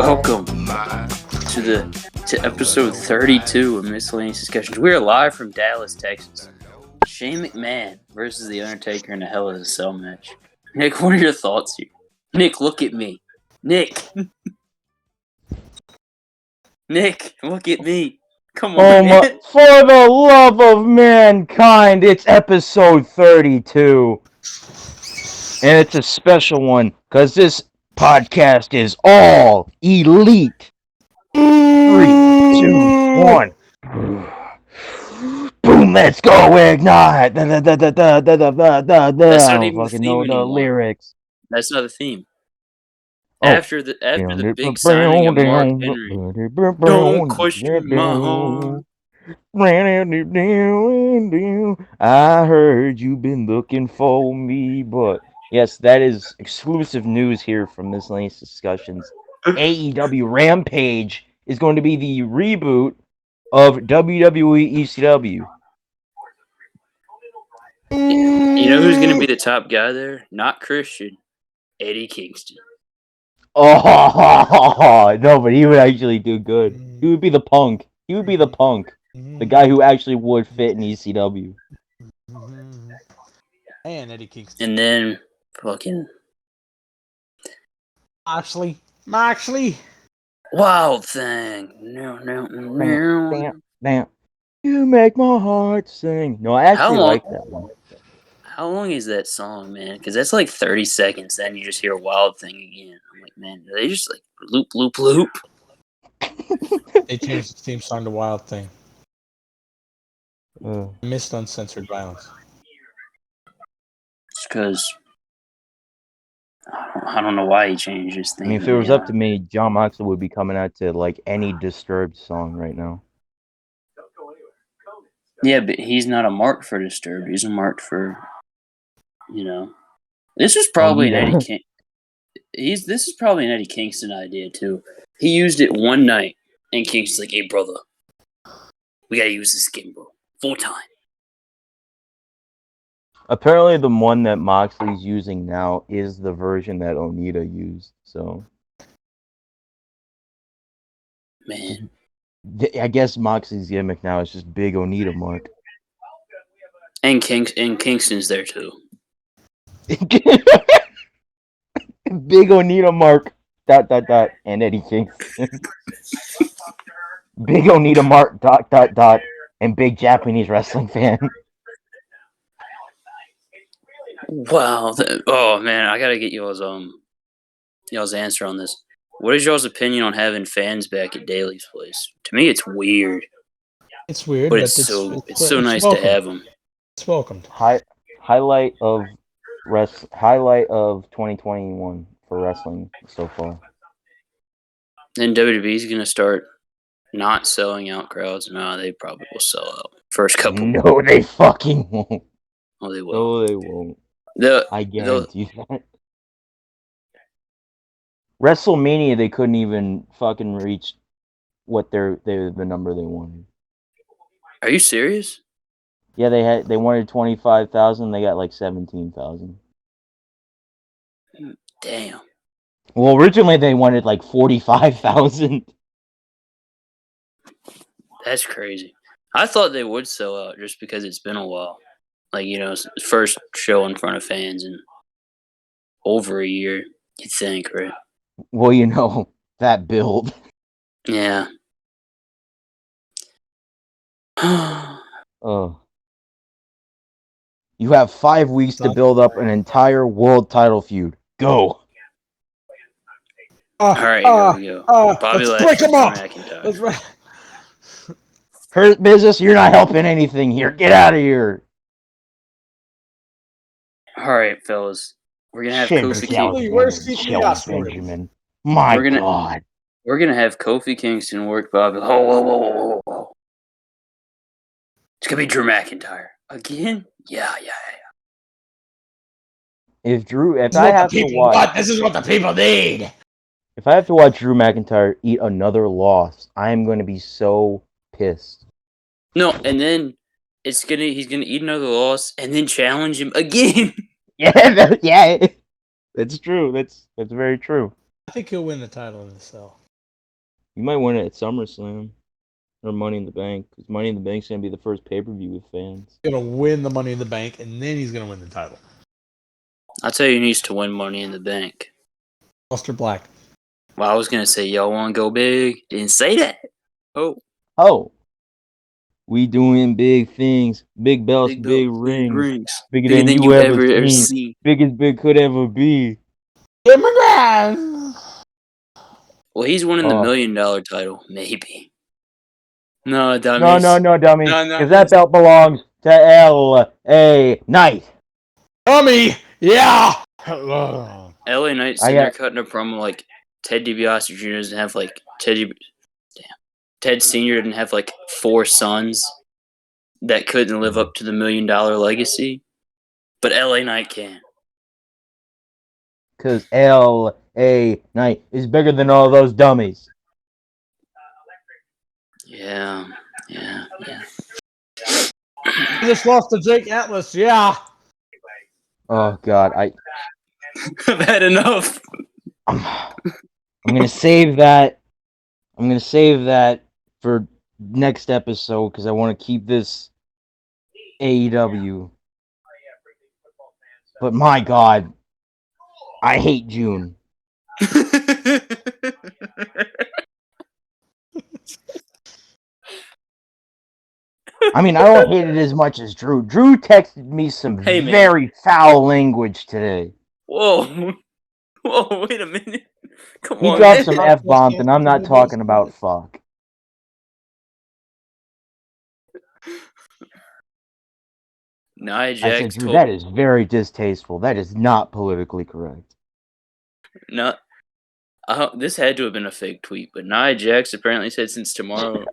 Welcome to episode 32 of Miscellaneous Discussions. We are live from Dallas, Texas. Shane McMahon versus The Undertaker in a Hell in a Cell match. Nick, what are your thoughts here? Nick, look at me. Nick, look at me. Come on, man. For the love of mankind, it's episode 32. And it's a special one, because this podcast is all elite. 3, 2, 1. Boom, let's go, ignite! I don't fucking know the lyrics. That's not the theme. Oh. After the big signing of Mark Henry, don't question my heart. I heard you've been looking for me, but yes, that is exclusive news here from Miscellaneous Discussions. AEW Rampage is going to be the reboot of WWE ECW. You know who's going to be the top guy there? Not Christian, Eddie Kingston. Oh, no, but he would actually do good. He would be the Punk. The guy who actually would fit in ECW. And Eddie Kingston. And then, fucking... Moxley. Wild Thing. No. Damn. You make my heart sing. No, I actually like that one. How long is that song, man? Because that's like 30 seconds, then you just hear Wild Thing again. I'm like, man, they just like loop. They changed the theme song to Wild Thing. Missed uncensored violence. It's because I don't know why he changed his thing. I mean, if it was up to me, John Moxley would be coming out to like any Disturbed song right now. Yeah, but he's not a mark for Disturbed. He's a mark for, This is probably an Eddie King. This is probably an Eddie Kingston idea too. He used it one night, and Kingston's like, "Hey, brother, we gotta use this again, bro. Full time." Apparently, the one that Moxley's using now is the version that Onita used. So, man, I guess Moxley's gimmick now is just Big Onita Mark. And Kingston's there too. Big Onita Mark ... and Eddie Kingston. Big Onita Mark ... and big Japanese wrestling fan. Wow. Oh man, I gotta get y'all's answer on this. What is y'all's opinion on having fans back at Daly's place? To me, it's weird. It's weird, but it's so nice welcome. To have them. It's welcomed. Highlight of 2021 for wrestling so far. Then WWE's gonna start not selling out crowds. No, they probably will sell out first couple. No, they fucking won't. Oh, they will. No, they won't. I guarantee that. WrestleMania, they couldn't even fucking reach what the number they wanted. Are you serious? Yeah, they wanted 25,000. They got like 17,000. Damn. Well, originally they wanted like 45,000. That's crazy. I thought they would sell out just because it's been a while. Like, first show in front of fans in over a year, you'd think, right? Well, that build. Yeah. Oh. You have 5 weeks to build up an entire world title feud. Go. All right, here we go. Bobby let's break him up. Let's Hurt Business, you're not helping anything here. Get out of here. All right, fellas. We're going to have Kofi Kingston. Benjamin. My God. We're going to have Kofi Kingston work Bobby. Whoa. It's going to be Drew McIntyre. Again? Yeah. This is what the people need. If I have to watch Drew McIntyre eat another loss, I am going to be so pissed. No, and then he's gonna eat another loss and then challenge him again. Yeah, that's true. That's very true. I think he'll win the title in the cell. You might win it at SummerSlam or Money in the Bank, because Money in the Bank's gonna be the first pay-per-view with fans. He's gonna win the Money in the Bank, and then he's gonna win the title. I'll tell you who needs to win Money in the Bank. Buster Black. Well, I was gonna say y'all want to go big. Didn't say that. Oh, we doing big things, big belts, Big big belts, big rings, rings, bigger bigger than you ever seen, big as big could ever be. Immigrant. Well, he's winning the $1 million title, maybe. No, dummies. No, dummy, No, because that belt belongs to L.A. Knight. Dummy. Yeah. LA Knight sitting there cutting a promo like Ted DiBiase Jr. doesn't have like Ted Sr. didn't have like 4 sons that couldn't live up to the $1 million legacy, but LA Knight can. Because L.A. Knight is bigger than all those dummies. Yeah. He just lost to Jake Atlas. Yeah. Oh God, I've had enough. I'm gonna save that. I'm gonna save that for next episode because I want to keep this AEW. But my God, I hate June. I mean, I don't hate it as much as Drew. Drew texted me some very foul language today. Whoa, wait a minute. Come He on, dropped some F-bombs, and I'm not talking about fuck. Nia Jax I said, Drew, that is very distasteful. That is not politically correct. No, this had to have been a fake tweet, but Nia Jax apparently said since tomorrow.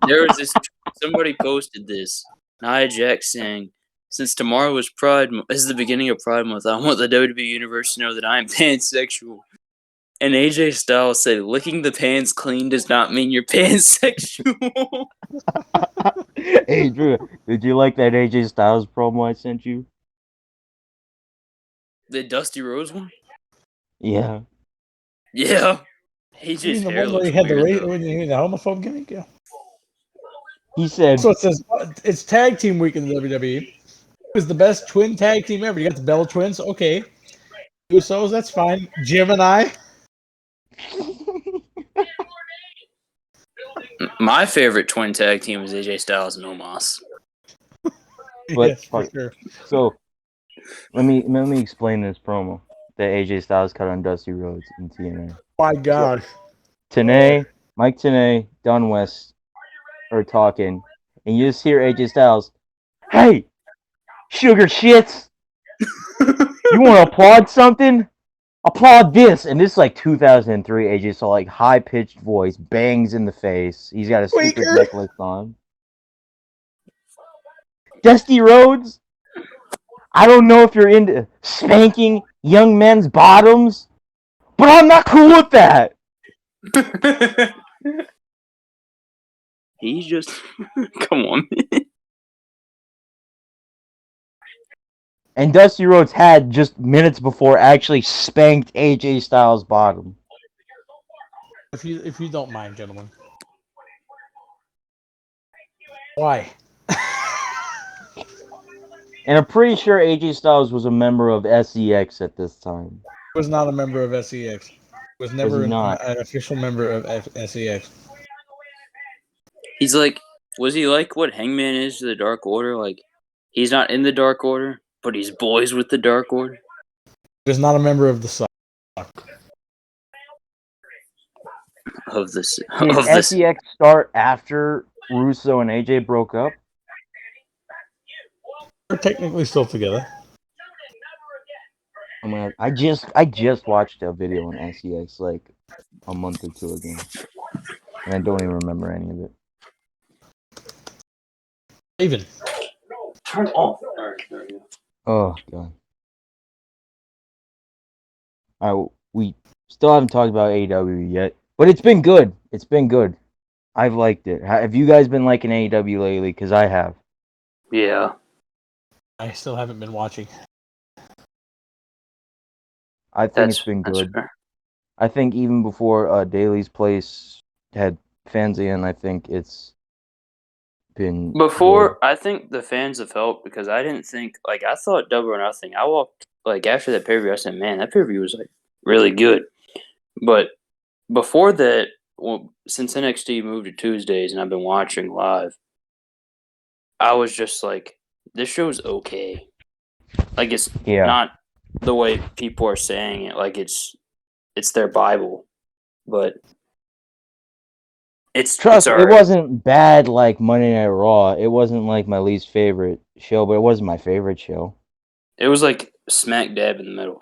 There was this. Somebody posted this. Nia Jax saying, "Since tomorrow is the beginning of Pride Month, I want the WWE Universe to know that I am pansexual." And AJ Styles said, "Licking the pans clean does not mean you're pansexual." Hey, Drew, did you like that AJ Styles promo I sent you? The Dusty Rhodes one? Yeah. Yeah. AJ's hair looks weird, though. When you hear the homophobe gimmick, yeah. He said, So it says it's tag team week in the WWE. It was the best twin tag team ever. You got the Bella Twins, okay. Usos, that's fine. Jim and I. My favorite twin tag team is AJ Styles and Omos. But yes, for sure. So let me explain this promo that AJ Styles cut on Dusty Rhodes in TNA. My gosh. Mike Tenay, Don West are talking, and you just hear AJ Styles, "Hey, sugar shits, you want to applaud something? Applaud this!" And this is like 2003. AJ saw like high pitched voice, bangs in the face. He's got a stupid necklace on. Dusty Rhodes, I don't know if you're into spanking young men's bottoms, but I'm not cool with that. He's just come on. And Dusty Rhodes had just minutes before actually spanked AJ Styles' bottom. If you don't mind, gentlemen. Why? And I'm pretty sure AJ Styles was a member of SEX at this time. He was not a member of SEX. He was never an official member of SEX. He's like, was he like what Hangman is to the Dark Order? Like, he's not in the Dark Order, but he's boys with the Dark Order. He was not a member of the Suck. Did SEX start after Russo and AJ broke up? They're technically still together. I just watched a video on SEX like a month or two ago, and I don't even remember any of it. Even turn off. Oh God. We still haven't talked about AEW yet, but it's been good. It's been good. I've liked it. Have you guys been liking AEW lately? Because I have. Yeah. I still haven't been watching. I think it's been good. I think even before Daly's Place had fans in, I think it's been Before, I think the fans have helped because I didn't think I thought Double or Nothing. I walked after that pay per view. I said, "Man, that pay per view was really good." But before that, well, since NXT moved to Tuesdays and I've been watching live, I was just like, "This show's okay." It's Yeah. not the way people are saying it. It's their Bible, but it's Trust me, it alright. wasn't bad like Monday Night Raw. It wasn't like my least favorite show, but it wasn't my favorite show. It was like smack dab in the middle.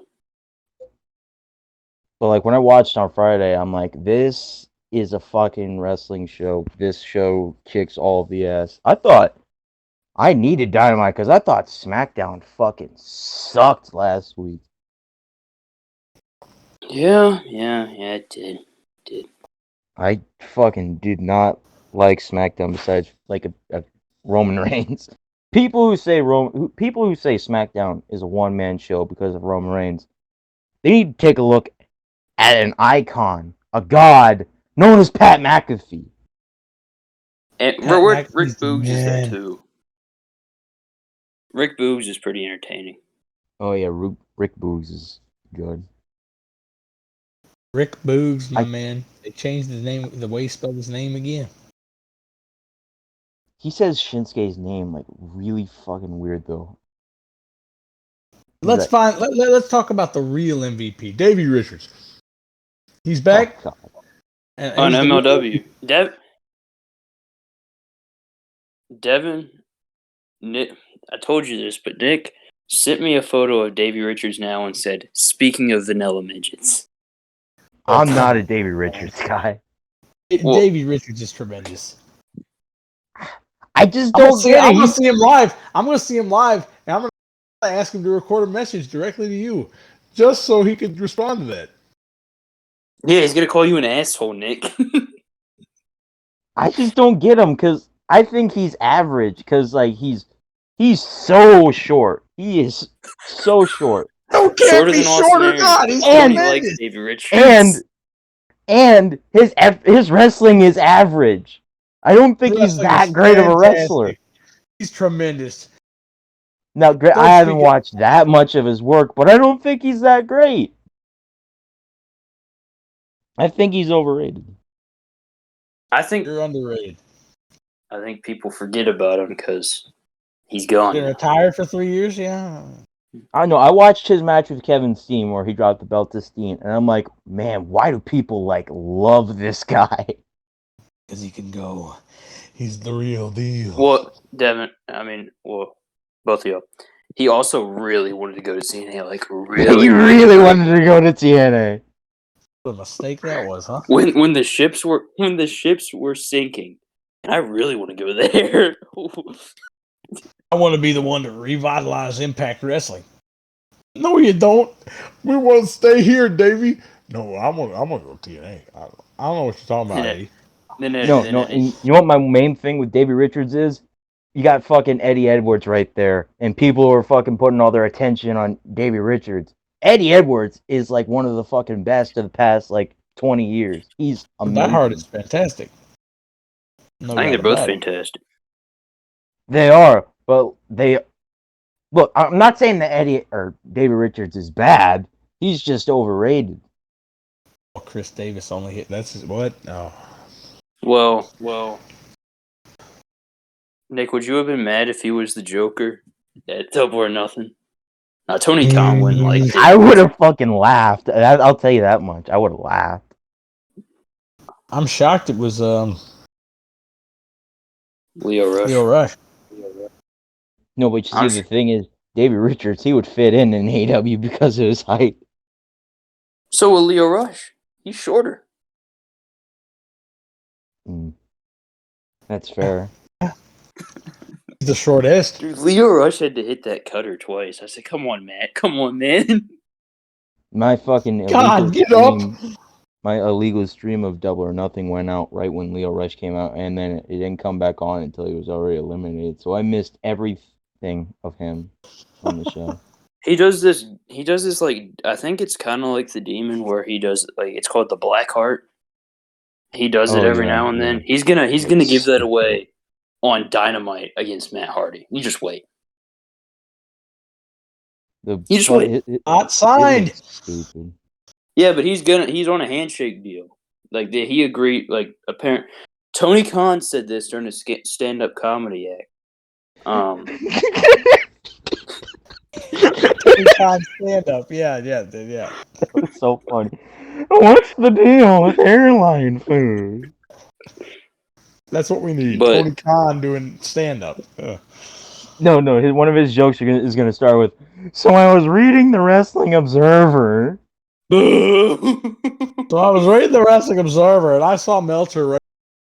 But like when I watched on Friday, I'm like, this is a fucking wrestling show. This show kicks all the ass. I thought I needed Dynamite because I thought SmackDown fucking sucked last week. Yeah, it did. I fucking did not like SmackDown besides like a Roman Reigns. People who say SmackDown is a one-man show because of Roman Reigns, they need to take a look at an icon, a god known as Pat McAfee. And Pat Rick McAfee's the Boogs is there man. too. Rick Boogs is pretty entertaining. Oh yeah, Rick Boogs is good. Rick Boogs, my man. They changed the name, the way he spelled his name again. He says Shinsuke's name like really fucking weird though. Let's talk about the real MVP, Davey Richards. He's back. Oh, God. And On he's the real- MLW, Devin, Nick, I told you this, but Nick sent me a photo of Davey Richards now and said, "Speaking of vanilla midgets." I'm not a Davey Richards guy. Well- Davey Richards is tremendous. I just don't get I'm it. gonna see him live. I'm gonna see him live, and I'm gonna ask him to record a message directly to you, just so he could respond to that. Yeah, he's gonna call you an asshole, Nick. I just don't get him because I think he's average because like he's so short. He is so short. No, can't Shorter be than Austin short or Aries, not. but He's Tony tremendous. likes Davey Richards. And his wrestling is average. I don't think he's Wrestling that is great of a fantastic. wrestler. He's tremendous. Now, Don't I haven't speak- watched that much of his work, but I don't think he's that great. I think he's overrated. I think You're underrated. people forget about him because he's gone. Been now. retired for 3 years. Yeah. I know. I watched his match with Kevin Steen where he dropped the belt to Steen, and I'm like, man, why do people like love this guy? Because he can go. He's the real deal. Well, Devin, both of y'all. He also really wanted to go to CNA, He really wanted to go to TNA. What a mistake that was, huh? when the ships were sinking, and I really want to go there. I want to be the one to revitalize Impact Wrestling. No, you don't. We want to stay here, Davey. No, I'm gonna go TNA. I don't know what you're talking about, Eddie. No, and you know what my main thing with Davey Richards is? You got fucking Eddie Edwards right there, and people are fucking putting all their attention on Davey Richards. Eddie Edwards is like one of the fucking best of the past 20 years. He's amazing. That Hard is fantastic. No, I think they're both fantastic. They are, but look. I'm not saying that Eddie or Davey Richards is bad. He's just overrated. Oh, Chris Davis only hit. That's what? Oh. Well, Nick, would you have been mad if he was the Joker at Double or Nothing? Now, Tony Khan wouldn't like it. I would have fucking laughed. I'll tell you that much. I would have laughed. I'm shocked it was Leo Rush. No, but you see, the thing is, Davey Richards, he would fit in AEW because of his height. So will Leo Rush. He's shorter. That's fair. He's the shortest. Dude, Leo Rush had to hit that cutter twice. I said, come on, Matt. Come on, man. My fucking God, get up! My illegal stream of Double or Nothing went out right when Leo Rush came out, and then it didn't come back on until he was already eliminated. So I missed everything of him on the show. He does this I think it's kind of like the Demon where he does, it's called the Black Heart. He does it every now and then. He's gonna give that away on Dynamite against Matt Hardy. You just wait. You just wait. Not signed. Stupid. Yeah, but he's on a handshake deal. Like he agreed. Like apparent. Tony Khan said this during a stand-up comedy act. Tony Khan stand-up. Yeah. That's so funny. What's the deal with airline food? That's what we need. But- Tony Khan doing stand-up. No. One of his jokes is going to start with, "So I was reading the Wrestling Observer." So I was reading the Wrestling Observer, and I saw Meltzer rate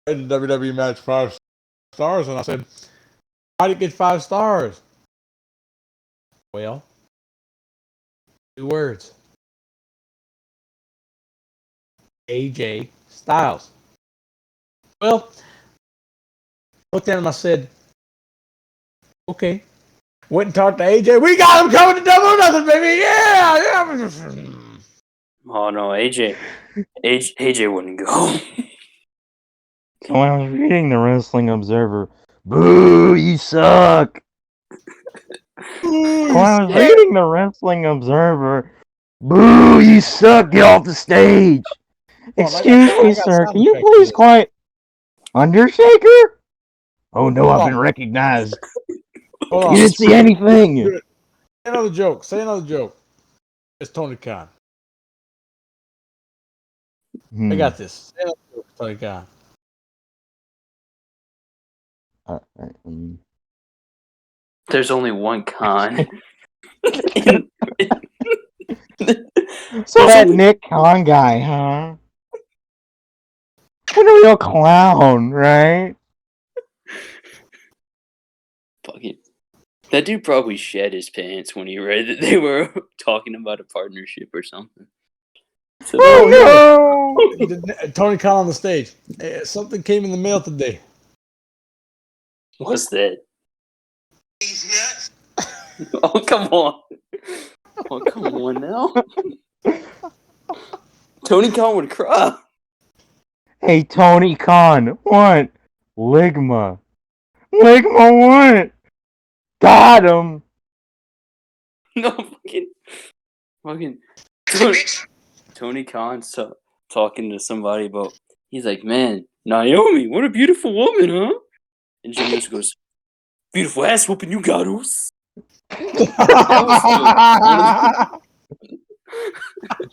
the WWE match 5 stars, and I said, "Why did it get 5 stars?" Well, 2 words. AJ Styles. Well, looked at him, I said, "Okay." Went and talked to AJ. We got him coming to Double or Nothing, baby. Yeah. Oh no, AJ wouldn't go. So I was reading the Wrestling Observer. Boo, you suck. So I was reading the Wrestling Observer. Boo, you suck. Get off the stage. Excuse me, sir. Can you please quiet? Undertaker? Oh no, I've been recognized. You didn't see anything. Say another joke. It's Tony Khan. I got this. Say another joke, Tony Khan. There's only one Khan. So that Nick Khan guy, huh? What a real clown, right? Fucking. That dude probably shed his pants when he read that they were talking about a partnership or something. So, No! Tony Khan on the stage. Something came in the mail today. What's that? Oh, come on. Oh, come on now. Tony Khan would cry. Hey, Tony Khan, what? Ligma. Ligma what? Got him. No, fucking Tony Khan's talking to somebody about. He's like, man, Naomi, what a beautiful woman, huh? And Jimmy Uso goes, beautiful ass whooping you got, Us.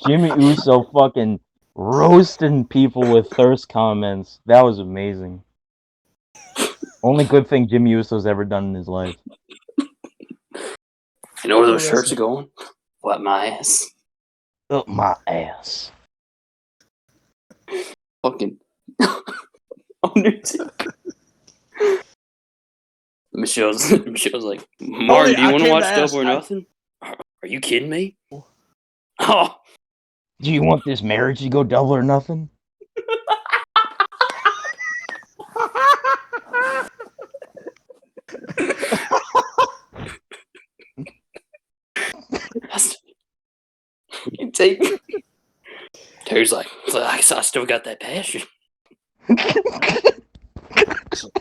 Jimmy Uso fucking roasting people with thirst comments. That was amazing. Only good thing Jimmy Uso's ever done in his life. You know where those shirts are going? What, my ass? Up my ass. Fucking Undertaker. Michelle's like, Martin, do you want to watch Double or Nothing? Are you kidding me? Oh. Do you want this marriage to go Double or Nothing? You take. Terry's like, I guess I still got that passion.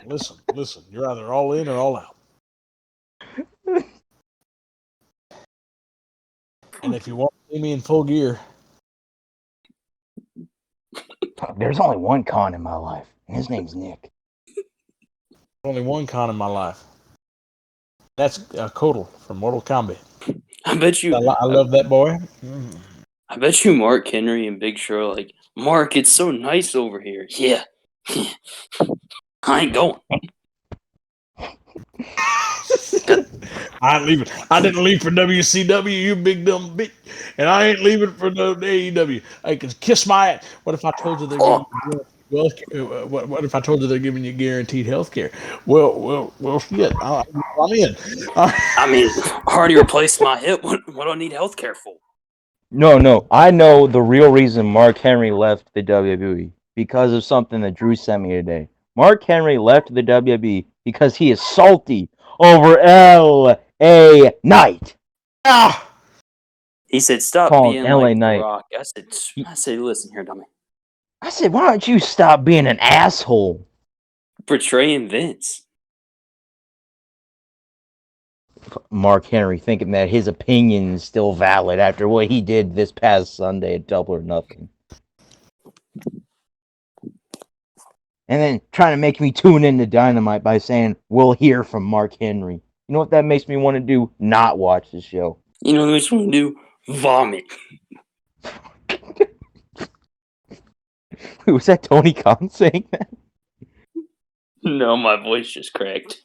Listen. You're either all in or all out. And if you want to see me in full gear, there's only one Khan in my life, and his name's Nick. Only one Khan in my life. That's Kotal from Mortal Kombat. I bet you. I love that boy. I bet you Mark Henry and Big Show are like, Mark, it's so nice over here. Yeah. I ain't going. I ain't leaving. I didn't leave for WCW, you big dumb bitch. And I ain't leaving for the AEW. I can kiss my ass. What if I told you they're giving you what if I told you they're giving you guaranteed health care? Well, shit. I'm in. I mean, I already replaced my hip. What do I need health care for? No. I know the real reason Mark Henry left the WWE. Because of something that Drew sent me today. Mark Henry left the WWE because he is salty over L.A. Knight. He said, "Stop Call being LA like Knight. The Rock." I said, "Listen here, dummy. I said, why don't you stop being an asshole? Portraying Vince. Mark Henry thinking that his opinion is still valid after what he did this past Sunday at Double or Nothing. And then trying to make me tune into Dynamite by saying, we'll hear from Mark Henry. You know what that makes me want to do? Not watch the show. You know what makes me do? Vomit. Was that Tony Khan saying that? No, my voice just cracked.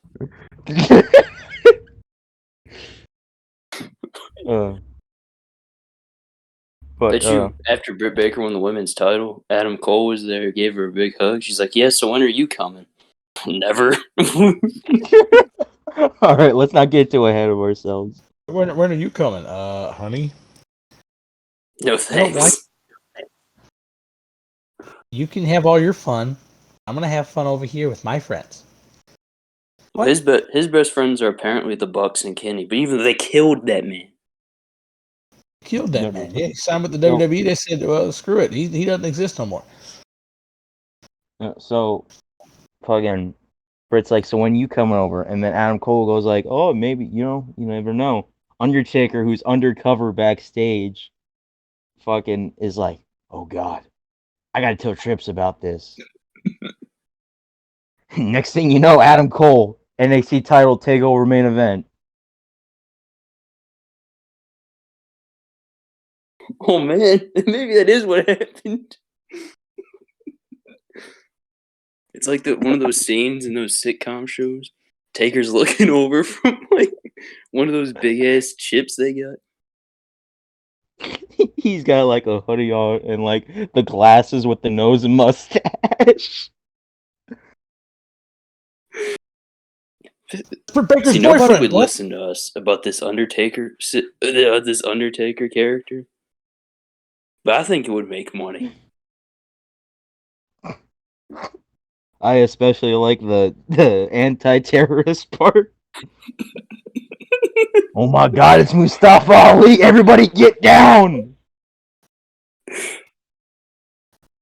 Bet you after Britt Baker won the women's title, Adam Cole was there, gave her a big hug. She's like, "Yeah, so when are you coming?" Never. All right, let's not get too ahead of ourselves. When are you coming, honey? No thanks. You can have all your fun. I'm gonna have fun over here with my friends. Well, his best friends are apparently the Bucks and Kenny, but even they killed that man. Killed that man. Yeah, he signed with the WWE. They said, well, screw it. He doesn't exist no more. So, again, Britt's like, so when you coming over? And then Adam Cole goes like, oh, maybe, you never know. Undertaker, who's undercover backstage, fucking is like, oh, God, I got to tell Trips about this. Next thing you know, Adam Cole, NXT title takeover main event. Oh, man. Maybe that is what happened. It's like one of those scenes in those sitcom shows. Taker's looking over from like one of those big ass chips they got. He's got like a hoodie on and like the glasses with the nose and mustache. For Baker's See, boyfriend. nobody would listen to us about this Undertaker character, but I think it would make money. I especially like the anti-terrorist part. Oh my God, it's Mustafa Ali! Everybody get down!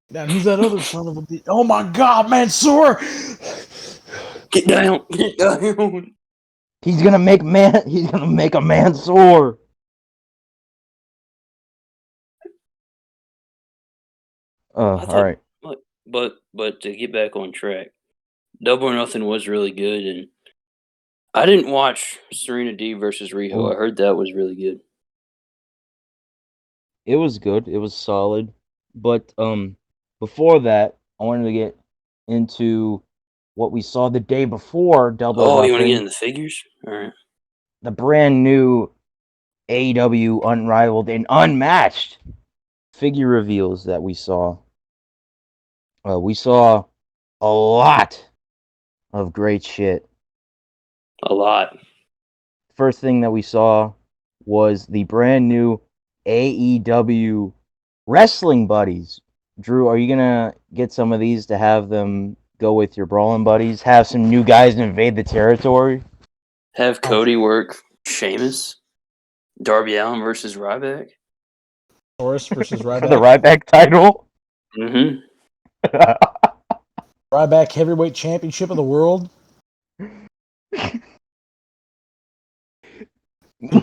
Now who's that other son of a bitch? Oh my God, Mansoor! Get down! Get down! He's gonna make a man sore. All right. But to get back on track, Double or Nothing was really good, and I didn't watch Serena D versus Riho. I heard that was really good. It was good. It was solid. But before that, I wanted to get into what we saw the day before Double or Nothing. Oh, you want to get in the figures? All right. The brand new AEW unrivaled and unmatched figure reveals that we saw. We saw a lot of great shit. A lot. First thing that we saw was the brand new AEW Wrestling Buddies. Drew, are you gonna get some of these to have them go with your Brawling Buddies? Have some new guys invade the territory? Have Cody work Sheamus? Darby Allin versus Ryback? Taurus versus Ryback. For the Ryback title? Mm-hmm. Ryback Heavyweight Championship of the World. The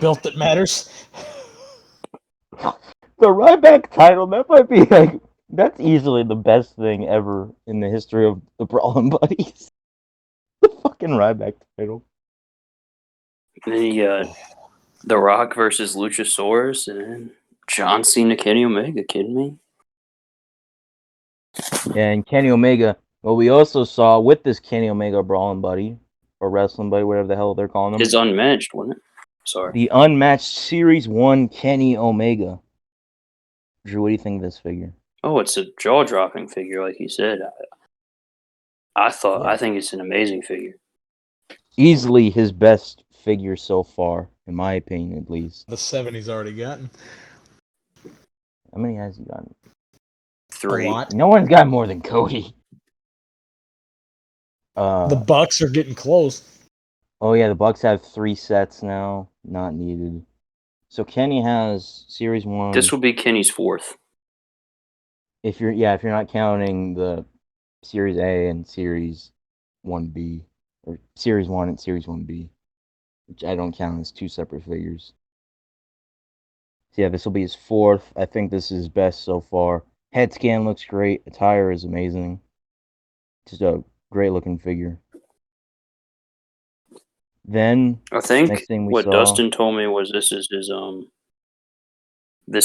belt that matters. The Ryback title, that might be like, that's easily the best thing ever in the history of the Brawling Buddies. The fucking Ryback title. And then you got The Rock versus Luchasaurus and John Cena, Kenny Omega. Kidding me? And Kenny Omega, what we also saw with this Kenny Omega Brawling Buddy, or Wrestling Buddy, whatever the hell they're calling him. His unmatched, wasn't it? Sorry. The unmatched Series 1 Kenny Omega. Drew, what do you think of this figure? Oh, it's a jaw-dropping figure, like you said. I think it's an amazing figure. Easily his best figure so far, in my opinion, at least. The 7 he's already gotten. How many has he gotten? 3. A lot. No one's got more than Cody. The Bucks are getting close. Oh yeah, the Bucks have 3 sets now. Not needed. So Kenny has Series 1. This will be Kenny's 4th. If you're not counting the Series A and Series 1B, or Series 1 and Series 1B, which I don't count as two separate figures. So yeah, this will be his fourth. I think this is best so far. Head scan looks great. Attire is amazing. Just a great looking figure. Then I think next thing we what saw. Dustin told me was this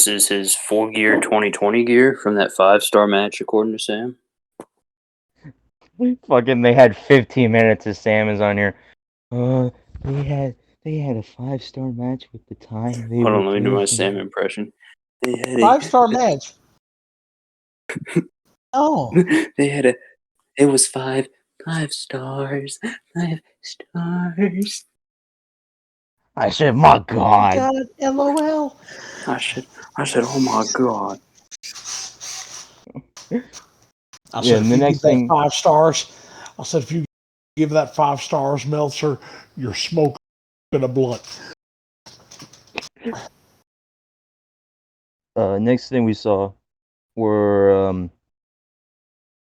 is his full gear 2020 gear from that 5-star match, according to Sam. Fucking, they had 15 minutes of Sam is on here. They had a 5-star match with the time they Hold were on, let me do my breaking. Sam impression. They had 5-star match. Oh, They had a. It was five stars, 5 stars. I said, my God. LOL. I said, oh my god. I Yeah, said, and if the you give next that thing, 5 stars, I said, if you give that 5 stars, Meltzer, you're smoking a blunt. next thing we saw were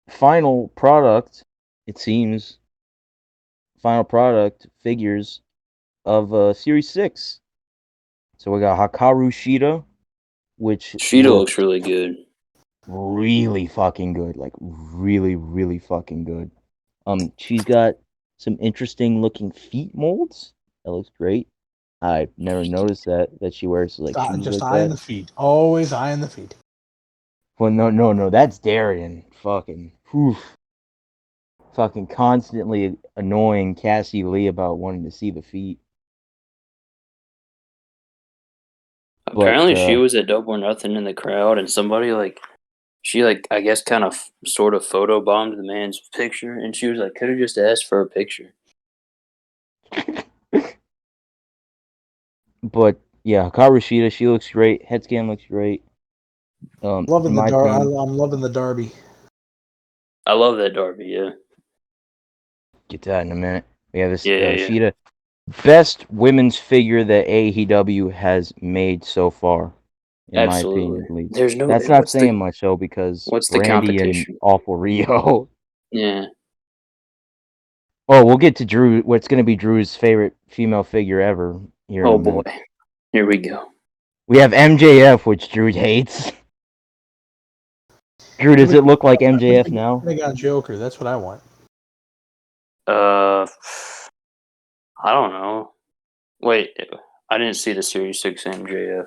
final product. It seems final product figures of Series 6. So we got Hikaru Shida, which Sheeta looks looks really good. really fucking good. Like, really, really fucking good. She's got some interesting looking feet molds. That looks great. I've never noticed that she wears like shoes Just like eyeing that. the feet. Always eyeing the feet. Well, no, that's Darian. Fucking, oof. Fucking constantly annoying Cassie Lee about wanting to see the feet. But Apparently, she was at Double or Nothing in the crowd, and somebody she I guess kind of sort of photo bombed the man's picture, and she was like, could have just asked for a picture. but yeah, Hikaru Shida, she looks great. Head scan looks great. Loving In the my opinion, I'm loving the Derby. I love that Darby. Yeah, get to that in a minute. We have this yeah. Shida, best women's figure that AEW has made so far, in my opinion, Absolutely. at least. There's no. That's not saying much though, because What's the Brandy and competition? Awful Rio. Yeah. Oh, we'll get to Drew. What's going to be Drew's favorite female figure ever here in a Oh boy. minute. Here we go. We have MJF, which Drew hates. Drew, does it look like MJF now? They got Joker. That's what I want. I don't know. Wait, I didn't see the Series 6 MJF.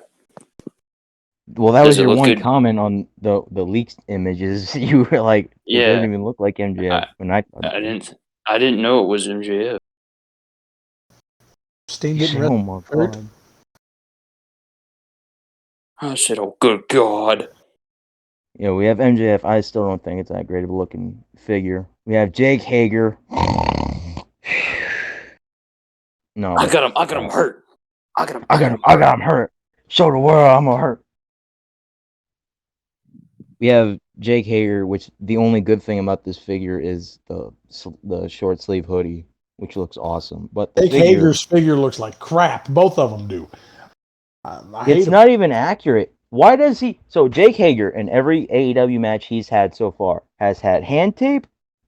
Well, that Does was it your look one good? comment on the leaked images. You were like, it doesn't Yeah, even look like MJF. I, And I thought I it did. didn't know it was MJF. Steen You didn't said, read oh my third. God. I said, "Oh, good God!" Yeah, we have MJF. I still don't think it's that great of a looking figure. We have Jake Hager. No, I but got him. I got him hurt. I got him. I I got got him. him I hurt. got him hurt. Show the world I'm gonna hurt. We have Jake Hager, which the only good thing about this figure is the short sleeve hoodie, which looks awesome. But the Jake figure, Hager's figure looks like crap. Both of them do. I hate it's him. not even accurate. Why does he? So Jake Hager in every AEW match he's had so far has had hand tape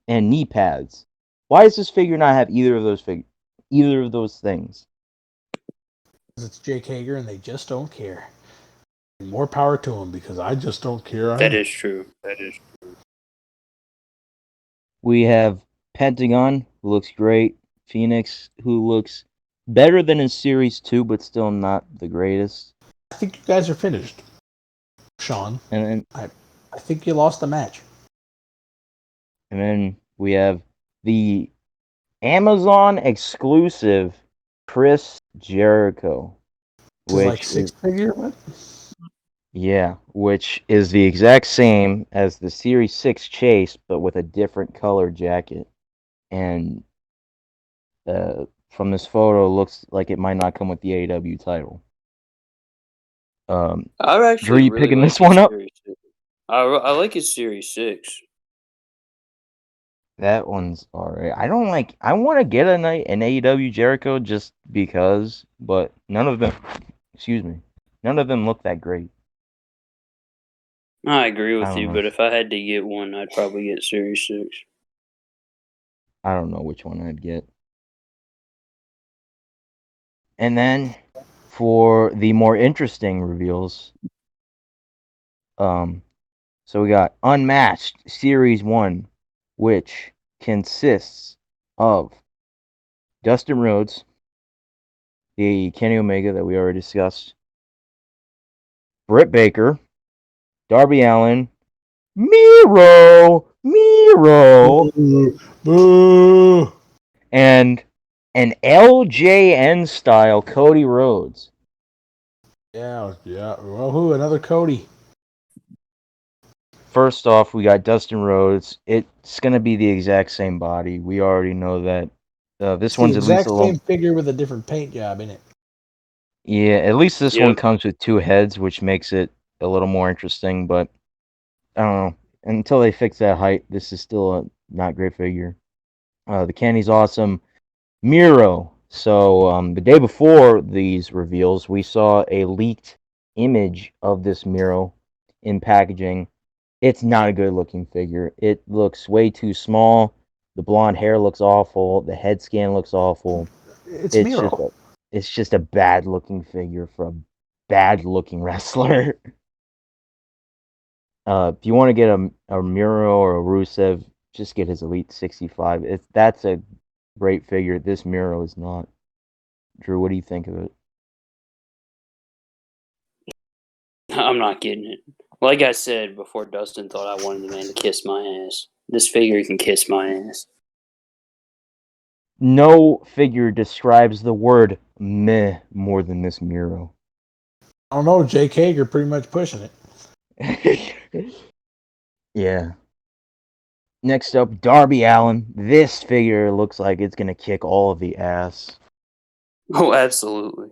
and knee pads. Why does this figure not have either of those things? It's Jake Hager, and they just don't care. More power to him, because I just don't care That either. is true. That is true. We have Pentagon, who looks great. Phoenix, who looks better than in Series 2, but still not the greatest. I think you guys are finished, Sean. And then, I think you lost the match. we have the Amazon exclusive Chris Jericho, This is like which six is figure. What? which is the exact same as the Series 6 Chase, but with a different color jacket. And from this photo, looks like it might not come with the AEW title. I Drew, actually you really picking like this his one up? Series 6. I like his Series 6. That one's alright. I don't like. I want to get an AEW Jericho just because, but none of them. Excuse me. None of them look that great. I agree I with don't you, know. but if I had to get one, I'd probably get Series 6. I don't know which one I'd get. And then for the more interesting reveals, so we got Unmatched Series 1, which consists of Dustin Rhodes, the Kenny Omega that we already discussed, Britt Baker, Darby Allin, Miro, Boo! and an LJN style Cody Rhodes. Yeah. Well, who? Another Cody. First off, we got Dustin Rhodes. It's gonna be the exact same body. We already know that. This It's the one's at least a exact little. same figure with a different paint job in it. Yeah, at least this one Yep. comes with 2 heads, which makes it a little more interesting. But I don't know. Until they fix that height, this is still a not great figure. The Kenny's awesome. Miro. So the day before these reveals, we saw a leaked image of this Miro in packaging. It's not a good looking figure. It looks way too small. The blonde hair looks awful. The head scan looks awful. It's It's just Miro. a bad looking figure for a bad looking wrestler. If you want to get a Miro or a Rusev, just get his Elite 65. That's a great figure. This Miro is not. Drew, what do you think of it? I'm not getting it. Like I said before, Dustin thought I wanted the man to kiss my ass. This figure can kiss my ass. No figure describes the word meh more than this Miro. I don't know. Jake Hager pretty much pushing it. Yeah. Next up, Darby Allin. This figure looks like it's gonna kick all of the ass. Oh, absolutely.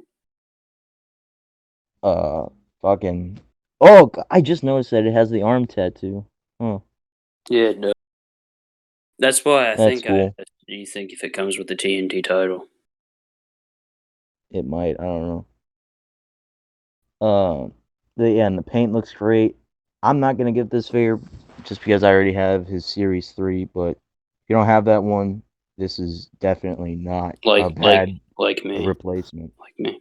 Fucking. Oh, I just noticed that it has the arm tattoo. Huh. Yeah, it does. That's why I That's think cool. do you think if it comes with the TNT title? It might. I don't know. And the paint looks great. I'm not gonna get this figure just because I already have his Series 3. But if you don't have that one, this is definitely not a Like bad me. replacement. Like me.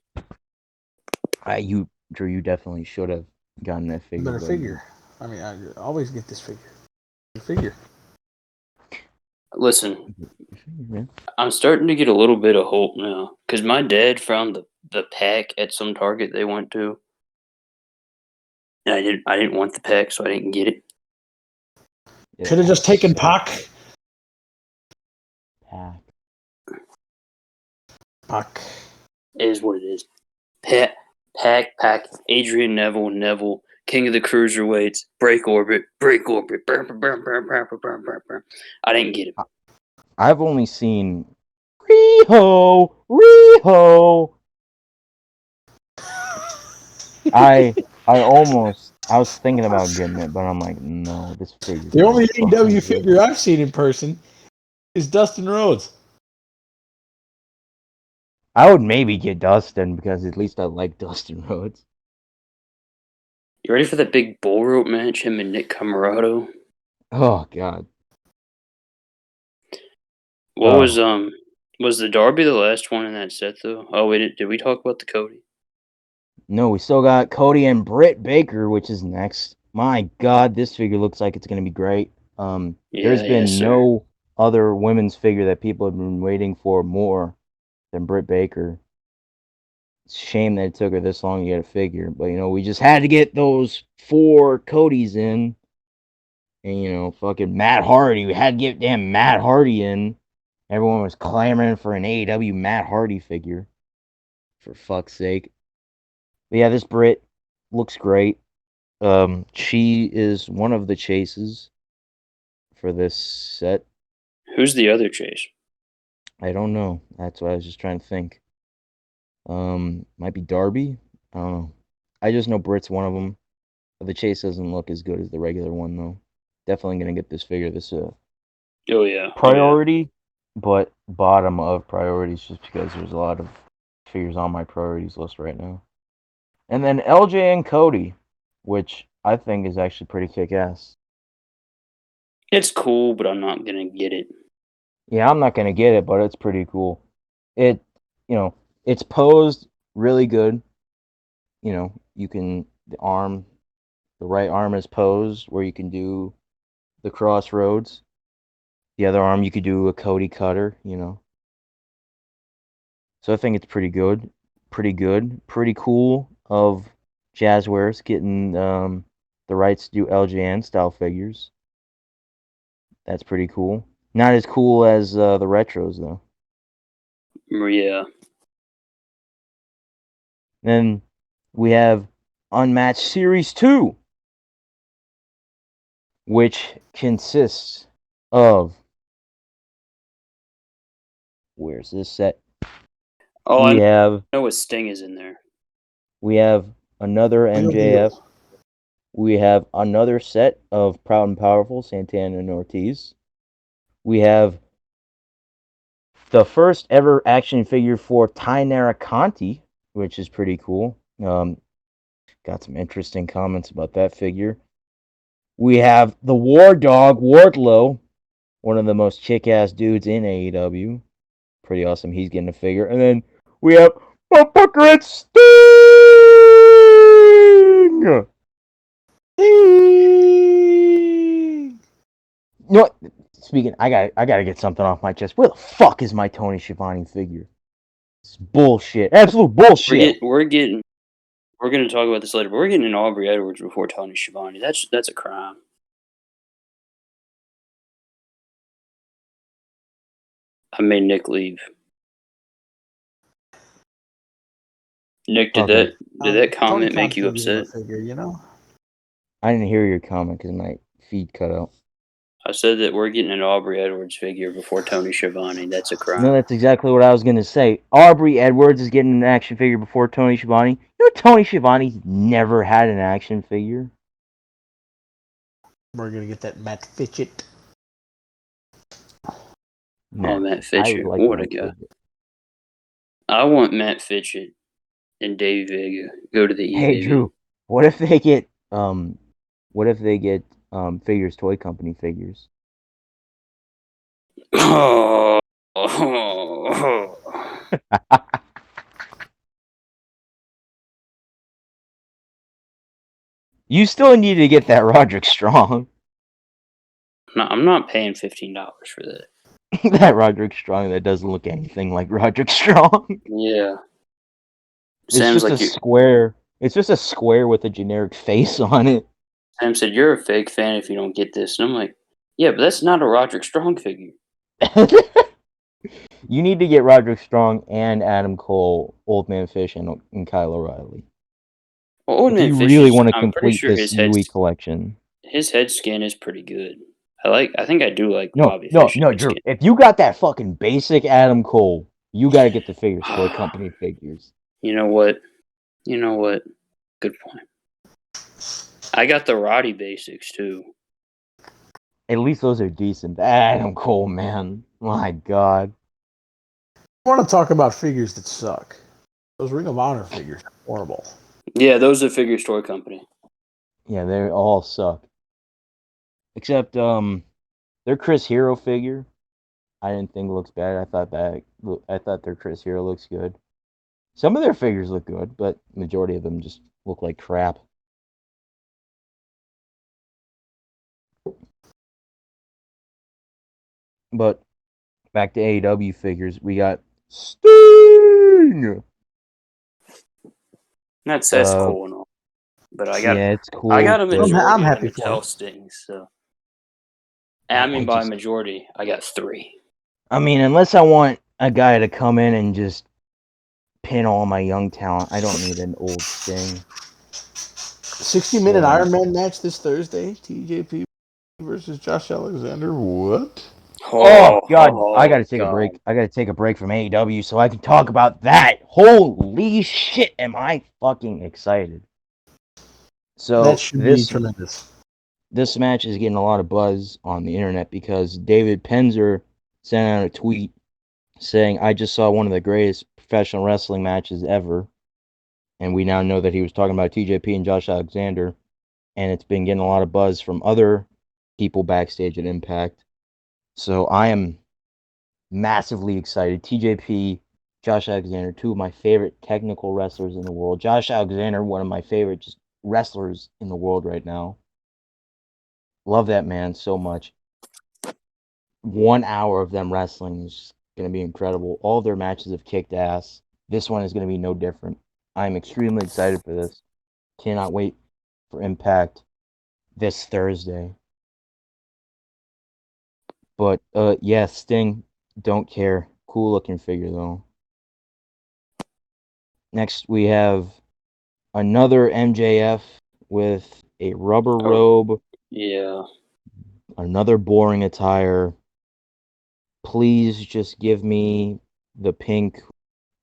Drew, you definitely should have gotten that figure. Better But figure. I mean, I always get this figure. Figure. Listen, yeah. I'm starting to get a little bit of hope now. Because my dad found the pack at some Target they went to. And I didn't want the pack, so I didn't get it. Should have just taken So Pac. pack. Pac. It is what it is. Pack, Adrian Neville, King of the Cruiserweights, Break Orbit. I didn't get it. I've only seen Riho. I was thinking about getting it, but I'm like, no, this figure's The not only fucking AEW good. figure I've seen in person is Dustin Rhodes. I would maybe get Dustin because at least I like Dustin Rhodes. You ready for that big bull rope match? Him and Nick Camarato. Oh god. What was the Darby the last one in that set though? Oh, wait, did we talk about the Cody? No, we still got Cody and Britt Baker, which is next. My god, this figure looks like it's gonna be great. There's Yeah, yes, been sir. no other women's figure that people have been waiting for more than Britt Baker. It's a shame that it took her this long to get a figure, but we just had to get those 4 Codys in. And fucking Matt Hardy. We had to get damn Matt Hardy in. Everyone was clamoring for an AEW Matt Hardy figure. For fuck's sake. But yeah, this Brit looks great. She is one of the chases for this set. Who's the other Chase? I don't know. That's what I was just trying to think. Might be Darby. I don't know. I just know Brit's one of them. But the chase doesn't look as good as the regular one though. Definitely gonna get this figure. This Oh yeah, priority, but bottom of priorities just because there's a lot of figures on my priorities list right now. And then LJ and Cody. which I think is actually pretty kick-ass. It's cool, but I'm not gonna get it. Yeah, I'm not gonna get it, but it's pretty cool. It, it's posed really good. You can the right arm is posed where you can do the crossroads. The other arm you could do a Cody Cutter. So I think it's pretty good, pretty cool of Jazzwares getting the rights to do LJN style figures. That's pretty cool. Not as cool as the retros though. Yeah. Then we have Unmatched Series 2, which consists of, where's this set? Oh, We I have know what Sting is in there. another Real MJF. deal. We have another set of Proud and Powerful, Santana and Ortiz. We have the first ever action figure for Tainara Conti, which is pretty cool. Got some interesting comments about that figure. We have the War Dog Wardlow, one of the most kick-ass dudes in AEW. Pretty awesome. He's getting a figure. And then we have Motherfucker at Sting! You know what? Speaking, I gotta get something off my chest. Where the fuck is my Tony Schiavone figure? It's bullshit. Absolute bullshit. We're gonna talk about this later, but we're getting an Aubrey Edwards before Tony Schiavone. That's a crime. I made Nick leave. Nick, did Okay. that Tony comment Khan make you figures are a upset? figure. I didn't hear your comment because my feed cut out. I said that we're getting an Aubrey Edwards figure before Tony Schiavone. That's a crime. No, that's exactly what I was gonna say. Aubrey Edwards is getting an action figure before Tony Schiavone. Tony Schiavone's never had an action figure. We're gonna get that Matt Fitchett. Oh, Matt I Fitchett. would like What a Matt guy. Fitchett. I want Matt Fitchett and Dave Vega go to the E, Hey baby. Drew, what if they get Figures Toy Company figures? Oh. You still need to get that Roderick Strong. No, I'm not paying $15 for that. That Roderick Strong that doesn't look anything like Roderick Strong. Yeah. It's Sam's just a like, square. It's just a square with a generic face on it. Sam said, "You're a fake fan if you don't get this." And I'm like, yeah, but that's not a Roderick Strong figure. You need to get Roderick Strong and Adam Cole, Old Man Fish, and Kyle O'Reilly. Well, Old If Man you Fish really is, want to I'm pretty complete sure this UE collection. his head scan is pretty good. I think I do like No, Bobby Fish. Drew. If you got that fucking basic Adam Cole, you got to get the Figures Toy Company figures. You know what? Good point. I got the Roddy basics too. At least those are decent. Adam Cole, man. My God. I want to talk about figures that suck. Those Ring of Honor figures are horrible. Yeah, those are Figures Toy Company. Yeah, they all suck. Except their Chris Hero figure, I didn't think looks bad. I thought their Chris Hero looks good. Some of their figures look good, but majority of them just look like crap. But back to AEW figures, we got Sting. That's cool and all, but Yeah, it's cool. I got a but majority I'm of happy the for Mattel him. Stings. So, and I mean by majority, I got 3. I mean, unless I want a guy to come in and just pin all my young talent, I don't need an old Sting. 60-minute Iron Man match this Thursday. TJP versus Josh Alexander. What? Oh God, I gotta take a break. I gotta take a break from AEW so I can talk about that. Holy shit, am I fucking excited! So That should be tremendous. This match is getting a lot of buzz on the internet because David Penzer sent out a tweet saying, "I just saw one of the greatest professional wrestling matches ever," and we now know that he was talking about TJP and Josh Alexander. and it's been getting a lot of buzz from other people backstage at Impact. So I am massively excited. TJP, Josh Alexander, two of my favorite technical wrestlers in the world. Josh Alexander, one of my favorite just wrestlers in the world right now. Love that man so much. 1 hour of them wrestling is going to be incredible. All their matches have kicked ass. This one is going to be no different. I'm extremely excited for this. Cannot wait for Impact this Thursday. But yeah, Sting, don't care. Cool looking figure though. Next we have another MJF with a rubber robe, Yeah. another boring attire. Please just give me the pink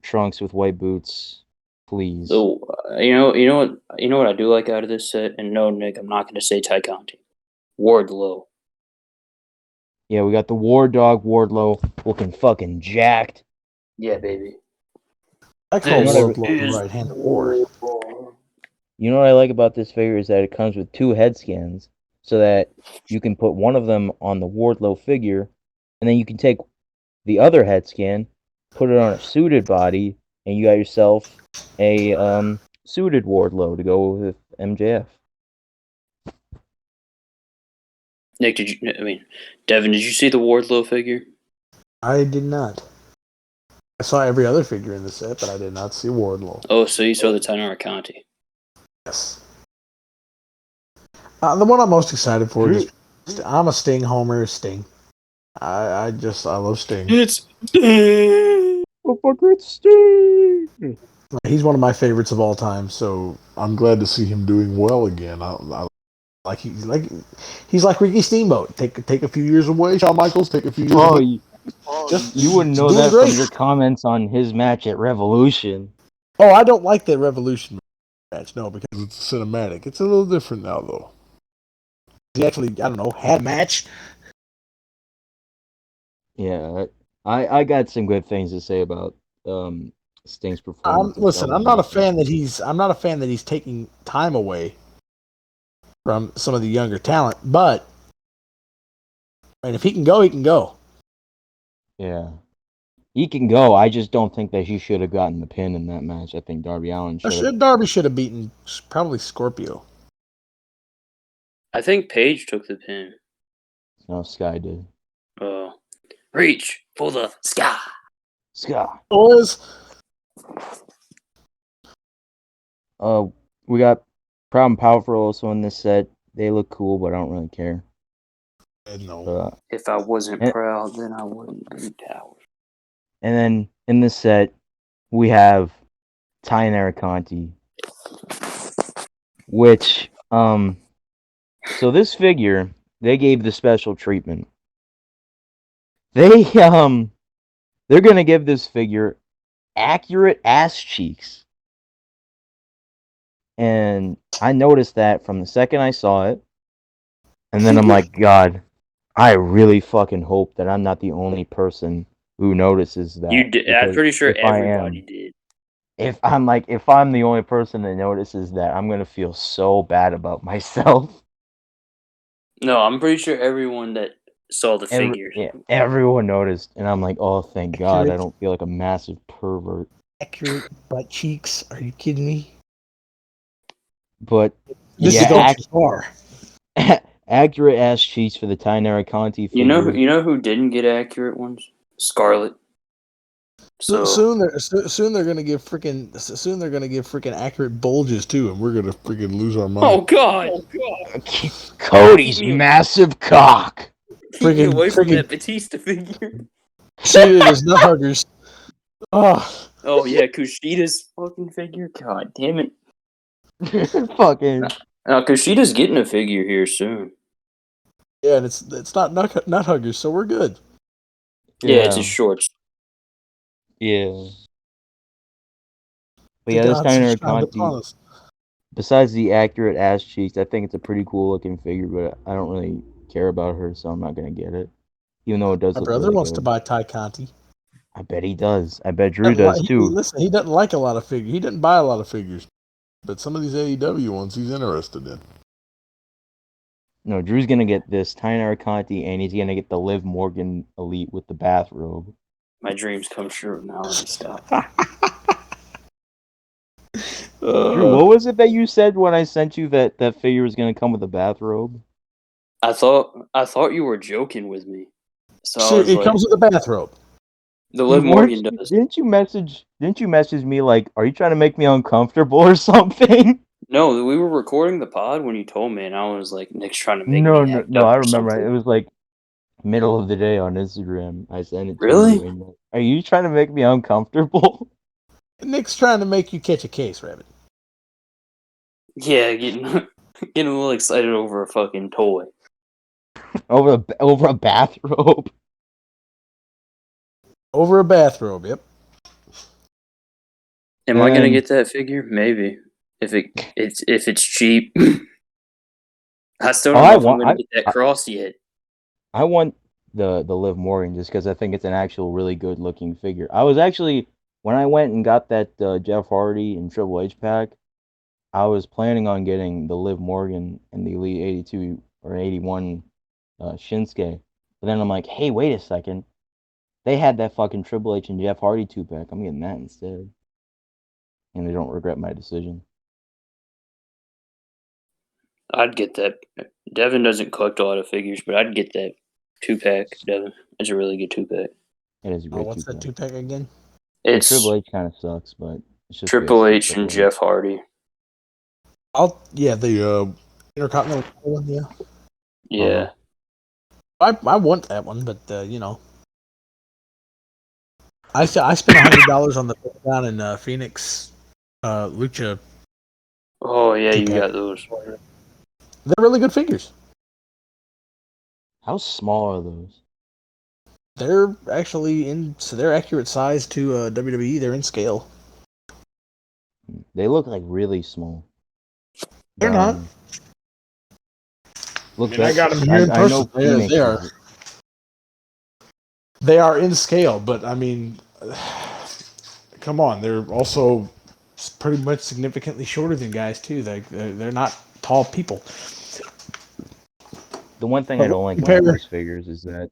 trunks with white boots, please. So you know what I do like out of this set. And no, Nick, I'm not going to say Ty Conti. Wardlow. Yeah, we got the War Dog Wardlow looking fucking jacked. Yeah, baby. I call This Wardlow the is right-handed war. You know what I like about this figure is that it comes with 2 head scans, so that you can put one of them on the Wardlow figure, and then you can take the other head scan, put it on a suited body, and you got yourself a suited Wardlow to go with MJF. Nick, Devin, did you see the Wardlow figure? I did not. I saw every other figure in the set, but I did not see Wardlow. Oh, so you saw the Tainara Conti. Yes. The one I'm most excited for is I'm a Sting homer. Sting. I love Sting. It's He's one of my favorites of all time, so I'm glad to see him doing well again. He's like Ricky Steamboat. Take a few years away, Shawn Michaels. Take a few years away. You wouldn't know doing that great. from your comments on his match at Revolution. Oh, I don't like that Revolution match. No, because it's cinematic. It's a little different now, though. He actually, I don't know, had a match. Yeah, I got some good things to say about Sting's performance. Listen, I'm not a fan that he's taking time away from some of the younger talent, but if he can go, he can go. Yeah. He can go. I just don't think that he should have gotten the pin in that match. I think Darby Allin should have. Darby should have beaten probably Scorpio. I think Paige took the pin. No, Sky did. Reach for the sky. Sky. Boys. We got Proud and Powerful also in this set. They look cool, but I don't really care. No. If I wasn't proud, then I wouldn't be Towers. And then in this set, we have Tainara Conti, which so this figure they gave the special treatment. They're gonna give this figure accurate ass cheeks. And I noticed that from the second I saw it. And then I'm like, God, I really fucking hope that I'm not the only person who notices that. You did. I'm pretty sure everybody did. If I'm the only person that notices that, I'm gonna feel so bad about myself. No, I'm pretty sure everyone that saw the figures. Yeah, everyone noticed, and I'm like, oh, thank God, I don't feel like a massive pervert. Accurate butt cheeks? Are you kidding me? But this is going too far. Accurate ass cheeks for the Tainara Conti figure. You know who didn't get accurate ones? Scarlett. So soon they're gonna give freaking accurate bulges too, and we're gonna freaking lose our mind. Oh God! Cody's massive cock. Keep me away from that Batista figure. See, there's nut huggers. Oh yeah, Kushita's fucking figure. God damn it! Fucking. Now Kushita's getting a figure here soon. Yeah, and it's not nut huggers, so we're good. Yeah, it's his shorts. Yeah. But yeah, this Tainara Conti, besides the accurate ass cheeks, I think it's a pretty cool looking figure, but I don't really care about her, so I'm not gonna get it. Even though it does. My look brother really wants good. to buy Ty Conti. I bet he does. I bet Drew does too. Listen, he doesn't like a lot of figures. He doesn't buy a lot of figures, but some of these AEW ones he's interested in. No, Drew's gonna get this Tainara Conti, and he's gonna get the Liv Morgan Elite with the bathrobe. My dreams come true now. Let me stop. Drew, what was it that you said when I sent you that figure was gonna come with a bathrobe? I thought you were joking with me. So I Sure, was it like, comes with a bathrobe. the Liv Morgan does. Didn't you message me like, are you trying to make me uncomfortable or something? No, we were recording the pod when you told me, and I was like, Nick's trying to make me act No, up I or remember. something. It was like middle of the day on Instagram. I sent it to Really? you. And are you trying to make me uncomfortable? Nick's trying to make you catch a case, Rabbit. Yeah, getting getting a little excited over a fucking toy. over a bathrobe? Over a bathrobe, yep. Am I gonna Then- get that figure? Maybe. If it's cheap. I still don't know if I'm gonna get that cross yet. I want the Liv Morgan just because I think it's an actual really good looking figure. I was actually when I went and got that Jeff Hardy and Triple H pack, I was planning on getting the Liv Morgan and the Elite 82 or 81 Shinsuke. But then I'm like, hey, wait a second. They had that fucking Triple H and Jeff Hardy 2-pack. I'm getting that instead. And I don't regret my decision. I'd get that. Devin doesn't collect a lot of figures, but I'd get that 2-pack. Devin, it's a really good 2-pack. It is a great What's 2-pack. that 2-pack again? It's Triple H kind of sucks, but it's just Triple H Triple and Jeff Hardy. The Intercontinental one, yeah. Yeah. I want that one, but I spent $100 on the down in Phoenix Lucha. Oh yeah, you 2-pack. got those. They're really good figures. How small are those? They're actually they're accurate size to WWE. They're in scale. They look like really small. They're not. Look, I got them here in I know person. Phoenix They has are. it. They are in scale, but I mean, come on. They're also pretty much significantly shorter than guys too. They're not tall people. The one thing I don't like about those figures is that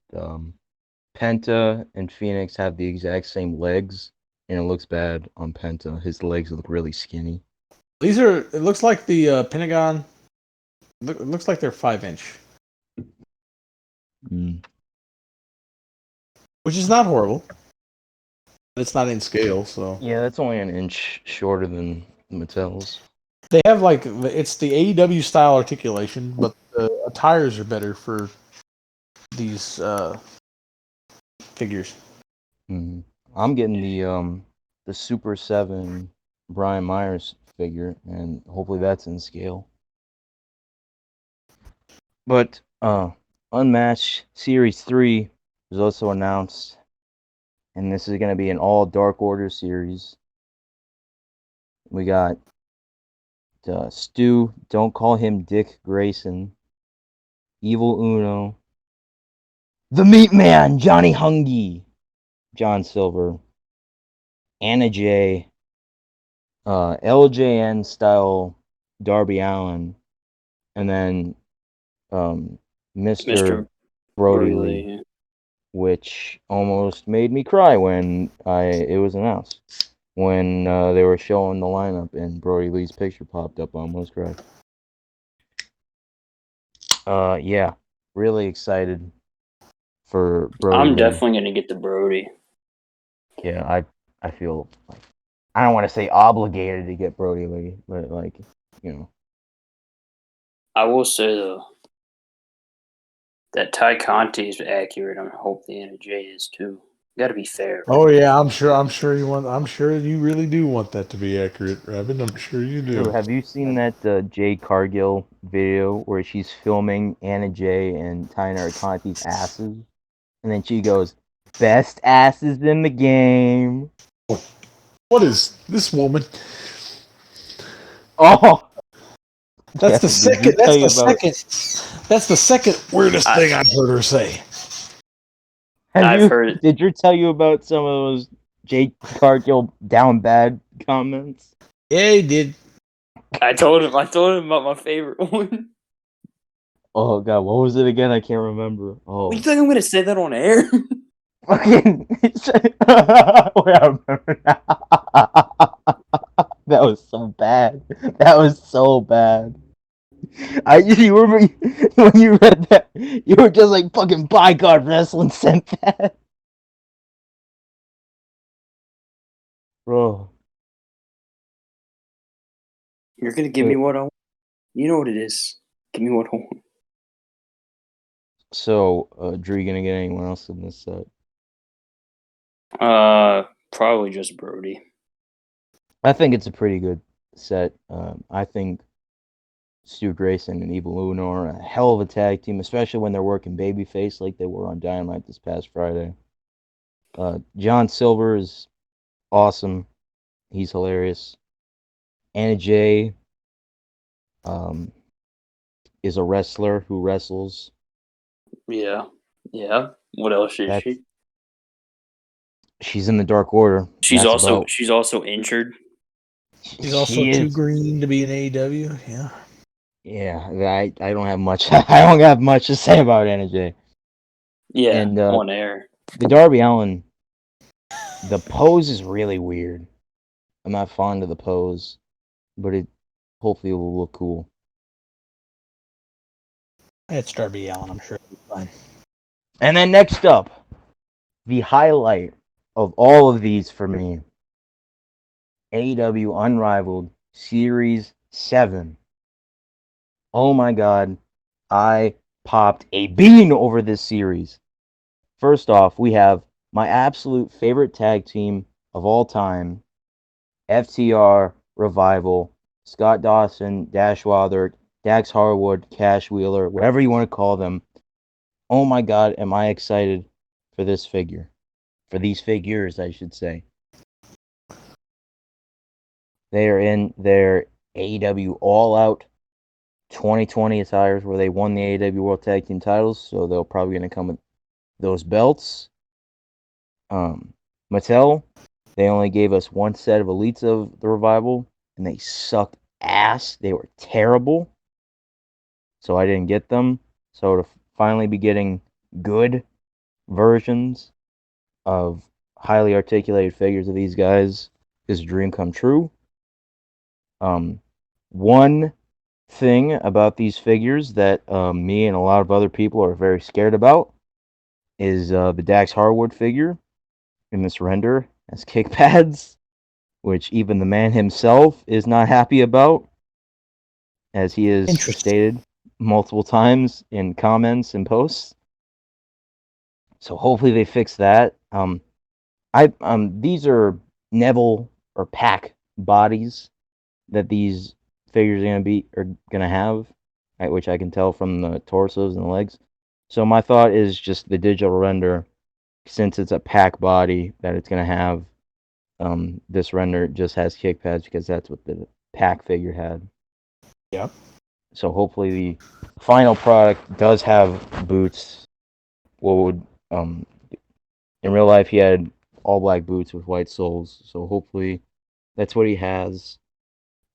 Penta and Phoenix have the exact same legs, and it looks bad on Penta. His legs look really skinny. These are. It looks like the Pentagon. It looks like they're 5-inch, which is not horrible. But it's not in scale, so Yeah, that's only an inch shorter than Mattel's. they have it's the AEW style articulation, but the tires are better for these figures. I'm getting the Super 7 Brian Myers figure, and hopefully that's in scale. But Unmatched Series 3 was also announced, and this is going to be an all Dark Order series. We got Stu, don't call him Dick Grayson, Evil Uno, the Meat Man, Johnny Hungy, John Silver, Anna J, LJN style Darby Allin, and then Mr. Brody Lee, which almost made me cry when it was announced. When they were showing the lineup and Brody Lee's picture popped up, I almost cried. Yeah, really excited for Brody I'm Lee. definitely gonna get the Brody. Yeah, I feel like I don't want to say obligated to get Brody Lee, but like, you know. I will say though that Ty Conti is accurate. I hope the Anna J is too. Got to be fair. Oh yeah, I'm sure you really do want that to be accurate, Rabbit. I'm sure you do. Drew, have you seen that Jay Cargill video where she's filming Anna J and Tyner Conti's asses? And then she goes, best asses in the game. What is this woman? Oh! That's the second. That's the second weirdest thing I've heard her say. I've heard it. Did Drew tell you about some of those Jay Cargill down bad comments? Yeah, he did. I told him about my favorite one. Oh god, what was it again? I can't remember. Oh, You think I'm gonna say that on air? fucking. Wait, I remember now. That was so bad. That was so bad. You remember when you read that? You were just like fucking Bodyguard Wrestling sent that, bro. You're gonna give me what I want. You know what it is. Give me what I want. So, Drew, you gonna get anyone else in this set? Probably just Brody. I think it's a pretty good set. I think Stu Grayson and Evil Uno are a hell of a tag team, especially when they're working babyface like they were on Dynamite this past Friday. John Silver is awesome. He's hilarious. Anna Jay is a wrestler who wrestles. Yeah. Yeah. What else is That's she? She's in the Dark Order. She's That's also about. she's also injured. He's also She too is. green to be in AEW. Yeah. Yeah, I don't have much. I don't have much to say about Anna Jay. Yeah, And on air. the Darby Allin, the pose is really weird. I'm not fond of the pose, but it hopefully will look cool. It's Darby Allin, I'm sure it'll be fine. And then next up, the highlight of all of these for me, AEW Unrivaled Series 7. Oh my god, I popped a bean over this series. First off, we have my absolute favorite tag team of all time, FTR, Revival, Scott Dawson, Dash Wilder, Dax Harwood, Cash Wheeler, whatever you want to call them. Oh my god, am I excited for this figure. For these figures, I should say. They are in their AEW All Out 2020 attires where they won the AEW World Tag Team titles, so they're probably going to come with those belts. Mattel, they only gave us one set of elites of the Revival, and they sucked ass. They were terrible, so I didn't get them. So to finally be getting good versions of highly articulated figures of these guys is a dream come true. One thing about these figures that me and a lot of other people are very scared about is the Dax Harwood figure in this render as kick pads, which even the man himself is not happy about, as he has Interesting. stated multiple times in comments and posts. So hopefully they fix that. These are Neville or Pack bodies that these figures are gonna have, right, which I can tell from the torsos and the legs. So my thought is just the digital render, since it's a Pack body, that it's gonna have. This render just has kick pads because that's what the Pack figure had. Yep. So hopefully the final product does have boots. What would in real life he had all black boots with white soles. So hopefully that's what he has.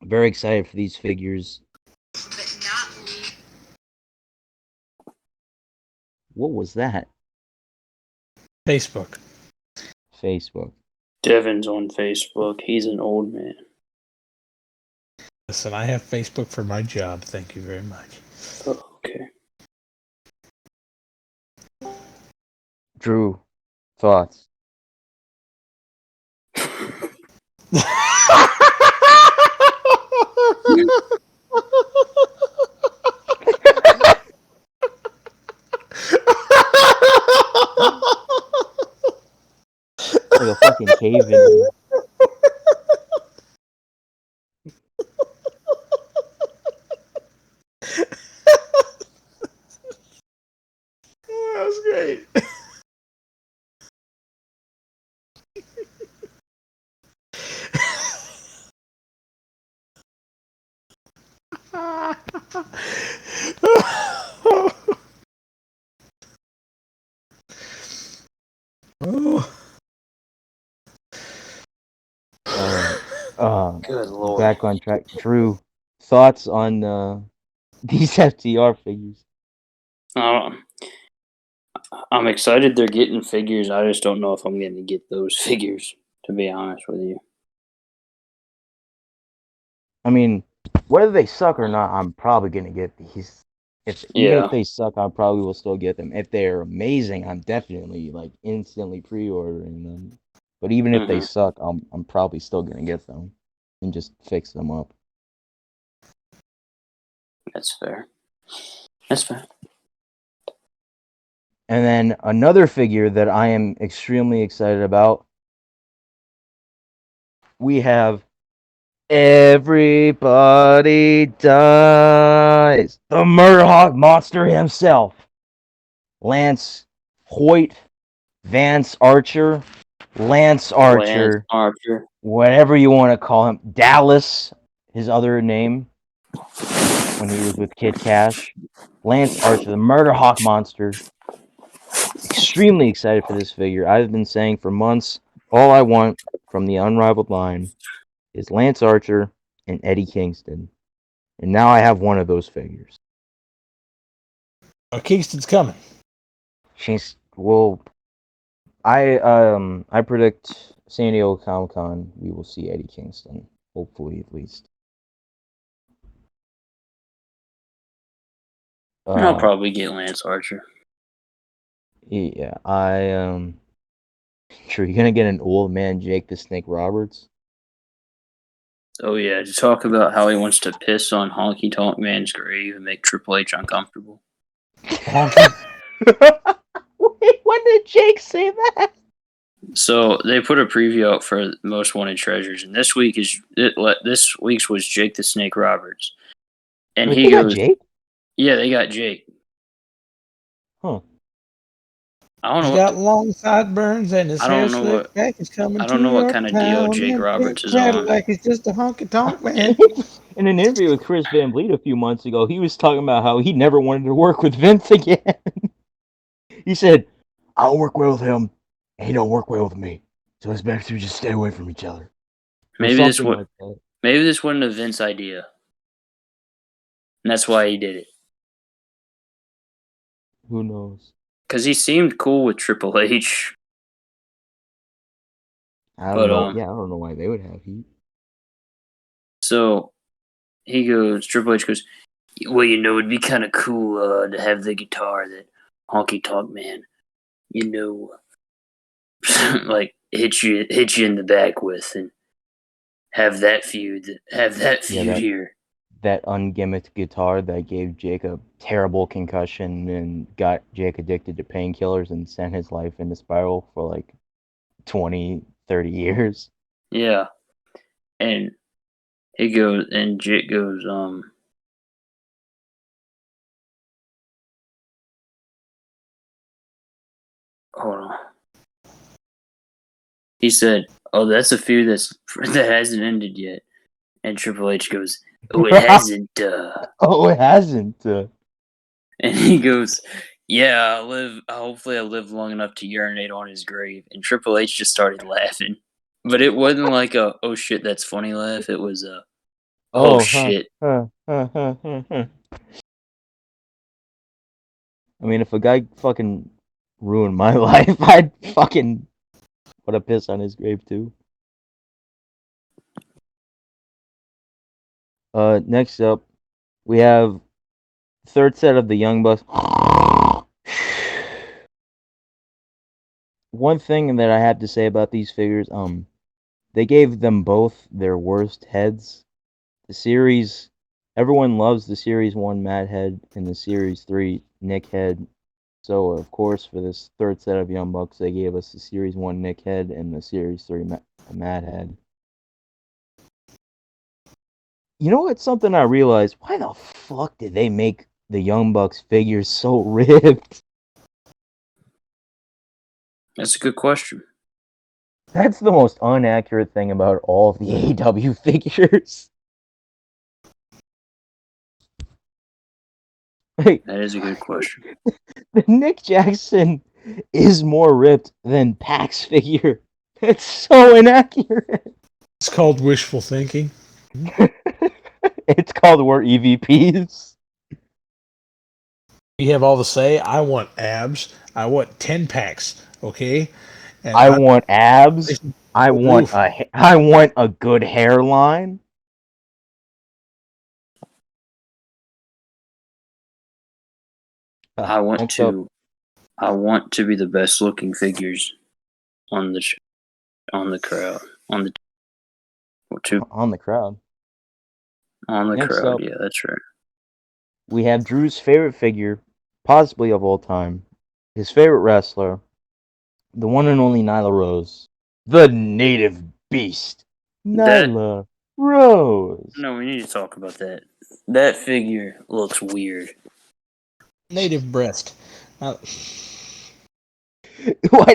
Very excited for these figures. What was that? Facebook. Facebook. Devin's on Facebook. He's an old man. Listen, I have Facebook for my job. Thank you very much. Oh, okay. Drew, thoughts? Like a fucking cave in here. That was great. Oh. All right. Good lord. Back on track. Drew, thoughts on these FTR figures? I'm excited they're getting figures. I just don't know if I'm going to get those figures, to be honest with you. I mean, whether they suck or not, I'm probably gonna get these. Even Yeah. if they suck, I probably will still get them. If they're amazing, I'm definitely like instantly pre-ordering them. But even if they Hmm. suck, I'm probably still gonna get them and just fix them up. That's fair. That's fair. And then another figure that I am extremely excited about, we have Everybody Dies. The Murdoch Monster himself. Lance Hoyt, Vance Archer, Lance Lance Archer, Archer. whatever you want to call him. Dallas, his other name when he was with Kid Cash. Lance Archer, the Murder Hawk Monster. Extremely excited for this figure. I've been saying for months, all I want from the Unrivaled line is Lance Archer and Eddie Kingston. And now I have one of those figures. Kingston's coming. She's well, I predict San Diego Comic Con we will see Eddie Kingston. Hopefully at least. I'll probably get Lance Archer. Yeah, sure you're gonna get an old man Jake the Snake Roberts. Oh yeah, to talk about how he wants to piss on Honky Tonk Man's grave and make Triple H uncomfortable. Honky. Wait, when did Jake say that? So they put a preview out for Most Wanted Treasures, and this week's was Jake the Snake Roberts, and Wait, he they got goes, Jake? "Yeah, they got Jake." Huh. I don't He's know. got long sideburns and his I hair don't know slicked what. back. He's coming I don't to know what your kind of deal town Jake in Roberts pink is on. Cadillac. He's just a honky tonk man. In an interview with Chris Van Vliet a few months ago, he was talking about how he never wanted to work with Vince again. He said, "I don't work well with him, and he don't work well with me. So it's better to just stay away from each other." Or Maybe this something like that. Maybe this wasn't a Vince idea, and that's why he did it. Who knows? Because he seemed cool with Triple H. I don't But know. Yeah, I don't know why they would have heat. So he goes. Triple H goes, "Well, it'd be kind of cool to have the guitar that Honky Tonk Man, like hit you in the back with, and have that feud Yeah, here." that ungimmicked guitar that gave Jake a terrible concussion and got Jake addicted to painkillers and sent his life into spiral for like 20, 30 years. Yeah, and he goes, and Jake goes, hold on. He said, "Oh, that's a feud that hasn't ended yet." And Triple H goes, "Oh, it hasn't." Oh, it hasn't. And he goes, "Yeah, hopefully I live long enough to urinate on his grave." And Triple H just started laughing. But it wasn't like a "oh shit, that's funny" laugh. It was a "oh shit." I mean, if a guy fucking ruined my life, I'd fucking put a piss on his grave too. Next up, we have third set of the Young Bucks. One thing that I have to say about these figures, they gave them both their worst heads. The series, everyone loves the series 1 Mad Head and the series 3 Nick Head. So of course, for this third set of Young Bucks, they gave us the series 1 Nick Head and the series 3 Mad Head. You know what's something I realized? Why the fuck did they make the Young Bucks figures so ripped? That's a good question. That's the most inaccurate thing about all of the AEW figures. Like, That is a good question. the Nick Jackson is more ripped than Pac's figure. It's so inaccurate. It's called wishful thinking. It's called we're EVPs. You have all the say. I want abs. I want 10 packs. Okay, and I want abs. I want roof. a good hairline. I want Next up, to be the best looking figures on the crowd on the crowd. on the Next crowd. up, Yeah, that's right. we have Drew's favorite figure, possibly of all time, his favorite wrestler, the one and only Nyla Rose, the native beast, That Nyla Rose. no, we need to talk about that. That figure looks weird. Native breast. Why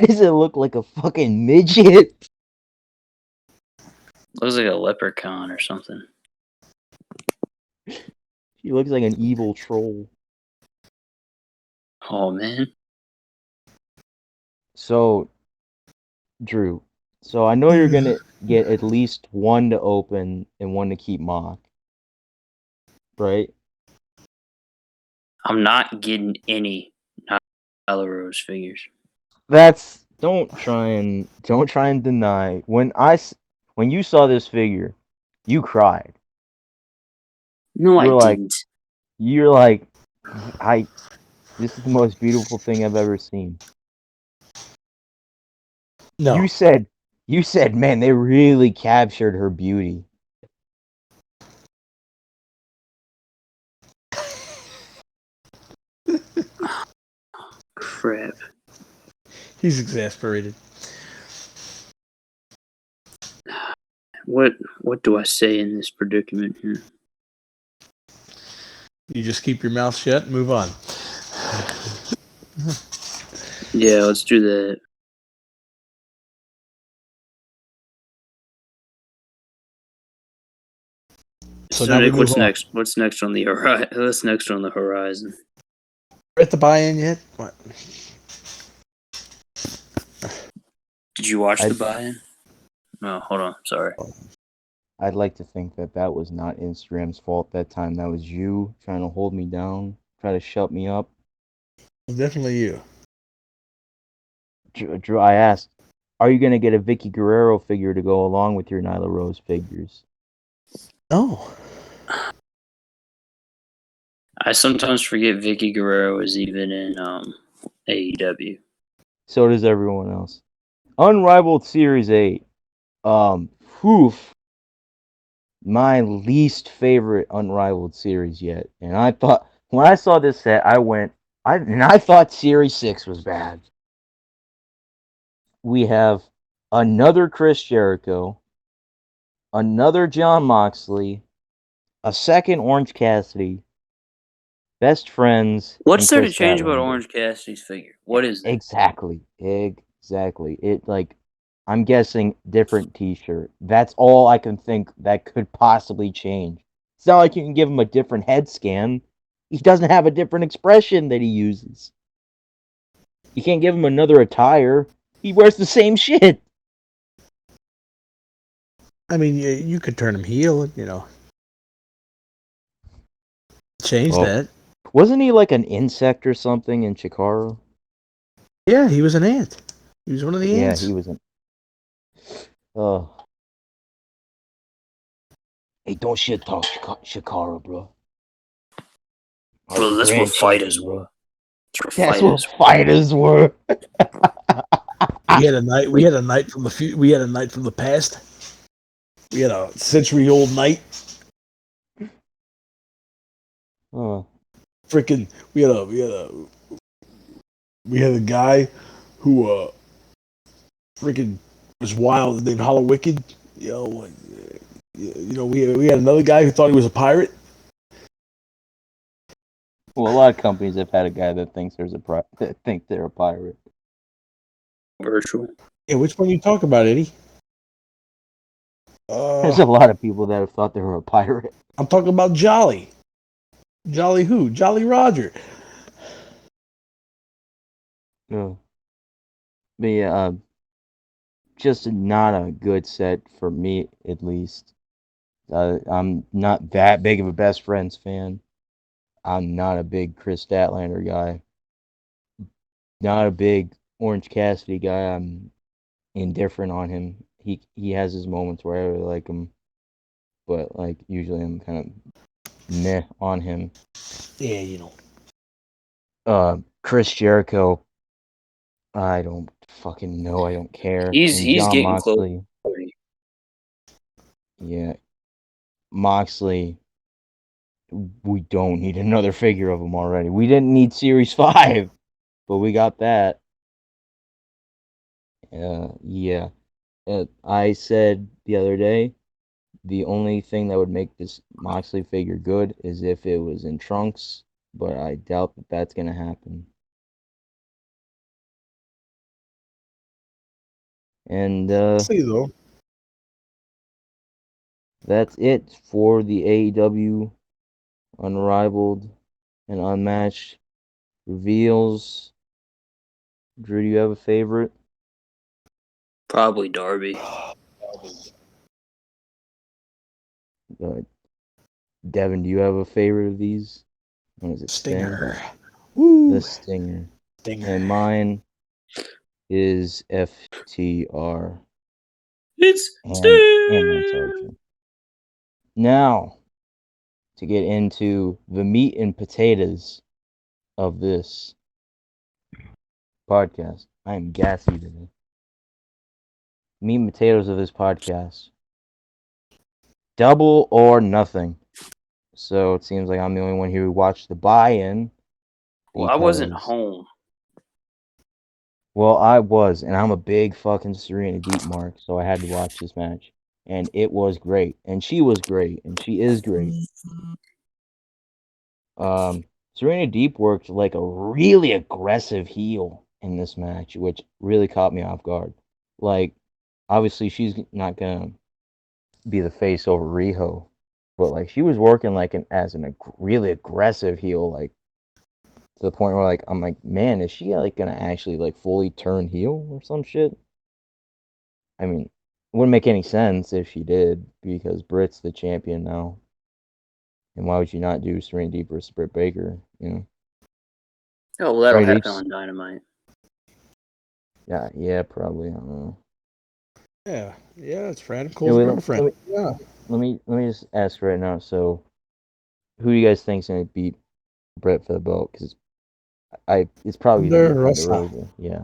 does it look like a fucking midget? Looks like a leprechaun or something. She looks like an evil troll. Oh man. So, Drew, so I know you're gonna get at least one to open and one to keep mock, right? I'm not getting any Nyla Rose figures. That's don't try and deny. When you saw this figure, you cried. No, I You were like, didn't. you're like, I. This is the most beautiful thing I've ever seen. No. You said, man, they really captured her beauty. Crap. He's exasperated. What do I say in this predicament here? You just keep your mouth shut and move on. Yeah, let's do that. So So now we Nick, move what's on. next? What's next on the horizon? What's next on the horizon? At the buy-in yet? What? Did you watch I- the buy-in? No, hold on. Sorry. I'd like to think that that was not Instagram's fault that time. That was you trying to hold me down, try to shut me up. Definitely you. Drew, I asked, are you gonna get a Vicky Guerrero figure to go along with your Nyla Rose figures? Oh. I sometimes forget Vicky Guerrero is even in AEW. So does everyone else. Unrivaled Series 8. Oof. My least favorite Unrivaled series yet. And I thought, when I saw this set, I thought Series 6 was bad. We have another Chris Jericho, another John Moxley, a second Orange Cassidy, best friends, What's and there to Chris change about Statlander. Orange Cassidy's figure? What is that? Exactly. It like I'm guessing different t-shirt. That's all I can think that could possibly change. It's not like you can give him a different head scan. He doesn't have a different expression that he uses. You can't give him another attire. He wears the same shit. I mean, you could turn him heel, change that. Wasn't he like an insect or something in Chikara? Yeah, he was an ant. He was one of the Yeah, ants. he was an. Oh. Hey, don't shit talk Chikara, bro. Well, that's what fighters were. That's what fighters were. We had a knight. We had a knight from the We had a knight from the past. We had a century-old knight. Oh. Freaking. We had a guy who freaking was wild named Hollow Wicked. We had another guy who thought he was a pirate. Well, a lot of companies have had a guy that thinks that think they're a pirate. Virtual. Yeah, which one you talk about, Eddie? There's a lot of people that have thought they were a pirate. I'm talking about Jolly. Jolly who? Jolly Roger. Yeah. But yeah, just not a good set for me, at least. I'm not that big of a Best Friends fan. I'm not a big Chris Statlander guy. Not a big Orange Cassidy guy. I'm indifferent on him. He has his moments where I really like him, but like usually I'm kind of meh on him. Yeah, you know. Chris Jericho, I don't fucking know. I don't care. He's And John getting close. Moxley, yeah, Moxley. We don't need another figure of him already. We didn't need Series 5, but we got that. Yeah. I said the other day, the only thing that would make this Moxley figure good is if it was in Trunks, but I doubt that that's going to happen. And See though. that's it for the AEW Unrivaled and Unmatched reveals. Drew, do you have a favorite? Probably Darby. Devin, do you have a favorite of these? What is it? Stinger. Sting? Woo. The Stinger. Stinger. And mine is FTR. It's And Lance Archer. Now, to get into the meat and potatoes of this podcast. I am gassy today. Meat and potatoes of this podcast. Double or nothing. So it seems like I'm the only one here who watched the buy-in. Well, I wasn't because- home. Well, I was, and I'm a big fucking Serena Deep mark, so I had to watch this match. And it was great. And she was great. And she is great. Serena Deep worked like a really aggressive heel in this match, which really caught me off guard. Like, obviously, she's not gonna be the face over Riho, but like she was working like as a really aggressive heel, like to the point where like I'm like, man, is she like gonna actually like fully turn heel or some shit? I mean, it wouldn't make any sense if she did because Britt's the champion now. And why would you not do Serena Deep versus Britt Baker? You know? Oh, well, that'll Serena happen Deep's- on Dynamite. Yeah, probably. I don't know. Yeah, it's Fran Hey, Cole's wait, girlfriend. Yeah. let me just ask right now. So, who do you guys think's gonna beat Brett for the belt? Because it's probably gonna be Thunder Thunder Rosa. Rosa. Yeah.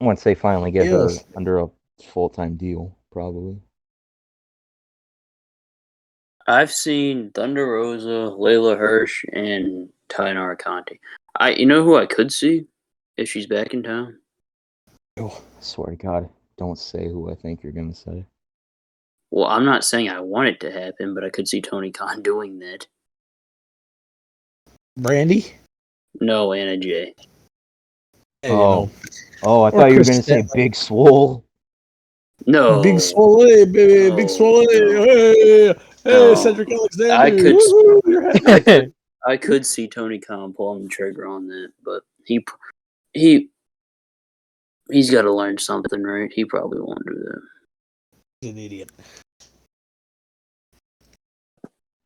Once they finally get her Yes. under a full-time deal, probably. I've seen Thunder Rosa, Layla Hirsch, and Tainara Conti. You know who I could see if she's back in town? I swear to God, don't say who I think you're gonna say. Well, I'm not saying I want it to happen, but I could see Tony Khan doing that. Brandy. No, Anna Jay. Yeah, Oh. you Oh, I Or thought you were Chris gonna say Statlander. Big Swole. No. know. Big Swole, baby. No, Big Swole. no. Hey, No. Cedric Alexander. I could- Woo-hoo, you're happy. I could see Tony Khan pulling the trigger on that, but he's got to learn something, right? He probably won't do that. He's an idiot.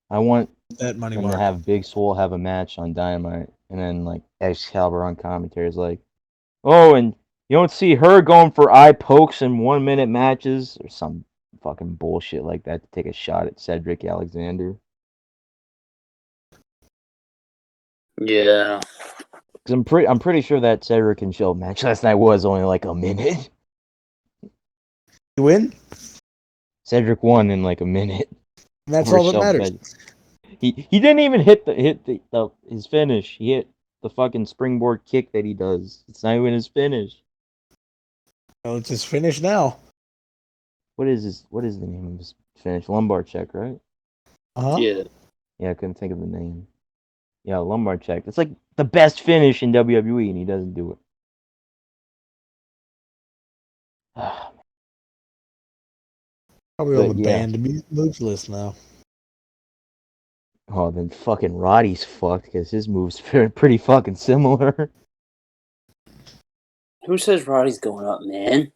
I want That money them to mark. have Big Swole have a match on Dynamite, and then like Excalibur on commentary is like, oh, and you don't see her going for eye pokes in 1-minute matches or some fucking bullshit like that to take a shot at Cedric Alexander. Yeah. Because I'm pretty sure that Cedric and Show match last night was only like a minute. You win? Cedric won in like a minute. And that's over all that Shelf matters. Magic. He didn't even hit his finish. He hit the fucking springboard kick that he does. It's not even his finish. Well, it's his finish now. What is the name of his finish? Lumbar check, right? Uh-huh. Yeah. Yeah, I couldn't think of the name. Yeah, lumbar check. It's like the best finish in WWE, and he doesn't do it. Probably But on the yeah. banned moves list now. Oh, then fucking Roddy's fucked because his moves pretty fucking similar. Who says Roddy's going up, man?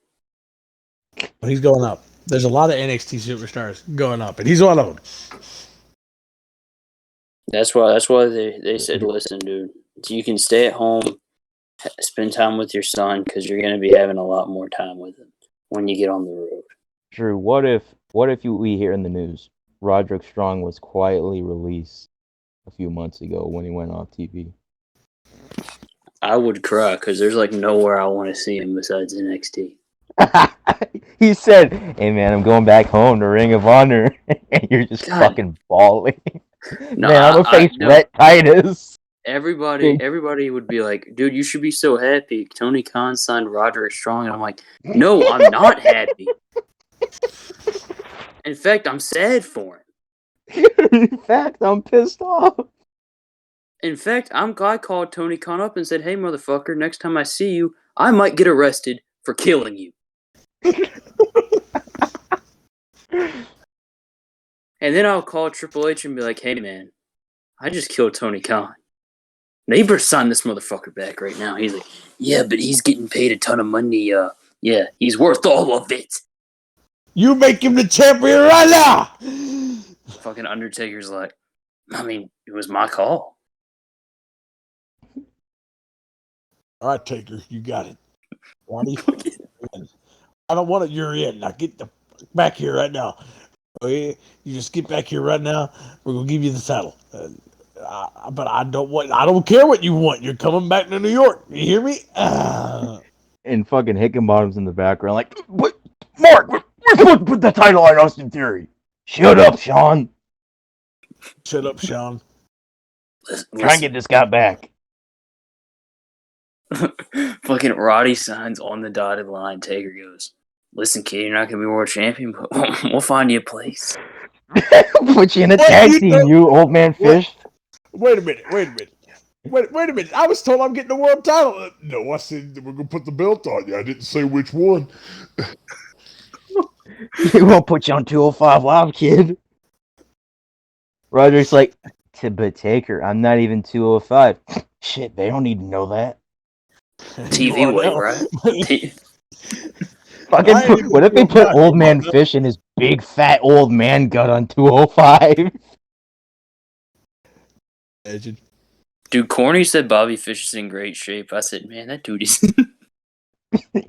But he's going up. There's a lot of NXT superstars going up, and he's one of them. That's why they said, listen, dude, you can stay at home, spend time with your son, because you're going to be having a lot more time with him when you get on the road. Drew, what if we hear in the news Roderick Strong was quietly released a few months ago when he went off TV? I would cry because there's like nowhere I want to see him besides NXT. He said, "Hey man, I'm going back home to Ring of Honor," and you're just God. fucking bawling. No, Man, I'm gonna face Rhett Titus. Everybody would be like, dude, you should be so happy. Tony Khan signed Roderick Strong. And I'm like, no, I'm not happy. In fact, I'm sad for him. In fact, I'm pissed off. In fact, I called Tony Khan up and said, hey, motherfucker, next time I see you, I might get arrested for killing you. And then I'll call Triple H and be like, hey, man, I just killed Tony Khan. Neighbor signed this motherfucker back right now. He's like, yeah, but he's getting paid a ton of money. Yeah, he's worth all of it. You make him the champion right now. Fucking Undertaker's like, I mean, it was my call. All right, Taker, you got it. Ronnie, I don't want it. You're in. Now get the back here right now. Okay? You just get back here right now. We're gonna give you the title. But I don't care what you want. You're coming back to New York. You hear me? And fucking Hickenbottom's in the background, like, what? Mark, we're supposed to put the title on Austin Theory. Shut up, Sean. Shut up, Sean. Try and get this guy back. Fucking Roddy signs on the dotted line. Taker goes, listen, kid, you're not going to be world champion, but we'll find you a place. Put you in a tag team, you old man fish. Wait a minute. Wait a minute. I was told I'm getting the world title. No, I said we're going to put the belt on you. I didn't say which one. We won't put you on 205 Live, kid. Roderick's like, but Taker, I'm not even 205. Shit, they don't need to know that. TV weight, right? Fucking what if they put old man Fish in his big fat old man gut on 205? Legend. Dude, Corny said Bobby Fish is in great shape. I said, man, that dude is.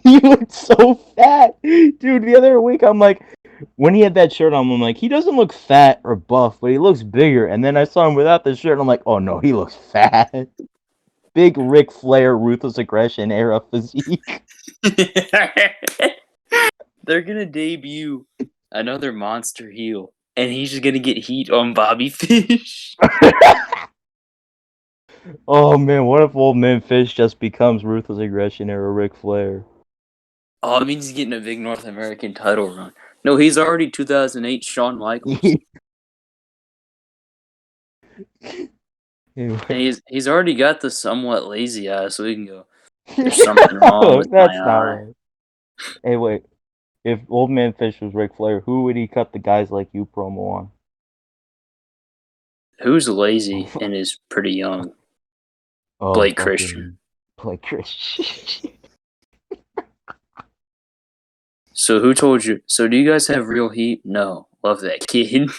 He looked so fat. Dude, the other week I'm like, when he had that shirt on, I'm like, he doesn't look fat or buff, but he looks bigger. And then I saw him without the shirt, and I'm like, oh no, he looks fat. Big Ric Flair, ruthless aggression era physique. They're gonna debut another monster heel, and he's just gonna get heat on Bobby Fish. Oh man, what if old man Fish just becomes ruthless aggression era Ric Flair? Oh, it means he's getting a big North American title run. No, he's already 2008 Shawn Michaels. Anyway. He's already got the somewhat lazy eye, so he can go, there's something wrong with my eye. Right. Hey, wait. If Old Man Fish was Ric Flair, who would he cut the guys like you promo on? Who's lazy and is pretty young? Oh, Blake Christian. Blake Christian. So who told you? So do you guys have real heat? No. Love that kid.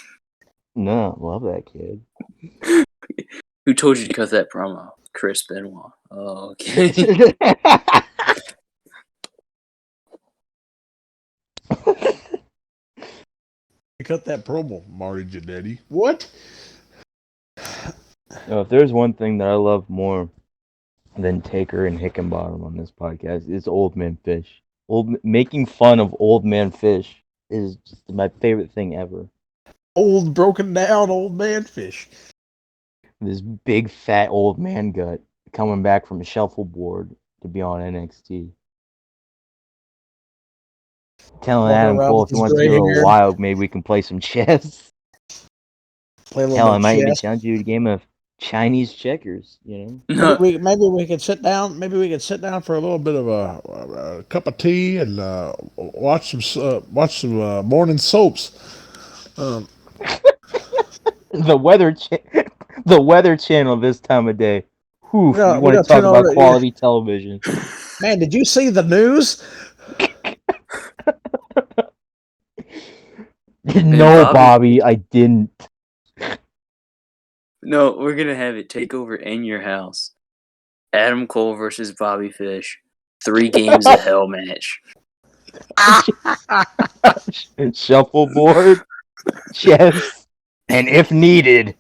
No, love that kid. Who told you to cut that promo? Chris Benoit. Oh, okay. Cut that promo, Marty Jannetty. What? No, if there's one thing that I love more than Taker and Hickenbottom on this podcast, it's Old Man Fish. Making fun of Old Man Fish is just my favorite thing ever. Old, broken down old man Fish. This big fat old man gut coming back from a shuffleboard to be on NXT. Telling Adam Cole if he wants to get a little wild, maybe we can play some chess. Tell him I even challenge you to a game of Chinese checkers, you know. Maybe we could sit down. Maybe we could sit down for a little bit of a cup of tea and watch some morning soaps. The weather channel this time of day. Whew, you want to talk about quality television? Man, did you see the news? No, Bobby, I didn't. No, we're gonna have it take over in your house. Adam Cole versus Bobby Fish. 3 games of hell match. Shuffleboard, chess, and if needed,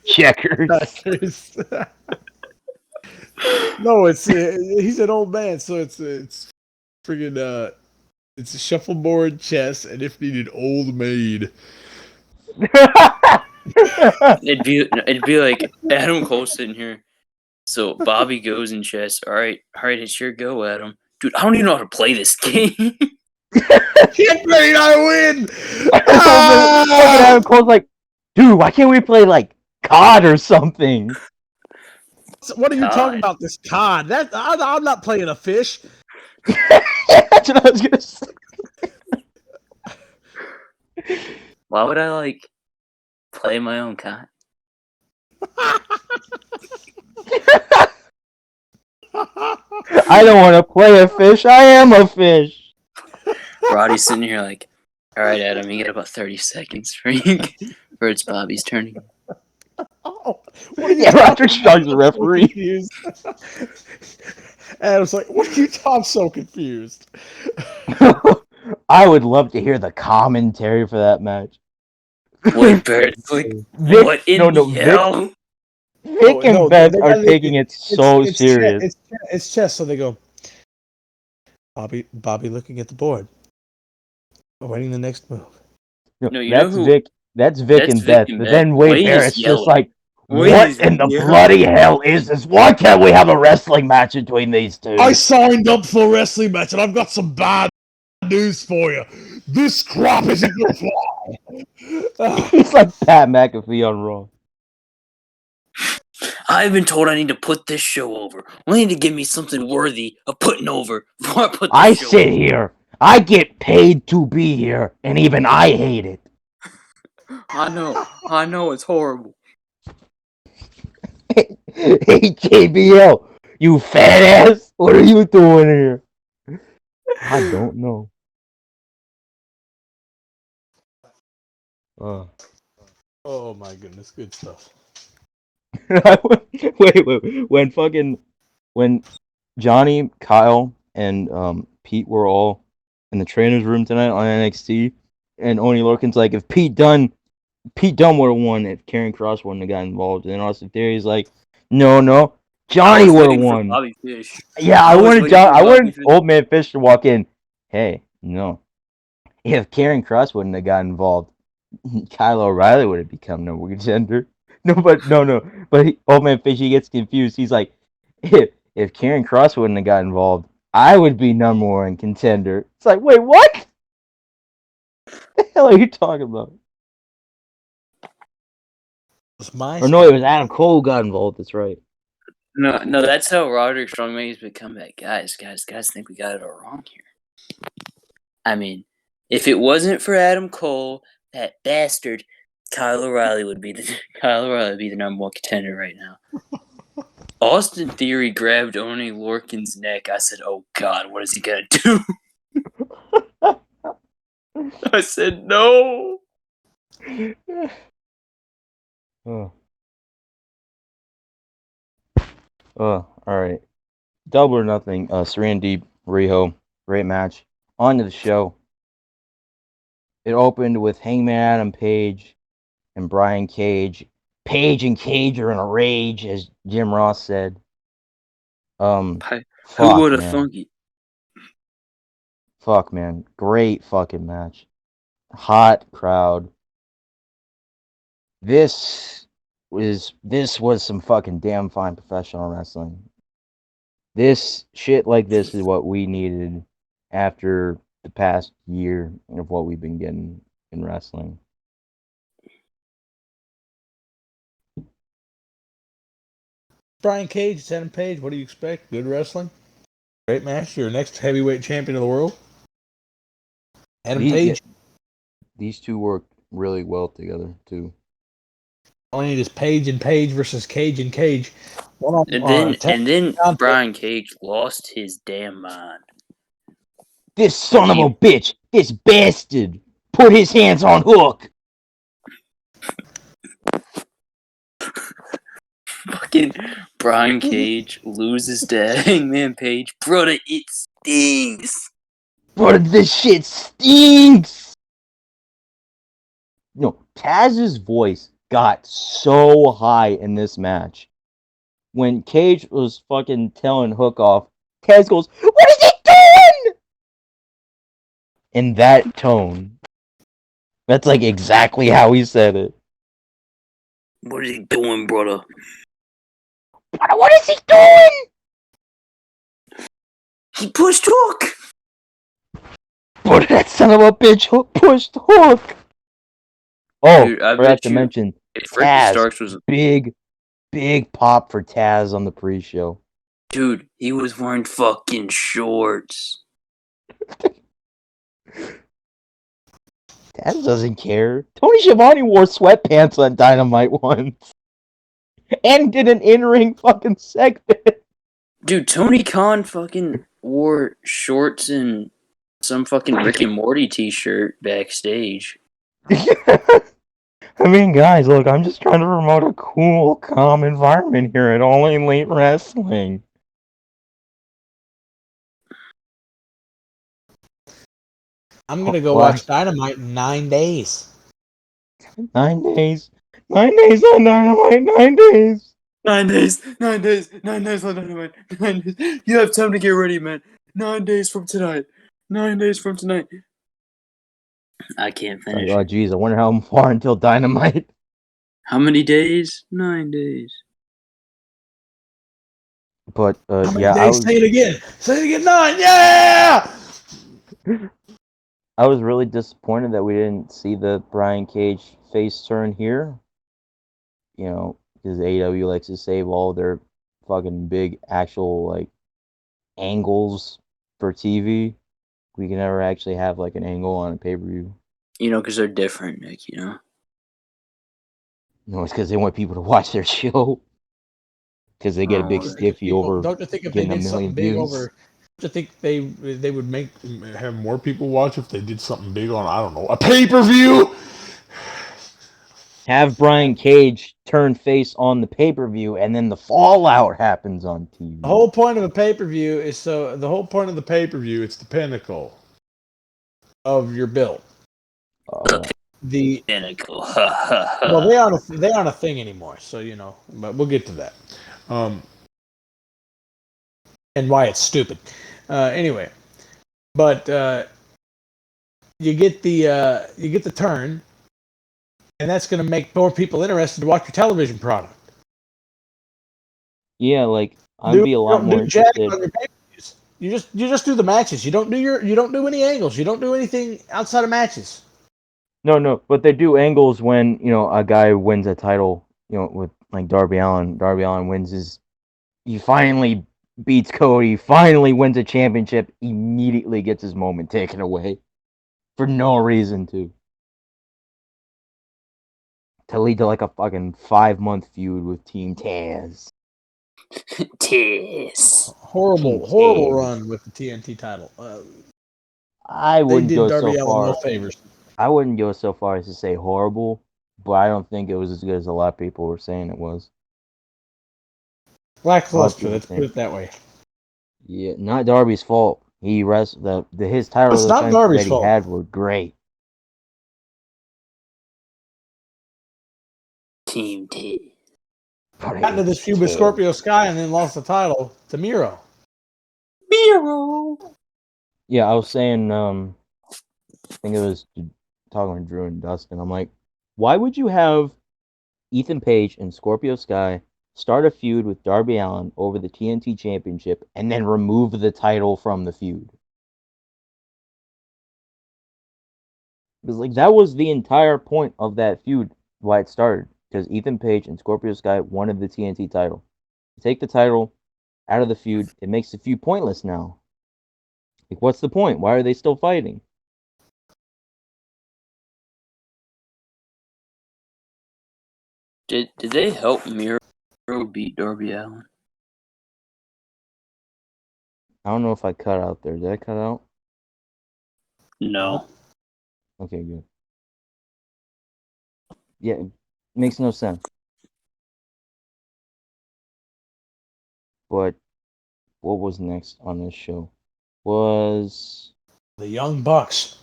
checkers. No, it's he's an old man, so it's friggin' it's a shuffleboard, chess, and if needed, old maid. It'd be like Adam Cole sitting here. So Bobby goes in chess. All right, it's your go, Adam. Dude, I don't even know how to play this game. Checkmate, I win! Fucking Ah! Adam Cole's like, dude, why can't we play like COD or something? What are you talking God. about? This cod? I'm not playing a fish. That's what I was gonna say. Why would I play my own kind? I don't want to play a fish. I am a fish. Roddy's sitting here like, all right, Adam, you get about 30 seconds for it's Bobby's turn. Oh, what are you Yeah, Roger talking Strong's the about? I'm so referee. confused. Adam's like, what are you talking? I'm so confused. I would love to hear the commentary for that match. Wait, Barrett, like, Vic, what in no, the Vic, hell? Vic and Beth are taking it so it's serious. It's chess, so they go. Bobby looking at the board, awaiting the next move. No, you know That's who? Vic. That's Vic and Beth. and But Beth. then Wade Wade is Barrett's just yelling. like, what in the bloody hell is this? Why can't we have a wrestling match between these two? I signed up for a wrestling match, and I've got some bad news for you. This crap isn't gonna fly. He's like Pat McAfee on Raw. I've been told I need to put this show over. I need to give me something worthy of putting over before I put this I show sit over. here. I get paid to be here, and even I hate it. I know, it's horrible. Hey, JBL, you fat ass, what are you doing here? I don't know. Oh my goodness, good stuff. wait, when Johnny, Kyle, and Pete were all in the trainer's room tonight on NXT, and Oni Lorcan's like, if Pete Dunne would have won if Karrion Kross wouldn't have got involved, and Austin Theory's like, no, Johnny would have won. Bobby Fish. Yeah, I wanted Old Man Fish to walk in. Hey, no, if Karrion Kross wouldn't have got involved, Kyle O'Reilly would have become number one contender. No, but Old Man Fish, he gets confused. He's like, if Karrion Kross wouldn't have got involved, I would be number one contender. It's like, wait, what? What the hell are you talking about? Or no, it was Adam Cole who got involved. That's right. No, that's how Roderick Strong makes me come back. Guys, think we got it all wrong here. I mean, if it wasn't for Adam Cole, that bastard, Kyle O'Reilly would be the number one contender right now. Austin Theory grabbed Oni Lorcan's neck. I said, "Oh God, what is he gonna do?" I said, "No." All right. Double or nothing. Serena Deeb, Riho, great match. On to the show. It opened with Hangman Adam Page and Brian Cage. Page and Cage are in a rage, as Jim Ross said. Who Fuck, would have man. thunk it? Fuck, man. Great fucking match. Hot crowd. This was some fucking damn fine professional wrestling. This shit like this is what we needed after the past year of what we've been getting in wrestling. Brian Cage, Adam Page, what do you expect? Good wrestling? Great match. Your next heavyweight champion of the world? Adam Page? These two work really well together, too. All I need is Page and Page versus Cage and Cage. And then Brian Cage lost his damn mind. This son of a bitch, this bastard, put his hands on Hook. Fucking Brian Cage loses to Hangman Page. Brother, it stinks. But this shit stinks. Taz's voice got so high in this match. When Cage was fucking telling Hook off, Taz goes, "What is he doing?" In that tone. That's like exactly how he said it. What is he doing, brother? What is he doing? He pushed Hook. But that son of a bitch pushed Hook. Oh, Dude, I forgot bet to you mention if Ricky Taz. Starks was Big pop for Taz on the pre-show. dude, he was wearing fucking shorts. Taz doesn't care. Tony Schiavone wore sweatpants on Dynamite once. And did an in-ring fucking segment. Dude, Tony Khan fucking wore shorts and some fucking Rick and Morty t-shirt backstage. I mean, guys, look, I'm just trying to promote a cool, calm environment here at All Elite Wrestling. I'm gonna go What? watch Dynamite in 9 days. 9 days. 9 days on Dynamite, 9 days. 9 days, 9 days, 9 days on Dynamite, 9 days. You have time to get ready, man. 9 days from tonight. 9 days from tonight. I can't finish. Oh, geez, I wonder how far until Dynamite. How many days? 9 days. But, How many yeah, days? Say it again. Say it again. 9. Yeah. I was really disappointed that we didn't see the Brian Cage face turn here. Because AEW likes to save all their fucking big actual, like, angles for TV. We can never actually have, like, an angle on a pay-per-view. Because they're different, Nick, No, it's because they want people to watch their show. Because they get a big Oh, stiffy over Don't you think if they getting a did something million big views. over, don't you think they would make? Have more people watch if they did something big on, I don't know, a pay-per-view. Have Brian Cage turn face on the pay-per-view, and then the fallout happens on TV. The whole point of a pay-per-view is so. The whole point of the pay-per-view, it's the pinnacle of your build. The pinnacle. well, they aren't a thing anymore. So but we'll get to that. And why it's stupid. Anyway, but you get the turn, and that's going to make more people interested to watch your television product. Yeah, like I'd be a lot more interested. On your pay-per-views. You just do the matches. You don't do any angles. You don't do anything outside of matches. No, but they do angles when a guy wins a title. With like Darby Allin. Darby Allin wins he finally beats Cody. Finally wins a championship. Immediately gets his moment taken away for no reason to lead to like a fucking 5-month feud with Team Taz. Taz. Horrible run with the TNT title. I They wouldn't did go Darby so Allin far. no favors. I wouldn't go so far as to say horrible, but I don't think it was as good as a lot of people were saying it was. Lackluster. Let's put it that way. Yeah, not Darby's fault. He his title It's not defenses Darby's that he fault. had were great. Team Taz. Got into this feud with Scorpio Sky and then lost the title to Miro. Miro. Yeah, I was saying, I think it was talking with Drew and Dustin. I'm like, why would you have Ethan Page and Scorpio Sky start a feud with Darby Allin over the TNT Championship and then remove the title from the feud? Because like that was the entire point of that feud, why it started. Because Ethan Page and Scorpio Sky wanted the TNT title. Take the title out of the feud, it makes the feud pointless now. Like, what's the point? Why are they still fighting? Did they help Miro beat Darby Allin? I don't know if I cut out there. Did I cut out? No. Okay, good. Yeah, it makes no sense. But what was next on this show? Was The Young Bucks.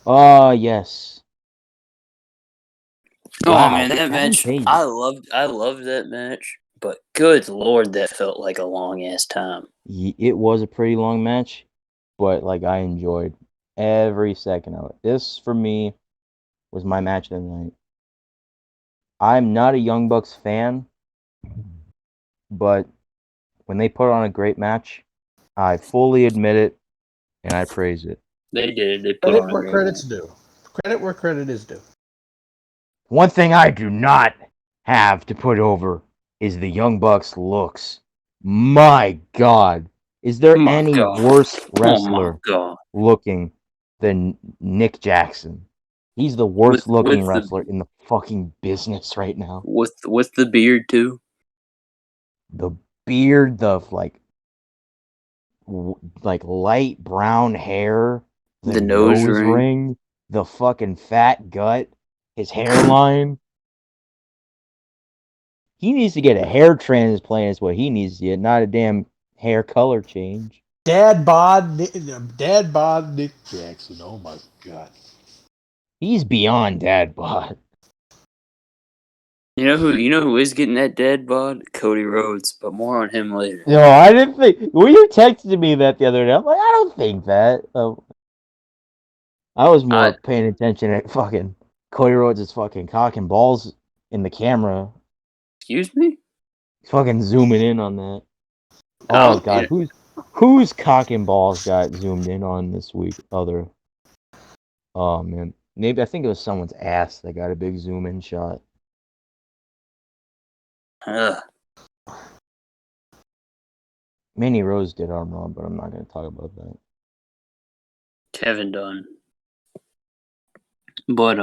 yes. Oh Wow, man, that match! I loved that match. But good lord, that felt like a long ass time. It was a pretty long match, but like I enjoyed every second of it. This for me was my match of the night. I'm not a Young Bucks fan, but when they put on a great match, I fully admit it and I praise it. They did. They put Credit on a where great credit's match. due. Credit where credit is due. One thing I do not have to put over is the Young Bucks looks. My God, is there Oh my any god! worse Oh my wrestler god! looking than Nick Jackson? He's the worst looking wrestler in the fucking business right now. With the beard too. The beard, the like light brown hair, the The nose nose ring. ring, the fucking fat gut, his hairline. He needs to get a hair transplant is what he needs to get, not a damn hair color change. Dad bod Nick Jackson. Oh my God. He's beyond dad bod. You know who is getting that dead bod? Cody Rhodes, but more on him later. No, I didn't think. Well, you texted me that the other day. I'm like, I don't think that. I was more paying attention at fucking Cody Rhodes' fucking cock and balls in the camera. Excuse me? He's fucking zooming in on that. I Oh don't god, whose cock and balls got zoomed in on this week? Oh man, maybe I think it was someone's ass that got a big zoom in shot. Ugh. Manny Rose did arm wrong, but I'm not gonna talk about that. Kevin Dunn. But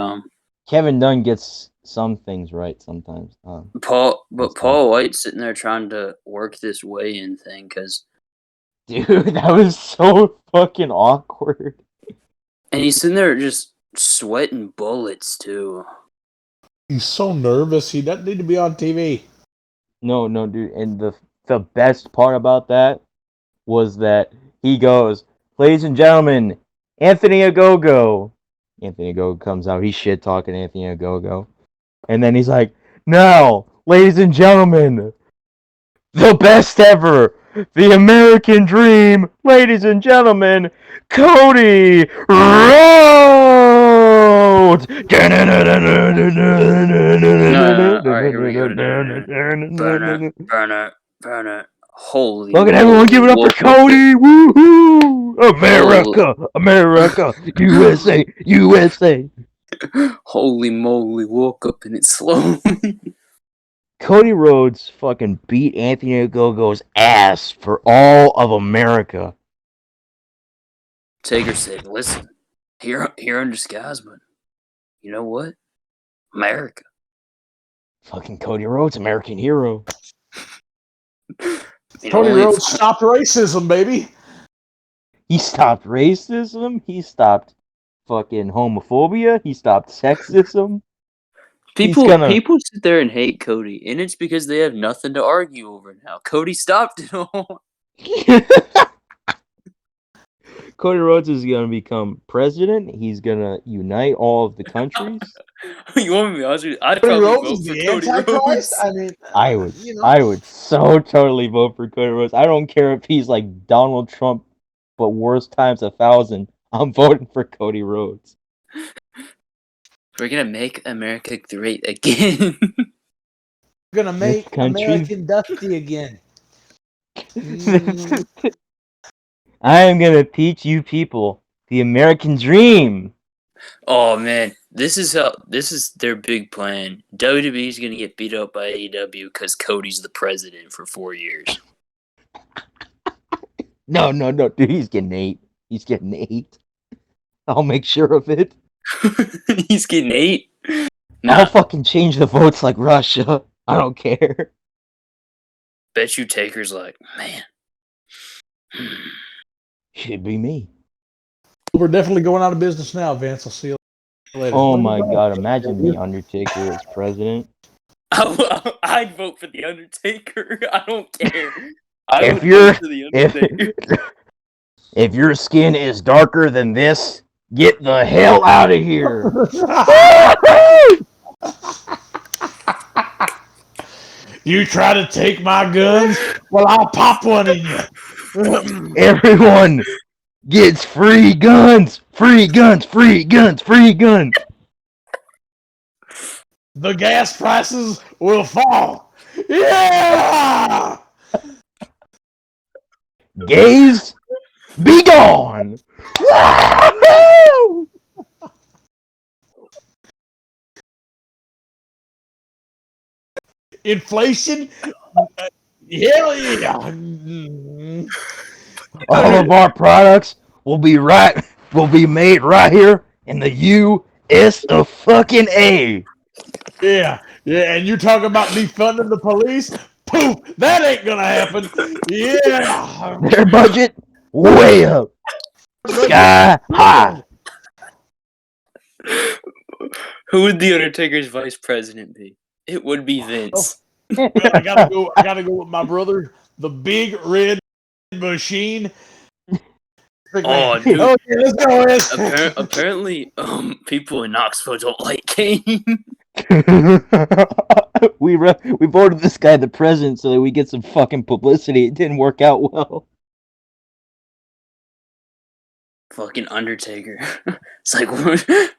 Kevin Dunn gets some things right sometimes. Paul White's sitting there trying to work this weigh-in thing because, dude, that was so fucking awkward. and he's sitting there just sweating bullets too. He's so nervous. He doesn't need to be on TV. No, dude, and the best part about that was that he goes, "Ladies and gentlemen, Anthony Ogogo." Anthony Ogogo comes out. He's shit talking Anthony Ogogo, and then he's like, "Now, ladies and gentlemen, the best ever, the American Dream, ladies and gentlemen, Cody Rhodes." Alright, here we go. Burner. Holy Look at everyone give it up for Cody! Woohoo! America! USA! Holy moly, woke up in it slow. Cody Rhodes fucking beat Anthony Ogogo's ass for all of America. Taker said, listen, here under skies, but you know what? America. Fucking Cody Rhodes, American hero. Cody Rhodes stopped racism, baby. He stopped racism. He stopped fucking homophobia. He stopped sexism. People sit there and hate Cody, and it's because they have nothing to argue over now. Cody stopped it all. Cody Rhodes is going to become president. He's going to unite all of the countries. You want me to be honest with you? I'd Cody probably Rhodes vote is for the Cody Antichrist. Rhodes. I mean, I would so totally vote for Cody Rhodes. I don't care if he's like Donald Trump, but worse times 1,000. I'm voting for Cody Rhodes. We're gonna make America great again. We're gonna make American Dusty again. I am gonna teach you people the American dream. Oh man, this is their big plan. WWE is gonna get beat up by AEW because Cody's the president for 4 years. No, dude, he's getting 8. He's getting 8. I'll make sure of it. He's getting 8. Nah. I'll fucking change the votes like Russia. I don't care. Bet you Taker's like, man. Should be me. We're definitely going out of business now, Vince. I'll see you later. Oh my god, imagine the Undertaker as president. I'd vote for the Undertaker. I don't care. I If would you're vote for the if Undertaker. if your skin is darker than this, get the hell out of here. You try to take my guns? Well, I'll pop one in you. Everyone gets free guns. Free guns. Free guns. Free guns. The gas prices will fall. Yeah! Gays, be gone. Inflation? Hell yeah! All of our products will be made right here in the U.S. of fucking A. Yeah, and you talk about defunding the police? Poof! That ain't gonna happen. Yeah! Their budget way up, sky high. Who would the Undertaker's vice president be? It would be Vince. Well, I gotta go. I gotta go with my brother, the Big Red Machine. Oh, dude. Okay, let's go. Apparently, people in Knoxville don't like Kane. we voted this guy the president so that we get some fucking publicity. It didn't work out well. Fucking Undertaker. It's like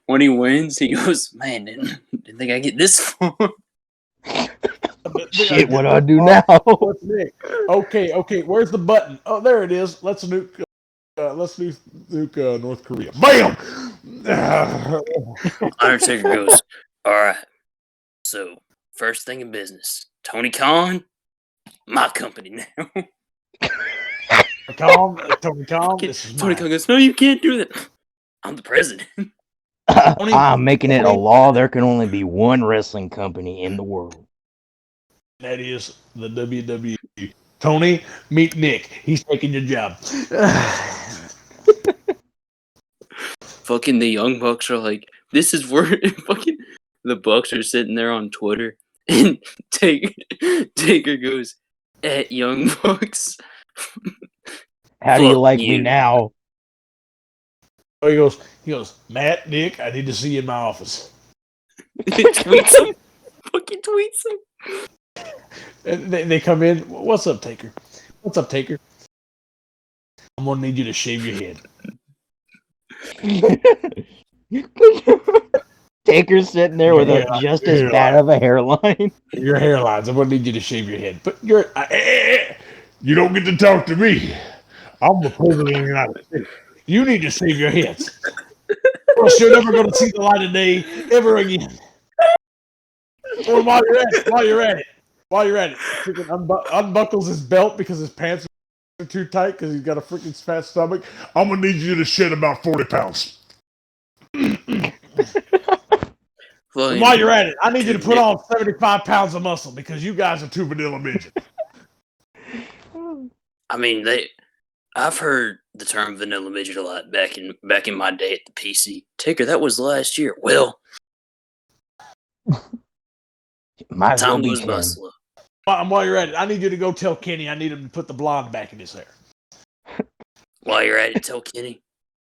when he wins, he goes, "Man, didn't think I get this far." Shit, what do I do now? What's next? Okay. Where's the button? Oh, there it is. Let's nuke. Let's nuke North Korea. Bam! Undertaker goes, "All right. So first thing in business, Tony Khan, my company now." Tony Khan. This is Tony mine. Khan goes, "No, you can't do that. I'm the president." I'm making it a law. There can only be one wrestling company in the world. That is the WWE. Tony, meet Nick. He's taking your job. Fucking the Young Bucks are like, this is where fucking the Bucks are sitting there on Twitter, and Taker goes, "At Young Bucks, How do you fuck like you." me now? Oh, he goes, Matt, Nick, I need to see you in my office. Tweets him. Fucking tweets him. And they come in. What's up, Taker? What's up, Taker? I'm gonna need you to shave your head. Taker's sitting there with just as bad of a hairline. Your hairlines. I'm gonna need you to shave your head. But You don't get to talk to me. I'm the president of the United States. you need to shave your heads. Or else you're never gonna see the light of day ever again. Or while you're at it, freaking unbuckles his belt because his pants are too tight because he's got a freaking fat stomach. I'm gonna need you to shed about 40 pounds. And while you're at it, I need you to put on 75 pounds of muscle because you guys are too vanilla midget. I mean, I've heard the term vanilla midget a lot back in my day at the PC. Taker, that was last year. Well, Might as well time be goes 10. by slow. While you're at it, I need you to go tell Kenny I need him to put the blonde back in his hair. While you're at it, tell Kenny,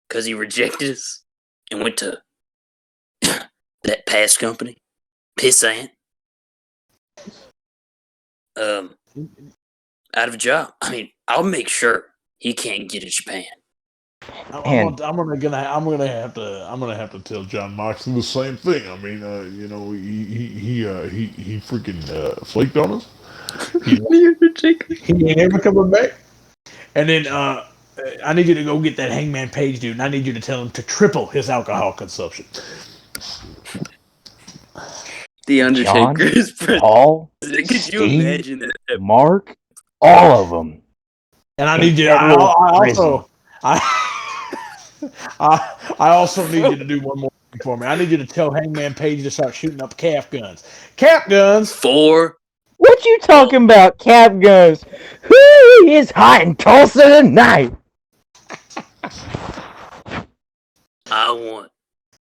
because he rejected us and went to that past company, Pissant. Out of a job. I mean, I'll make sure he can't get to Japan. I'm gonna have to Tell John Moxley the same thing. I mean, he freaking flaked on us. He ain't ever coming back. And then I need you to go get that Hangman Page dude, and I need you to tell him to triple his alcohol consumption. The Undertaker is president. Paul, Could you Steve, imagine that? Mark, all of them. And I need you. I also need you to do one more thing for me. I need you to tell Hangman Page to start shooting up calf guns. Calf guns. 4. What you talking about, Cap guns? Who is hot in Tulsa tonight? I want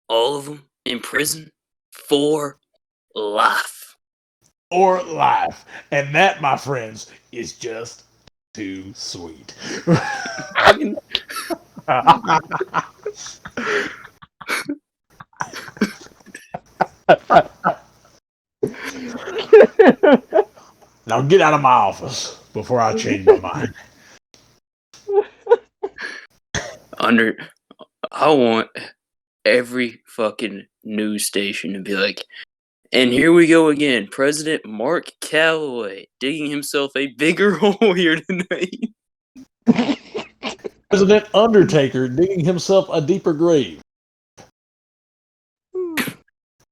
all of them in prison for life. Or life. And that, my friends, is just too sweet. Fucking Now get out of my office before I change my mind. I want every fucking news station to be like, and here we go again. President Mark Calloway digging himself a bigger hole here tonight. President Undertaker digging himself a deeper grave.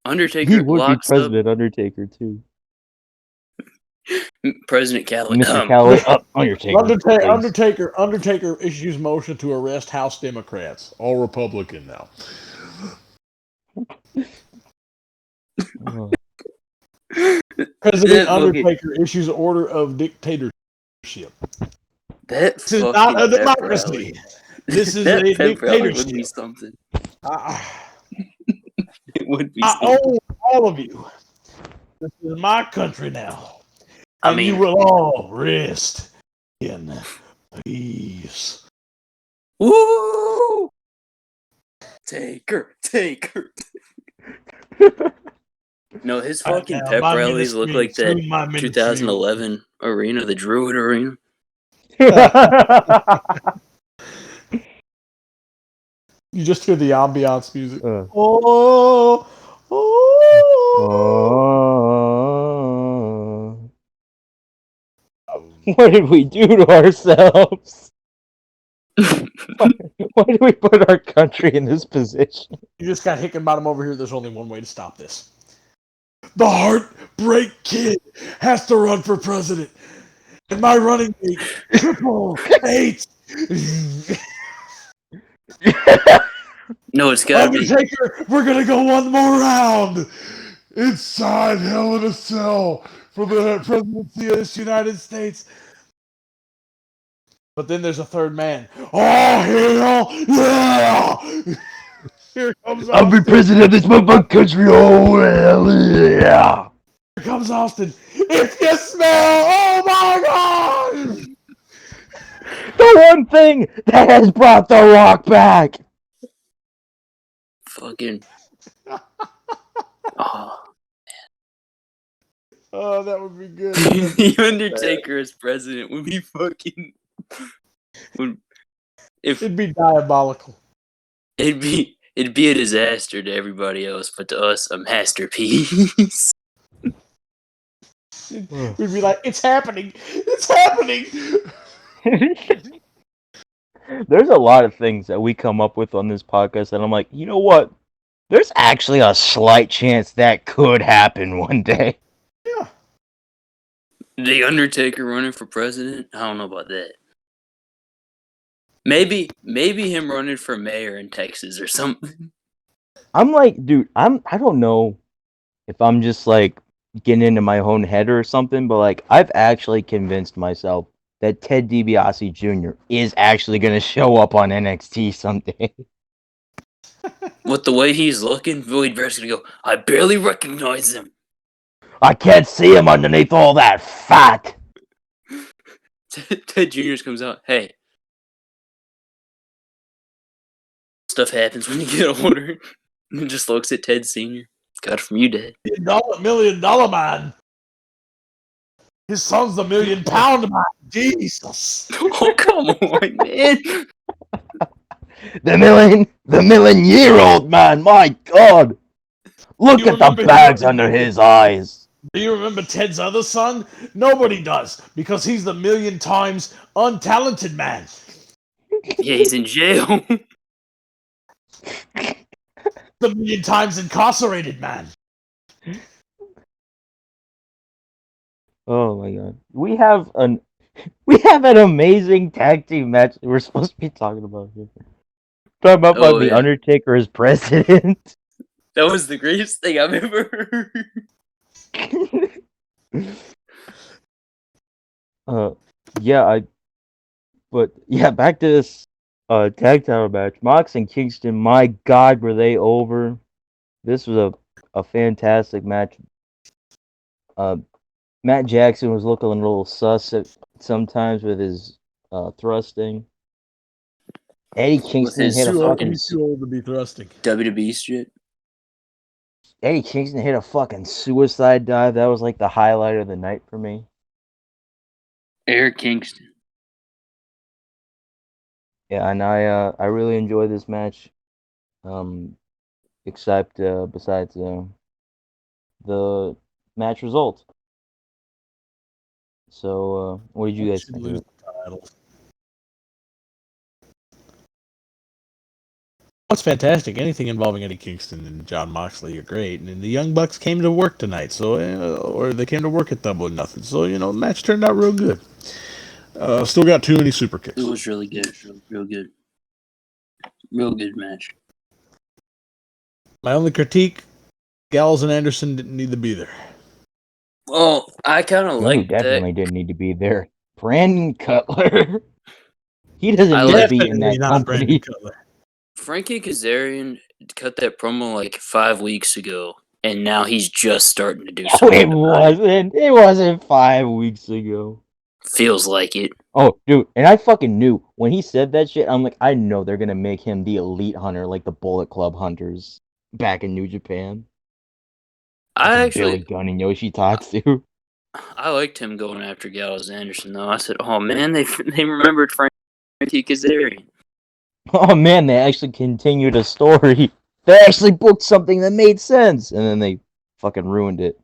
Undertaker He would be locks President Undertaker too. up President Calloway. Mr. Calloway, Undertaker. Undertaker issues motion to arrest House Democrats, all Republican now. Oh. President That fucking- Undertaker issues order of dictatorship. That This is fucking not a pep democracy. rally. This is That a pep rally would be dictatorship. something. I It would be something. own all of you. This is my country now. I And you mean, will all rest in peace. woo! Taker. No, his Right fucking now, pep my rallies look ministry, like that soon my ministry. 2011 arena, the Druid Arena. You just hear the ambiance music. Uh. Oh, What did we do to ourselves? Why did we put our country in this position? You just got Hickenbottom over here. There's only one way to stop this. The Heartbreak Kid has to run for president. And my running mate, 888. No, it's gotta be. Undertaker, we're going to go one more round. Inside Hell in a Cell for the presidency of this United States. But then there's a third man. Oh, hell yeah! Here comes Austin. I'll be president of this motherfucking country. Oh, hell yeah. Here comes Austin. If you smell, oh my God! The one thing that has brought The Rock back. Fucking. Oh. Oh, that would be good. The Undertaker as president would be fucking. It'd be diabolical. It'd be a disaster to everybody else, but to us, a masterpiece. We'd be like, it's happening! It's happening! There's a lot of things that we come up with on this podcast, and I'm like, you know what? There's actually a slight chance that could happen one day. Yeah. The Undertaker running for president? I don't know about that. Maybe him running for mayor in Texas or something. I'm like, dude, I don't know if I'm just like getting into my own head or something, but like I've actually convinced myself that Ted DiBiase Jr. is actually going to show up on NXT someday. With the way he's looking, Billy Bear's gonna go, I barely recognize him. I can't see him underneath all that fat. Ted Jr. comes out, hey. Stuff happens when you get older. And just looks at Ted Sr. Got it from you, Dad. $1 million man. His son's the £1 million man. Jesus. Oh, come on, man. The million-year-old man. My God. Look You at the remember bags him? under his eyes. Do you remember Ted's other son? Nobody does, because he's the 1,000,000 times untalented man. Yeah, he's in jail. The 1,000,000 times incarcerated man. Oh my God. We have an amazing tag team match we're supposed to be talking about here. Talking about Oh, The yeah. Undertaker as president. That was the greatest thing I've ever heard. Back to this tag title match. Mox and Kingston, my God, were they over. This was a fantastic match. Matt Jackson was looking a little sus sometimes with his thrusting. Eddie With Kingston his hit a Too old, fucking he's too old to be thrusting. WWE shit. Eddie Kingston hit a fucking suicide dive. That was like the highlight of the night for me. Eric Kingston. Yeah, and I really enjoyed this match. Except besides the match result. So, what did you guys Should think of lose it? the title. It's fantastic. Anything involving Eddie Kingston and John Moxley are great. And the Young Bucks came to work tonight, so or they came to work at Double or Nothing. So the match turned out real good. Still got too many super It kicks. was really good. Real good. Real good match. My only critique: Gallows and Anderson didn't need to be there. Well, I kind of You know who like that. definitely didn't need to be there? Brandon Cutler. He doesn't I need to like be in Definitely that not Brandon company. Cutler. Frankie Kazarian cut that promo like 5 weeks ago, and now he's just starting to do Oh, something. it wasn't. It wasn't 5 weeks ago. Feels like it. Oh, dude, and I fucking knew when he said that shit. I'm like, I know they're gonna make him the elite hunter, like the Bullet Club hunters back in New Japan. I Billy actually, Gunn and Yoshitatsu. I liked him going after Gallows and Anderson though. I said, "Oh man, they remembered Frankie Kazarian." Oh man, they actually continued a story. They actually booked something that made sense, and then they fucking ruined it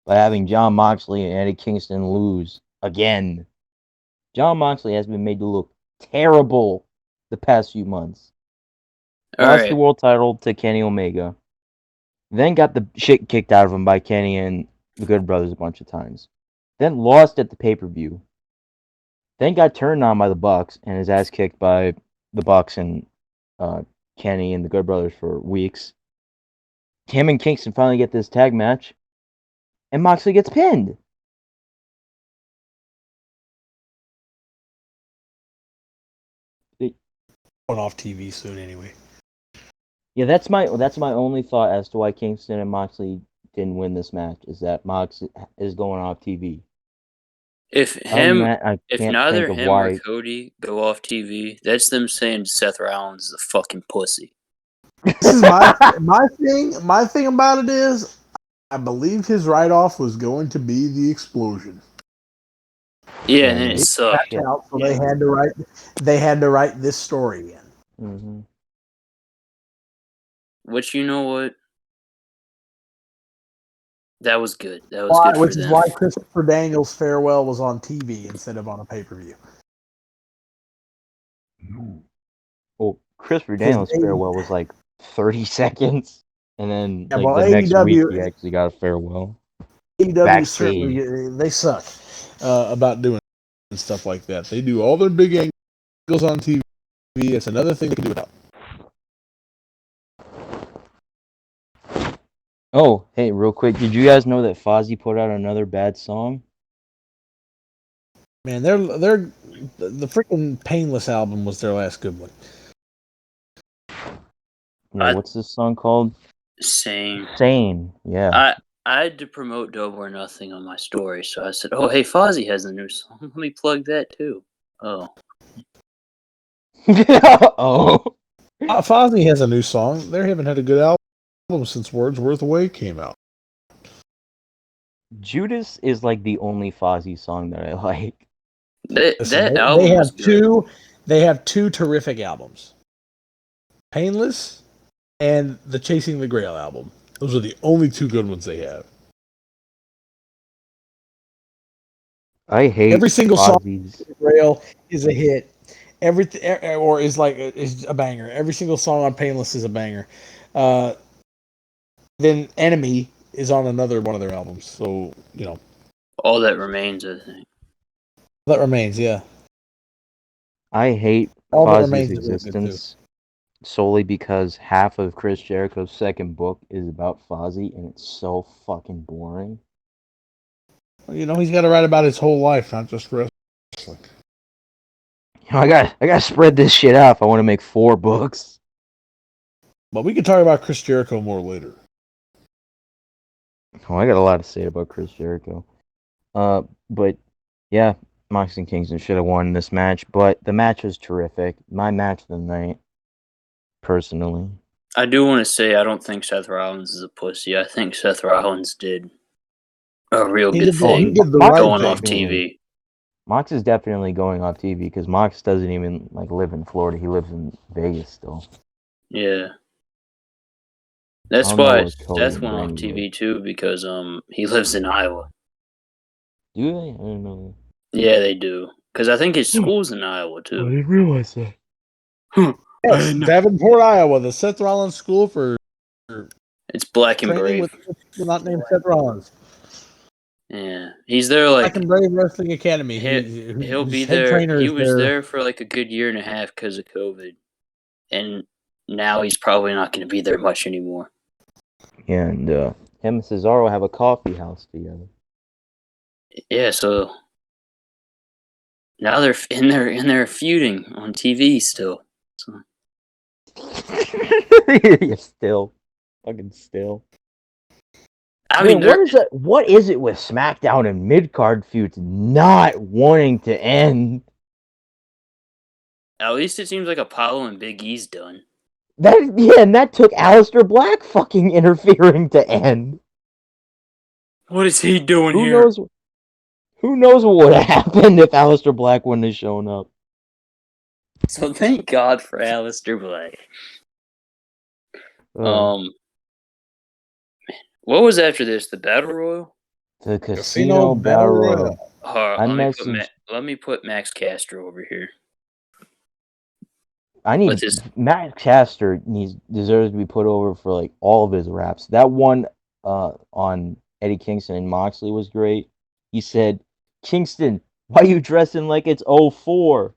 by having John Moxley and Eddie Kingston lose again. John Moxley has been made to look terrible the past few months. All Lost the right, world title to Kenny Omega. Then got the shit kicked out of him by Kenny and the Good Brothers a bunch of times. Then lost at the pay-per-view. Then got turned on by the Bucks and his ass kicked by the Bucks and Kenny and the Good Brothers for weeks. Him and Kingston finally get this tag match, and Moxley gets pinned. Going off TV soon anyway. Yeah, that's my only thought as to why Kingston and Moxley didn't win this match is that Mox is going off TV. if Other than him, that, I if can't think neither of him or why. Cody go off TV, that's them saying Seth Rollins is a fucking pussy. This is my thing. My thing about it is, I believe his write off was going to be the explosion. Yeah, Yeah, and then it no sucked. shit. Out, so they had to write this story in. Mm-hmm. Which, you know what? That was good. That was good for Which is them. why Christopher Daniels' farewell was on TV instead of on a pay-per-view. Well, Christopher Because Daniels' farewell was like 30 seconds, and then yeah, like well, the next week he AEW actually got a farewell certainly backstage. they suck about doing stuff like that. They do all their big angles on TV. It's another thing they can do without. Oh, hey, real quick, did you guys know that Fozzy put out another bad song? Man, the freaking Painless album was their last good one. Yeah, I what's this song called? Same. Sane. Yeah. I had to promote Double or Nothing on my story, so I said, "Oh, hey, Fozzy has a new song. Let me plug that too." Oh, Oh. Fozzy has a new song. They haven't had a good album since Wordsworth Away came out. Judas is like the only Fozzy song that I like. Listen, that they album was have good. they have two terrific albums. Painless and the Chasing the Grail album. Those are the only two good ones they have. I hate Every single song Fozzy's. on Grail is a hit. Or is a banger. Every single song on Painless is a banger. Then Enemy is on another one of their albums. So, All That Remains, I think. that remains, yeah. I hate All That Fozzy's Remains is really good too. existence solely because half of Chris Jericho's second book is about Fozzy, and it's so fucking boring. He's got to write about his whole life, not just wrestling. I gotta spread this shit out if I want to make 4 books. But we can talk about Chris Jericho more later. Oh, I got a lot to say about Chris Jericho. But yeah, Mox and Kingston should have won this match, but the match was terrific. My match of the night, personally. I do want to say I don't think Seth Rollins is a pussy. I think Seth Rollins did a real He good did, he thing did the Mox right going thing. off TV. Mox is definitely going off TV because Mox doesn't even like live in Florida. He lives in Vegas still. Yeah. I That's don't know why what Cody Seth and went off Brady live. TV too, because he lives in Iowa. Do they? I didn't know Yeah, they do. Because I think his that. school's in Iowa I too. didn't realize that. Yes, Davenport, Iowa, the Seth Rollins School for It's Black and training Brave. with people not named Seth Rollins. Yeah, he's there Black like and Brave Wrestling Academy. he'll be Whose head there. trainer He is was there. there for like a good year and a half because of COVID, and now he's probably not going to be there much anymore. Yeah, and him and Cesaro have a coffee house together. Yeah, so now they're in there feuding on TV still. So Yeah, still, fucking still. I Man, mean, what is it? What is it with SmackDown and mid card feuds not wanting to end? at least it seems like Apollo and Big E's done. And that took Aleister Black fucking interfering to end. What is he doing Who here? knows? Who knows what would have happened if Aleister Black wouldn't have shown up? So thank God for Aleister Black. What was after this? The Battle Royal? The Casino Battle Royal. I messaged. Let me put Max Castro over here. I need Matt Caster deserves to be put over for like all of his raps. That one on Eddie Kingston and Moxley was great. He said, "Kingston, why you dressing like it's '04?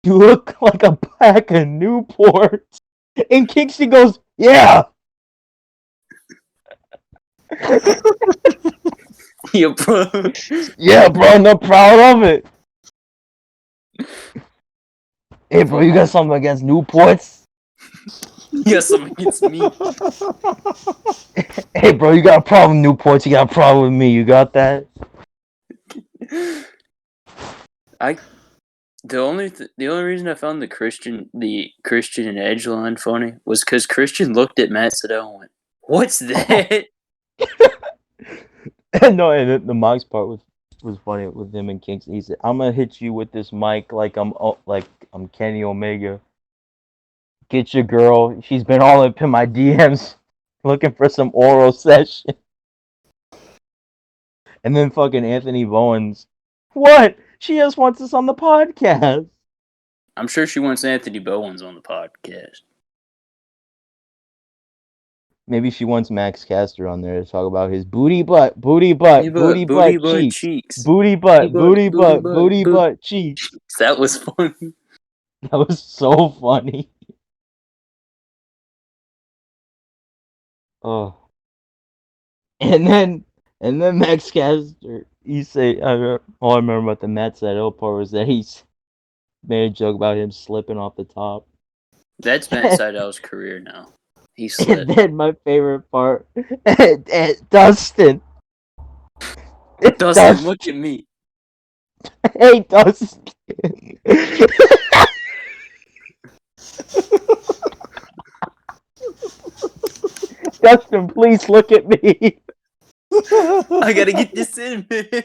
You look like a pack of Newports." And Kingston goes, "Yeah." Yeah, bro. Yeah, bro, I'm not proud of it. Hey, bro, you got something against Newports? You got something against me? Hey, bro, you got a problem, Newports? You got a problem with me? You got that? The only reason I found the Christian and Edge line funny was because Christian looked at Matt Sydal and went, "What's that?" No, and the Mox part was funny with him and Kingston. He said, "I'm gonna hit you with this mic like I'm Kenny Omega. Get your girl. She's been all up in my DMs looking for some oral session." And then fucking Anthony Bowens, what? She just wants us on the podcast. I'm sure she wants Anthony Bowens on the podcast. Maybe she wants Max Caster on there to talk about his booty butt cheeks. Booty butt cheeks. That was funny. That was so funny. Oh. And then Max Caster, he said, all I remember about the Matt Sydal part was that he's made a joke about him slipping off the top. That's Matt Sydal's career now. He And slipped. then my favorite part, Dustin. Dustin, look at me. Hey, Dustin. Dustin, please look at me. I gotta get this in, man.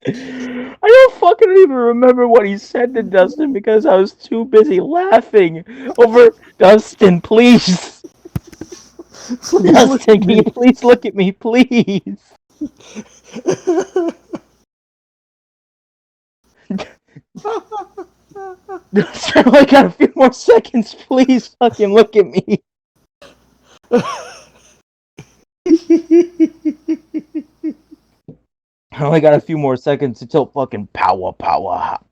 I don't fucking even remember what he said to Dustin because I was too busy laughing over Dustin, please. Dustin, can you please look at me, please? Dustin, I got a few more seconds, please fucking look at me. I only got a few more seconds until fucking powerhouse.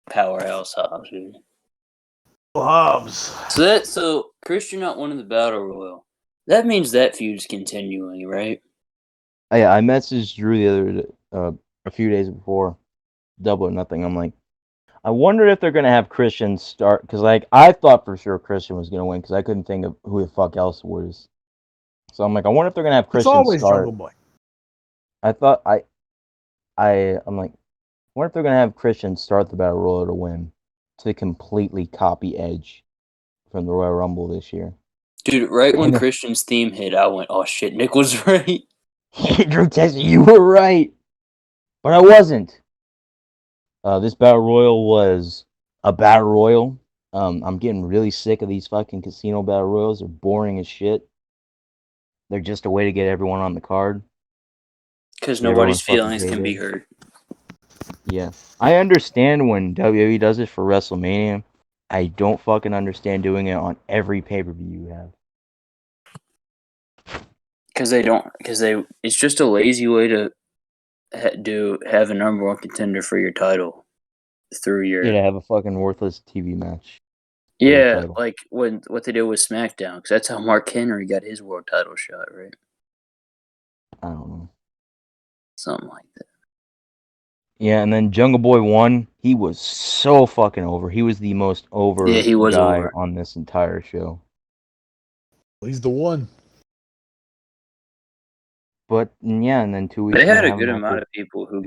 Powerhouse Hobbs, dude. Hobbs. So Christian not winning the Battle Royal. That means that feud's continuing, right? Yeah, I messaged Drew the other a few days before Double or Nothing. I'm like, I wonder if they're gonna have Christian start because like I thought for sure Christian was gonna win because I couldn't think of who the fuck else was. So I'm like, I wonder if they're gonna have It's Christian always start. Jungle Boy. I thought I'm like, what if they're gonna have Christian start the Battle Royal to win to completely copy Edge from the Royal Rumble this year? Dude, right when And then, Christian's theme hit, I went, "Oh shit, Nick was right." Drew Tessie, you were right, but I wasn't. This Battle Royal was a Battle Royal. I'm getting really sick of these fucking casino Battle Royals. They're boring as shit. They're just a way to get everyone on the card. Because Get everyone's nobody's fucking feelings can be payday. hurt. Yeah. I understand when WWE does it for WrestleMania. I don't fucking understand doing it on every pay-per-view you have. Because it's just a lazy way to have a number one contender for your title through Yeah, your to have a fucking worthless TV match for your yeah, title. like what they did with SmackDown. Because that's how Mark Henry got his world title shot, right? I don't know. Something like that. Yeah, and then Jungle Boy won. He was so fucking over. He was the most Yeah, over he was guy over. on this entire show. He's the one. But yeah, and then 2 weeks They from had now, a have good him amount after. of people who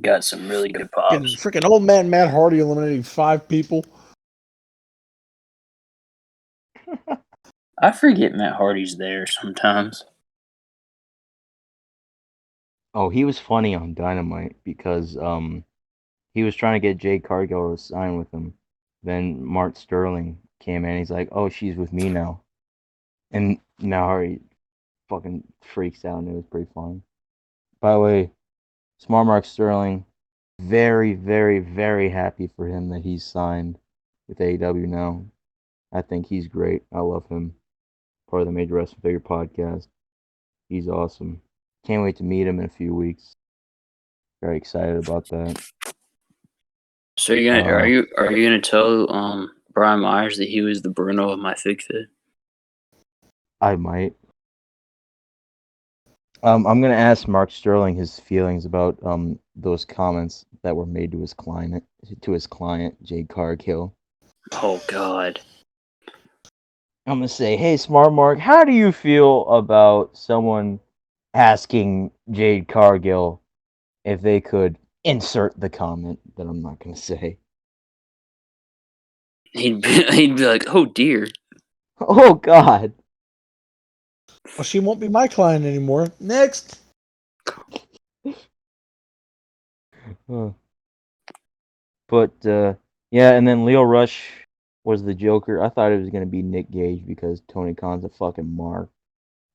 got some really good pops. Freaking old man Matt Hardy eliminating 5 people. I forget Matt Hardy's there sometimes. Oh, he was funny on Dynamite because he was trying to get Jade Cargill to sign with him. Then Mark Sterling came in. He's like, "Oh, she's with me now," and now Hardy fucking freaks out, and it was pretty funny. By the way, smart Mark Sterling, very, very, very happy for him that he's signed with AEW now. I think he's great. I love him. Part of the Major Wrestling Figure podcast. He's awesome. Can't wait to meet him in a few weeks. Very excited about that. So are you gonna tell Brian Myers that he was the Bruno of my fig fit? I might. I'm gonna ask Mark Sterling his feelings about those comments that were made to his client Jade Cargill. Oh God. I'm gonna say, hey, Smart Mark, how do you feel about someone asking Jade Cargill if they could insert the comment that I'm not gonna say? He'd be like, "Oh dear." Oh God. Well, she won't be my client anymore. Next. But yeah, and then Leo Rush was the Joker. I thought it was gonna be Nick Gage because Tony Khan's a fucking mark,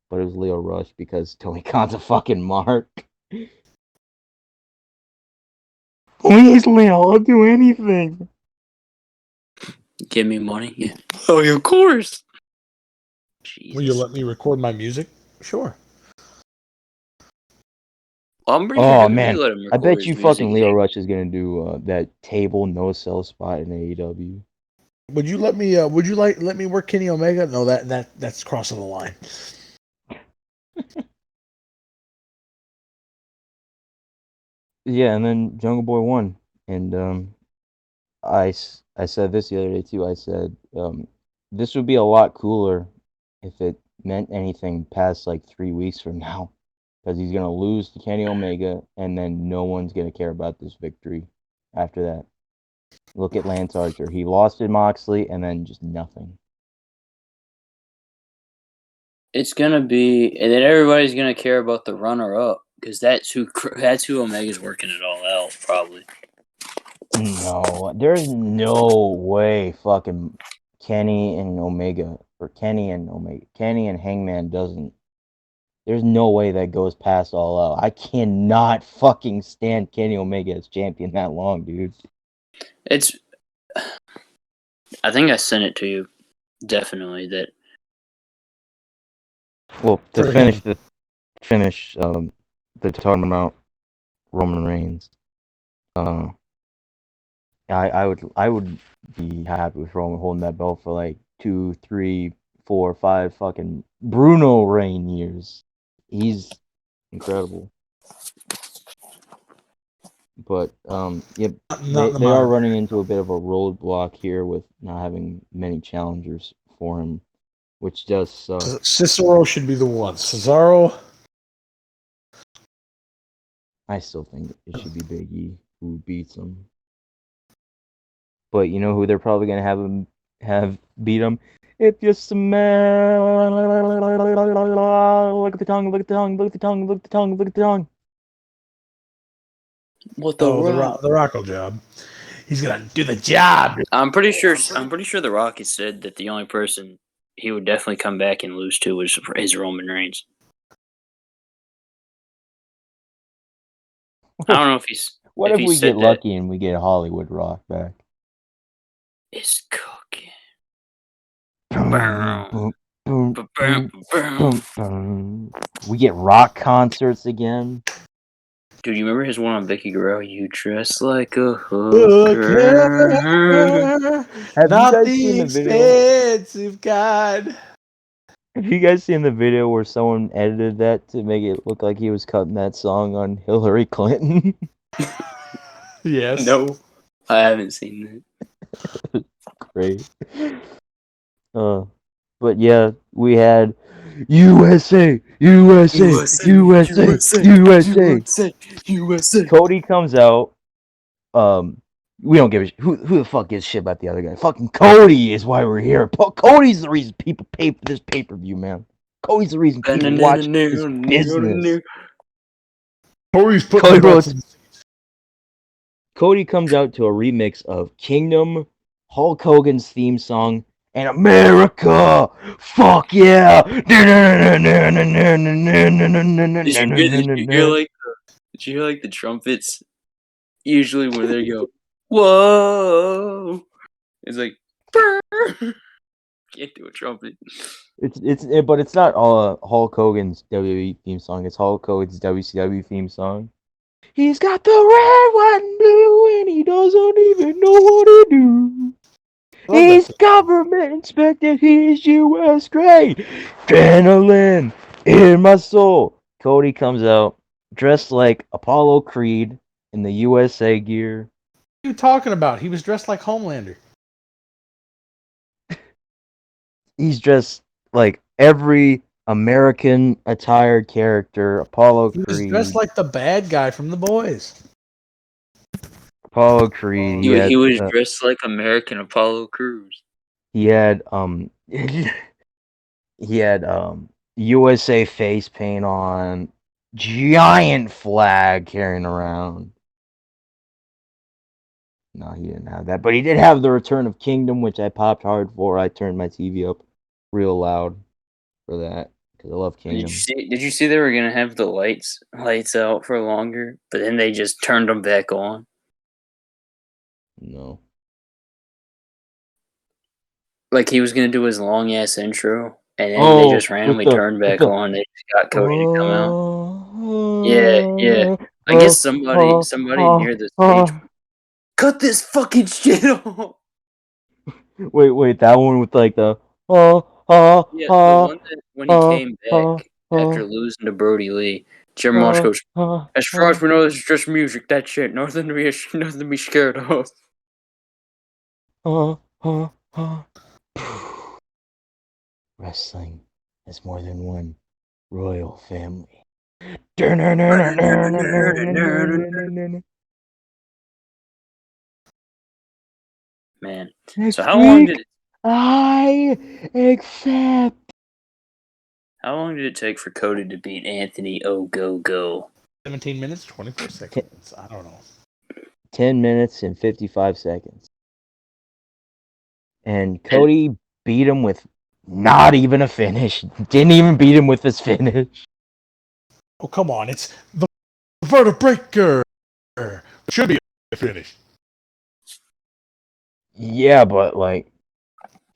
but it was Leo Rush because Tony Khan's a fucking mark. Please, Leo, I'll do anything. Give me money. Yeah. Oh, of course. Jesus. Will you let me record my music? Sure. Well, I'm pretty sure Oh WWE man, let him I record bet his you music. fucking Leo Rush is gonna do that table no sell spot in AEW. Would you let me? Would you let me work Kenny Omega? No, that's crossing the line. Yeah, and then Jungle Boy won, and I said this the other day too. I said this would be a lot cooler if it meant anything past like 3 weeks from now, because he's gonna lose to Kenny Omega, and then no one's gonna care about this victory after that. Look at Lance Archer. He lost to Moxley, and then just nothing. It's gonna be, and then everybody's gonna care about the runner-up because that's who Omega's working it all out. Probably. No, there's no way fucking Kenny and Omega Kenny and Hangman doesn't. There's no way that goes past All Out. I cannot fucking stand Kenny Omega as champion that long, dude. It's. I think I sent it to you. Definitely that. Well, to For him. finish, they're talking about Roman Reigns. I would be happy with Roman holding that belt for like 2, 3, 4, 5 fucking Bruno Reign years. He's incredible. But yep, Not in the they are modern. running into a bit of a roadblock here with not having many challengers for him, which does suck. Cesaro should be the one. Cesaro. I still think it should be Big E who beats him. But you know who they're probably gonna have beat him? If you smell, look at the tongue, look at the tongue, look at the tongue, look at the tongue, look at the tongue. What the Rock? The Rock will job. He's gonna do the job. I'm pretty sure the Rock has said that the only person he would definitely come back and lose to is Roman Reigns. I don't know if he's. What if if he we said get that, lucky and we get Hollywood Rock back? it's cooking. Boom, boom, boom, Boom, boom, boom. boom. We get rock concerts again. Dude, you remember his one on Vicky Guerrero? You dress like a Hooker, hooker. Have you not guys the seen the video? expensive kind. Have you guys seen the video where someone edited that to make it look like he was cutting that song on Hillary Clinton? Yes. No, I haven't seen that. Great. But yeah, we had USA, USA, USA, USA. USA. Cody comes out. We don't give a who the fuck gives shit about the other guy. Fucking Cody is why we're here. Cody's the reason people pay for this pay-per-view, man. Cody's the reason people watch this business. Cody's putting Cody the butts wrote- in. Cody comes out to a remix of Kingdom, Hulk Hogan's theme song, and America. Fuck yeah! Did you hear like the trumpets? Usually when they go, whoa, it's like, can't do a trumpet. But it's not Hulk Hogan's WWE theme song. It's Hulk Hogan's WCW theme song. He's got the red, white, and blue, and he doesn't even know what to do. He's government inspected. He's U.S. grade. Adrenaline in my soul. Cody comes out dressed like Apollo Creed in the USA gear. What are you talking about? He was dressed like Homelander. He's dressed like every American attired character. Apollo He was Creed. dressed like the bad guy from The Boys. Apollo Creed. He was dressed like American Apollo Crews. He had he had USA face paint on, giant flag carrying around. No, he didn't have that, but he did have the Return of Kingdom, which I popped hard for. I turned my TV up real loud for that because I love Kingdom. Did you see they were gonna have the lights out for longer, but then they just turned them back on? No. Like he was gonna do his long ass intro, and then they just randomly turned back on. They just got Cody to come out. Yeah. I guess somebody near the stage. Cut this fucking shit off. Wait, that one with like the Yeah, the one that when he came back after losing to Brody Lee, Jim Marsh goes, as far as we know, this is just music. That shit, nothing to be scared of. Wrestling has more than one royal family. Man, Next so how long week, did I accept. How long did it take for Cody to beat Anthony Ogogo? 17 minutes, 24 seconds. I don't know. 10 minutes and 55 seconds. And Cody beat him with not even a finish. Didn't even beat him with his finish. Oh, come on. It's the vertebraker. Should be a finish. Yeah, but like...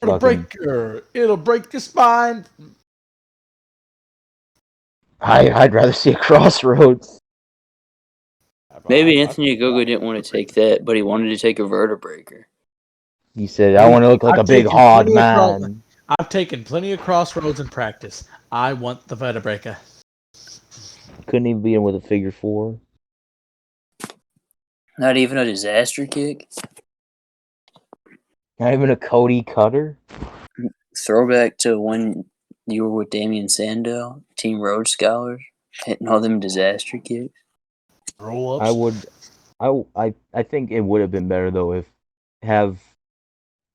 Vertebraker. It'll break your spine. I'd rather see a Crossroads. Maybe Anthony Ogogo didn't want to take that, but he wanted to take a vertebraker. He said, I want to look like a big hard man. I've taken plenty of Crossroads in practice. I want the vertebraker. Couldn't even beat him with a figure four. Not even a disaster kick? Not even a Cody cutter? Throwback to when you were with Damian Sandow, Team Road Scholars, hitting all them disaster kicks. roll ups. I would. I think it would have been better though if have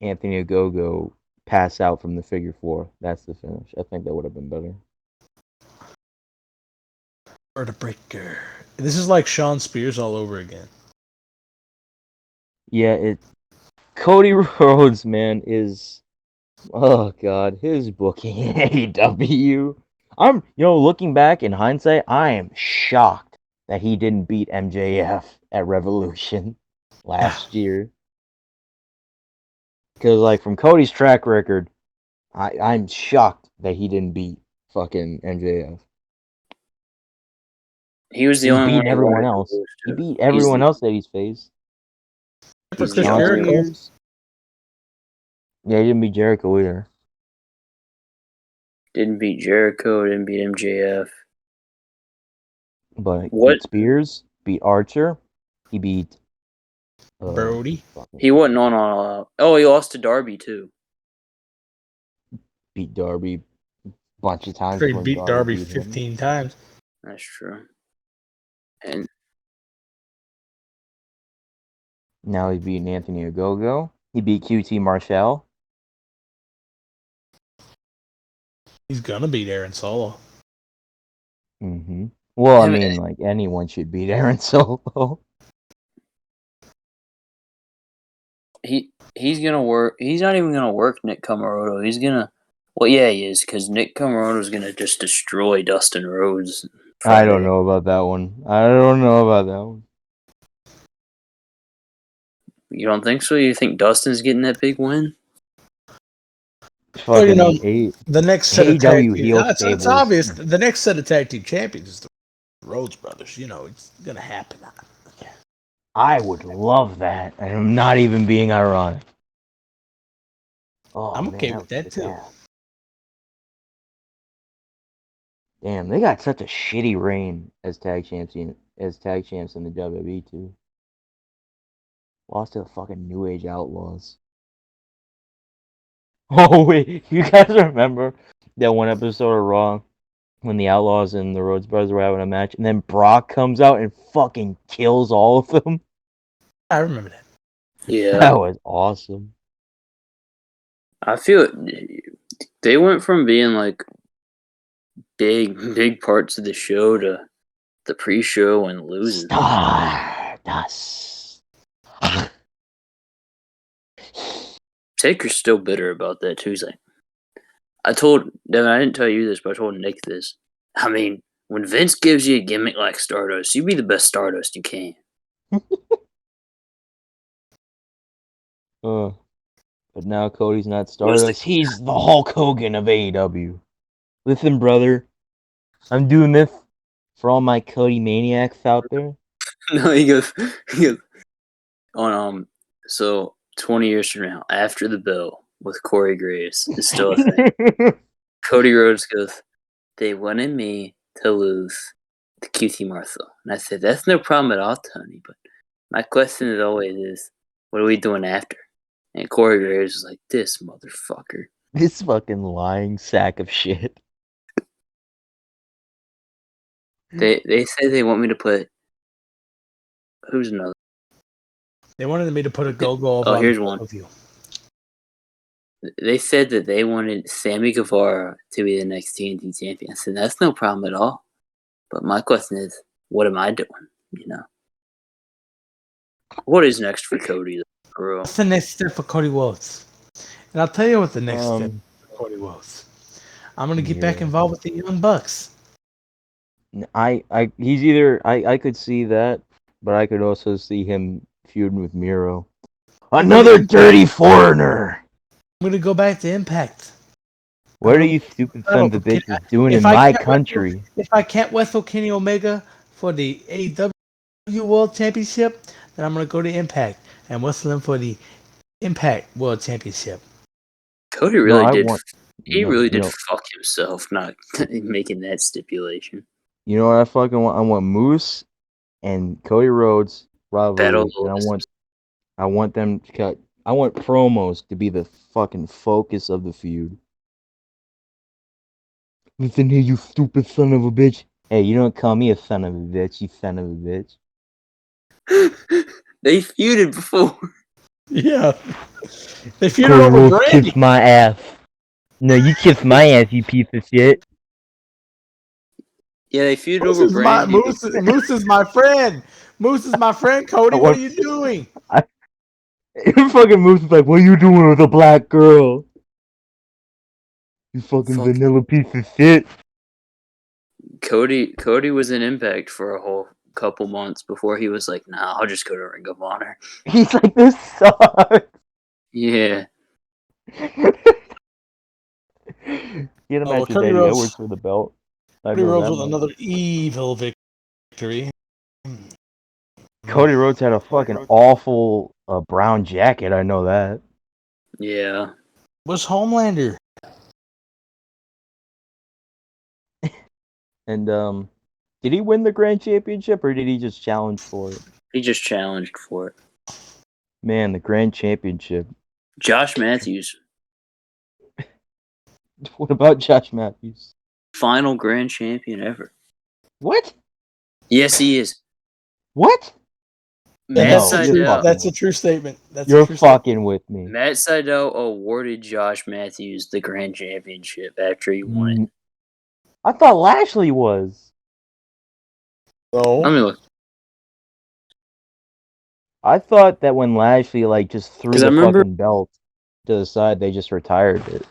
Anthony Ogogo pass out from the figure four. That's the finish. I think that would have been better. Or the breaker. This is like Sean Spears all over again. Yeah, Cody Rhodes, man, is oh god, his booking in AEW. Looking back in hindsight, I am shocked that he didn't beat MJF at Revolution last year. Because like from Cody's track record, I'm shocked that he didn't beat fucking MJF. He was the He only one beat he everyone wanted to else. lose He to. beat everyone else that he's faced. He's Chris the Sean only Jericho. one. Spears. Yeah, he didn't beat Jericho either. Didn't beat Jericho. Didn't beat MJF. But What? beat Spears, beat Archer, he beat Brody. He wasn't on. Oh, he lost to Darby too. beat Darby a bunch of times After he before beat Darby beat him. 15 times. That's true. And Now he's beating Anthony Ogogo. He beat QT Marshall. He's gonna beat Aaron Solo. Mm-hmm. Well, I Him- mean, like anyone should beat Aaron Solo. he's gonna work. He's not even gonna work Nick Camaroto. He's gonna. Well, yeah, he is because Nick Camaroto's gonna just destroy Dustin Rhodes. I don't Friday. know about that one. I don't know about that one. You don't think so? You think Dustin's getting that big win? Well, you know, Fucking the next set of tag AEW team, heel it's stables. obvious. The next set of tag team champions is the Rhodes brothers. You know, it's gonna happen. I would love that, and I'm not even being ironic. Oh, I'm man, okay that with would that kick too. ass. Damn, they got such a shitty reign as tag champs in the WWE too. Lost to the fucking New Age Outlaws. Oh wait, you guys remember that one episode of Raw when the Outlaws and the Rhodes Brothers were having a match, and then Brock comes out and fucking kills all of them? I remember that. Yeah, That was awesome. I feel they went from being like big parts of the show to the pre-show and losing. Stardust. Taker's still bitter about that too. He's like, I told Devin, I didn't tell you this, but I told Nick this. I mean, when Vince gives you a gimmick like Stardust, you be the best Stardust you can. But now Cody's not Was Stardust. He's the Hulk Hogan of AEW. Listen, brother, I'm doing this for all my Cody maniacs out there. No, he goes on so 20 years from now, after the bell with Corey Graves is still a thing. Cody Rhodes goes, they wanted me to lose to QT Marshall. And I said, that's no problem at all, Tony, but my question is always is, what are we doing after? And Corey Graves was like, this motherfucker. This fucking lying sack of shit. They say they want me to put who's another? They wanted me to put a go-go Oh, on here's the one. of you. They said that they wanted Sammy Guevara to be the next TNT champion. I said, that's no problem at all. But my question is, what am I doing? You know? What is next for Cody, bro? What's the next step for Cody Rhodes? And I'll tell you what the next step for Cody Rhodes. I'm gonna get back yeah. involved with the Young Bucks. He's either I could see that, but I could also see him feuding with Miro. Another dirty foreigner. I'm gonna go back to Impact. What are you stupid son of a bitches doing in I my can't country? If I can't wrestle Kenny Omega for the AEW World Championship, then I'm gonna go to Impact and wrestle him for the Impact World Championship. Cody really No, I did. want. He No, really you did know, fuck himself not making that stipulation. you know what I fucking want? I want Moose and Cody Rhodes rivalry, Battle. and I want them to cut. I want promos to be the fucking focus of the feud. Listen here, you stupid son of a bitch. Hey, you don't call me a son of a bitch, you son of a bitch. They feuded before. Yeah. They feuded Cody over Rhodes Brandy. kissed my ass. No, you kissed my ass, you piece of shit. Yeah, they feuded Moose over is my Brandy. Moose is my friend. Moose is my friend, Cody. What are you doing? Fucking Moose is like, what are you doing with a black girl? You fucking Fuck. vanilla piece of shit. Cody was in Impact for a whole couple months before he was like, nah, I'll just go to Ring of Honor. He's like, this sucks. Yeah. Get him Oh, at your Cody Daddy Rhodes. Edwards for the belt. I Cody know Rhodes that with much. another evil victory. Cody Rhodes had a fucking awful brown jacket. I know that. Yeah. Was Homelander. And did he win the grand championship or did he just challenge for it? He just challenged for it. Man, the grand championship. Josh Matthews, What about Josh Matthews? final grand champion ever. What? Yes, he is. What? Matt No, you're Sydal. fucking That's a with true statement. That's You're a true statement. fucking with me. Matt Sydal awarded Josh Matthews the grand championship after he won it. I thought Lashley was. Let No. me look. I thought that when Lashley like just threw 'Cause I the remember- fucking belt to the side, they just retired it.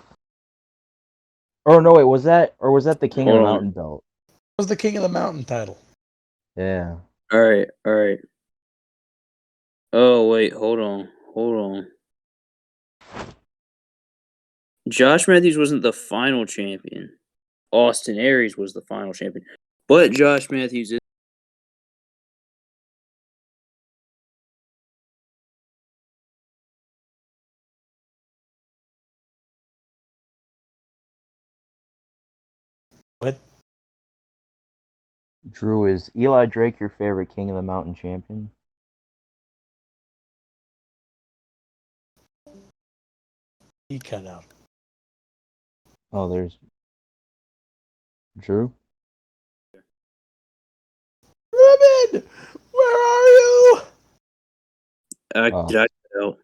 Or no, wait, was that the King of Hold the on. Mountain belt? Was the King of the Mountain title. Yeah. All right. Oh wait, hold on. Josh Matthews wasn't the final champion. Austin Aries was the final champion, but Josh Matthews is. What? Drew, is Eli Drake your favorite King of the Mountain champion? He cut out. Oh, there's Drew. Ruben, where are you? Oh. Did I know?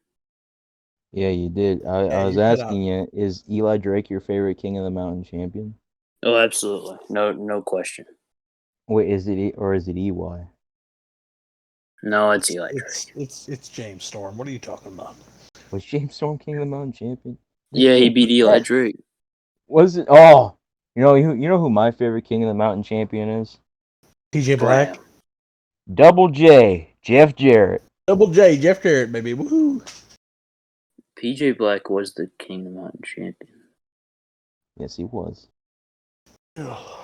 Yeah, you did. I was you cut asking you, is Eli Drake your favorite King of the Mountain champion? Oh, absolutely. No question. Wait, is it or is it EY? No, it's Eli Drake. It's James Storm. What are you talking about? Was James Storm King of the Mountain champion? Yeah, he beat Eli Drake. Was it? Oh, you know who my favorite King of the Mountain champion is? PJ Black. Graham. Double J, Jeff Jarrett. Double J, Jeff Jarrett, baby. Woohoo. PJ Black was the King of the Mountain champion. Yes, he was.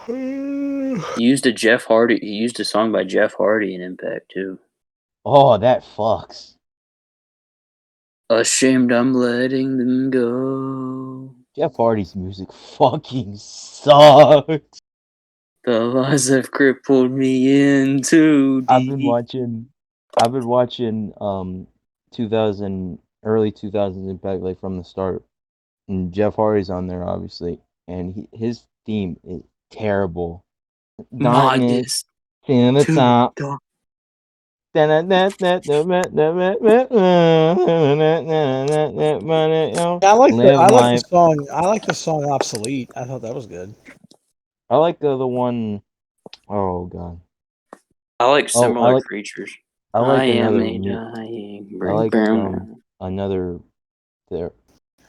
He used a song by Jeff Hardy in Impact too. Oh, that fucks. Ashamed I'm letting them go. Jeff Hardy's music fucking sucks. The lies have crippled me in too deep. I've been watching 2000 early 2000s Impact like from the start. And Jeff Hardy's on there obviously, and his theme is terrible. Darkness in the top. I like the song Obsolete. I thought that was good. I like the one. Oh god. I like similar like- creatures. I like am another. a dying I like brown. another. There.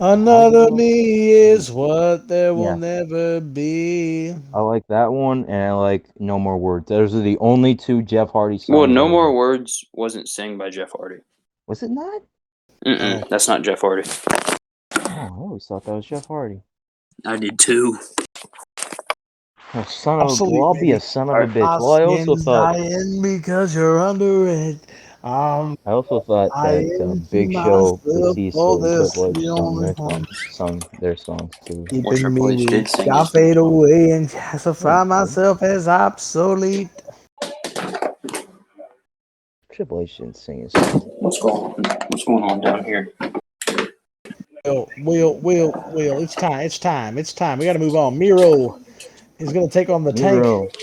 Another me is what there will Yeah. never be. I like that one, and I like No More Words. Those are the only two Jeff Hardy songs. Well, No I More like. Words wasn't sang by Jeff Hardy. Was it not? Mm-mm, that's not Jeff Hardy. Oh, I always thought that was Jeff Hardy. I did too. Oh, son Absolute, of a. Well, I'll be baby. a son of a bitch. My Well, I also skin's thought. dying because you're under it. I also thought that Big Show, Batista, and Triple H sung their songs too. Or Keeping Triple H me did weak. sing I his fade song. away and classify myself as obsolete. Triple H didn't sing his song. What's going on down here? Will, it's time. We got to move on. Miro is going to take on the Tank.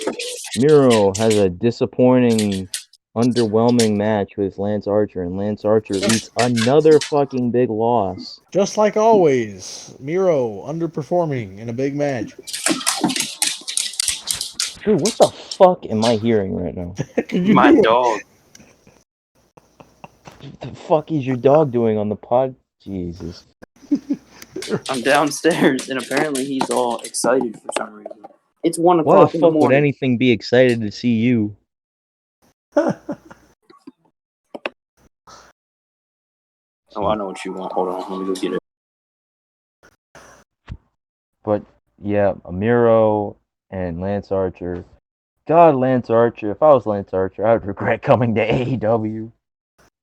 Miro has a disappointing underwhelming match with Lance Archer, and Lance Archer eats another fucking big loss. Just like always, Miro underperforming in a big match. Dude, what the fuck am I hearing right now? Can you My do it? dog. What the fuck is your dog doing on the pod? Jesus. I'm downstairs, and apparently he's all excited for some reason. It's 1 Why the o'clock in the fuck would morning. anything be excited to see you? Oh, I know what you want. Hold on, let me go get it. But yeah, Miro and Lance Archer. God, Lance Archer. If I was Lance Archer, I would regret coming to AEW.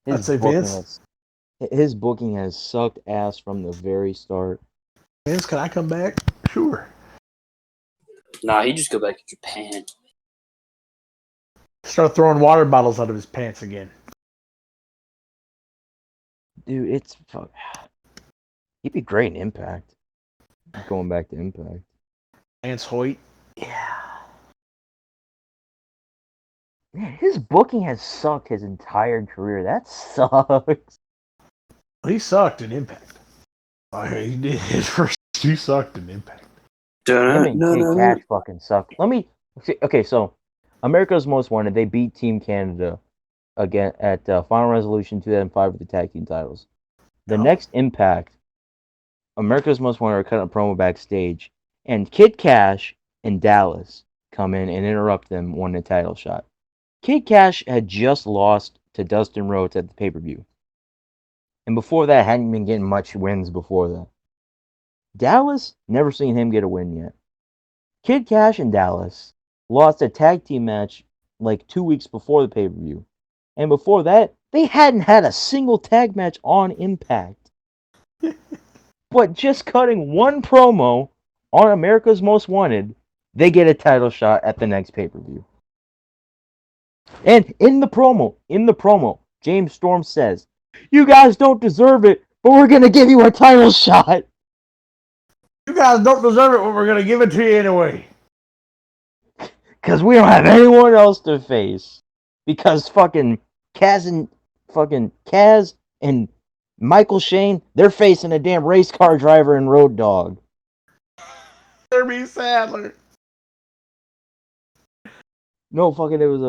I'd say Vince. His booking has sucked ass from the very start. Vince, can I come back? Sure. Nah, he just go back to Japan. Start throwing water bottles out of his pants again. Dude, it's fuck. He'd be great in Impact. Going back to Impact. Lance Hoyt. Yeah. Man, his booking has sucked his entire career. That sucks. He sucked in Impact. He did his first. He sucked in Impact. Him and Kid Cash fucking suck. Okay, so America's Most Wanted, they beat Team Canada again at Final Resolution 2005 with the tag team titles. The next Impact, America's Most Wanted are cutting a promo backstage, and Kid Cash and Dallas come in and interrupt them wanting a title shot. Kid Cash had just lost to Dustin Rhodes at the pay-per-view. And before that, hadn't been getting much wins before that. Dallas, never seen him get a win yet. Kid Cash and Dallas lost a tag team match like 2 weeks before the pay-per-view. And before that, they hadn't had a single tag match on Impact. But just cutting one promo on America's Most Wanted, they get a title shot at the next pay-per-view. And in the promo, James Storm says, "You guys don't deserve it, but we're going to give you a title shot." You guys don't deserve it, but we're gonna give it to you anyway. Because we don't have anyone else to face. Because fucking Kaz and Michael Shane, they're facing a damn race car driver and Road Dogg. Derby Sadler. No, fucking, it was,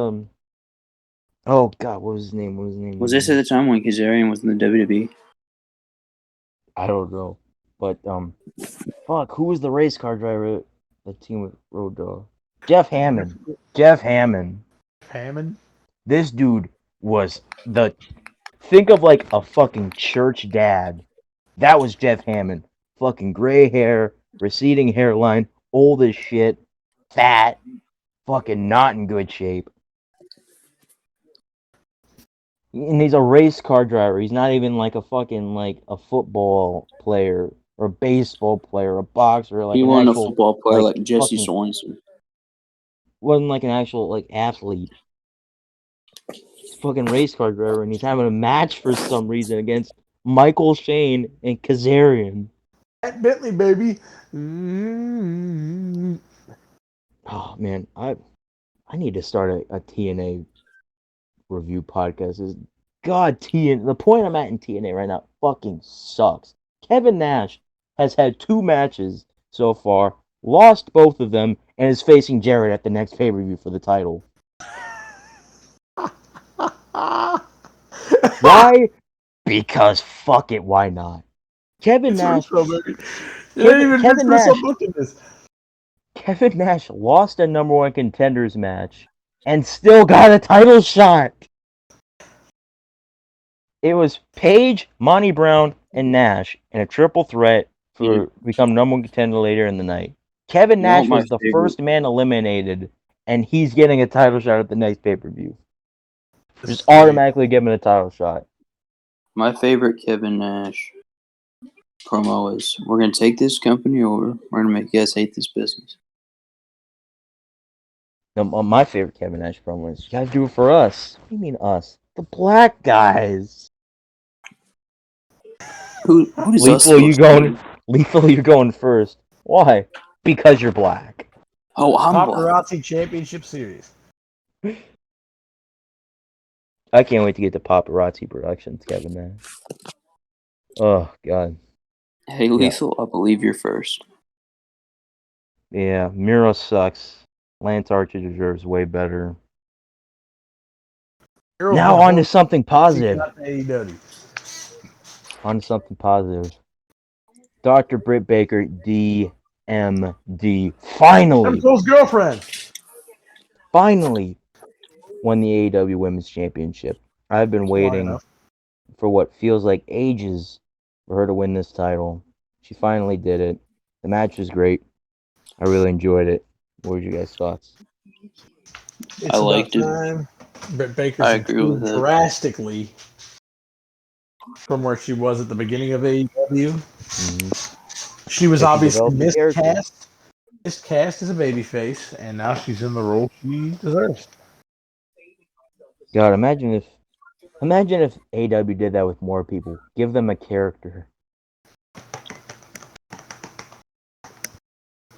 oh, God, what was his name? Was this at the time when Kazarian was in the WWE? I don't know. But, fuck, who was the race car driver that team with Road Dogg? Jeff Hammond. Hammond? This dude was think of like a fucking church dad. That was Jeff Hammond. Fucking gray hair, receding hairline, old as shit, fat, fucking not in good shape. And he's a race car driver. He's not even like a fucking like a football player or a baseball player, a boxer, like He an wasn't a actual football player like like Jesse fucking Swanson. wasn't like an actual like athlete. He's a fucking race car driver, and he's having a match for some reason against Michael Shane and Kazarian. At Bentley, baby. Mm-hmm. Oh man, I need to start a TNA review podcast. God, the point I'm at in TNA right now fucking sucks. Kevin Nash has had 2 matches so far, lost both of them, and is facing Jarrett at the next pay-per-view for the title. Why? Because fuck it, why not? Kevin Nash. Kevin Nash. This. Kevin Nash lost a number 1 contenders match and still got a title shot. It was Page, Monty Brown, and Nash in a triple threat for become number 1 contender later in the night. Kevin Nash was the first man eliminated, and he's getting a title shot at the next pay-per-view. Just automatically give him a title shot. My favorite Kevin Nash promo is, "We're going to take this company over. We're going to make you guys hate this business." Now, my favorite Kevin Nash promo is, "You guys do it for us." What do you mean us? The black guys. Who does us Lethal, you're going first. Why? Because you're black. Oh, I'm black. Paparazzi Championship Series. I can't wait to get the Paparazzi Productions, Kevin. Man. Oh God. Hey, Lethal, I believe you're first. Yeah, Miro sucks. Lance Archer deserves way better. Now on to something positive. On to something positive. Dr. Britt Baker, DMD, Adam Cole's girlfriend. finally won the AEW Women's Championship. I've been waiting for what feels like ages for her to win this title. She finally did it. The match was great. I really enjoyed it. What were your guys' thoughts? I liked it. Britt Baker's I agree with improved it. drastically from where she was at the beginning of AEW. Mm-hmm. She was Yeah, she obviously developed the character. miscast as a babyface, and now she's in the role she deserves. God, imagine if AEW did that with more people. Give them a character.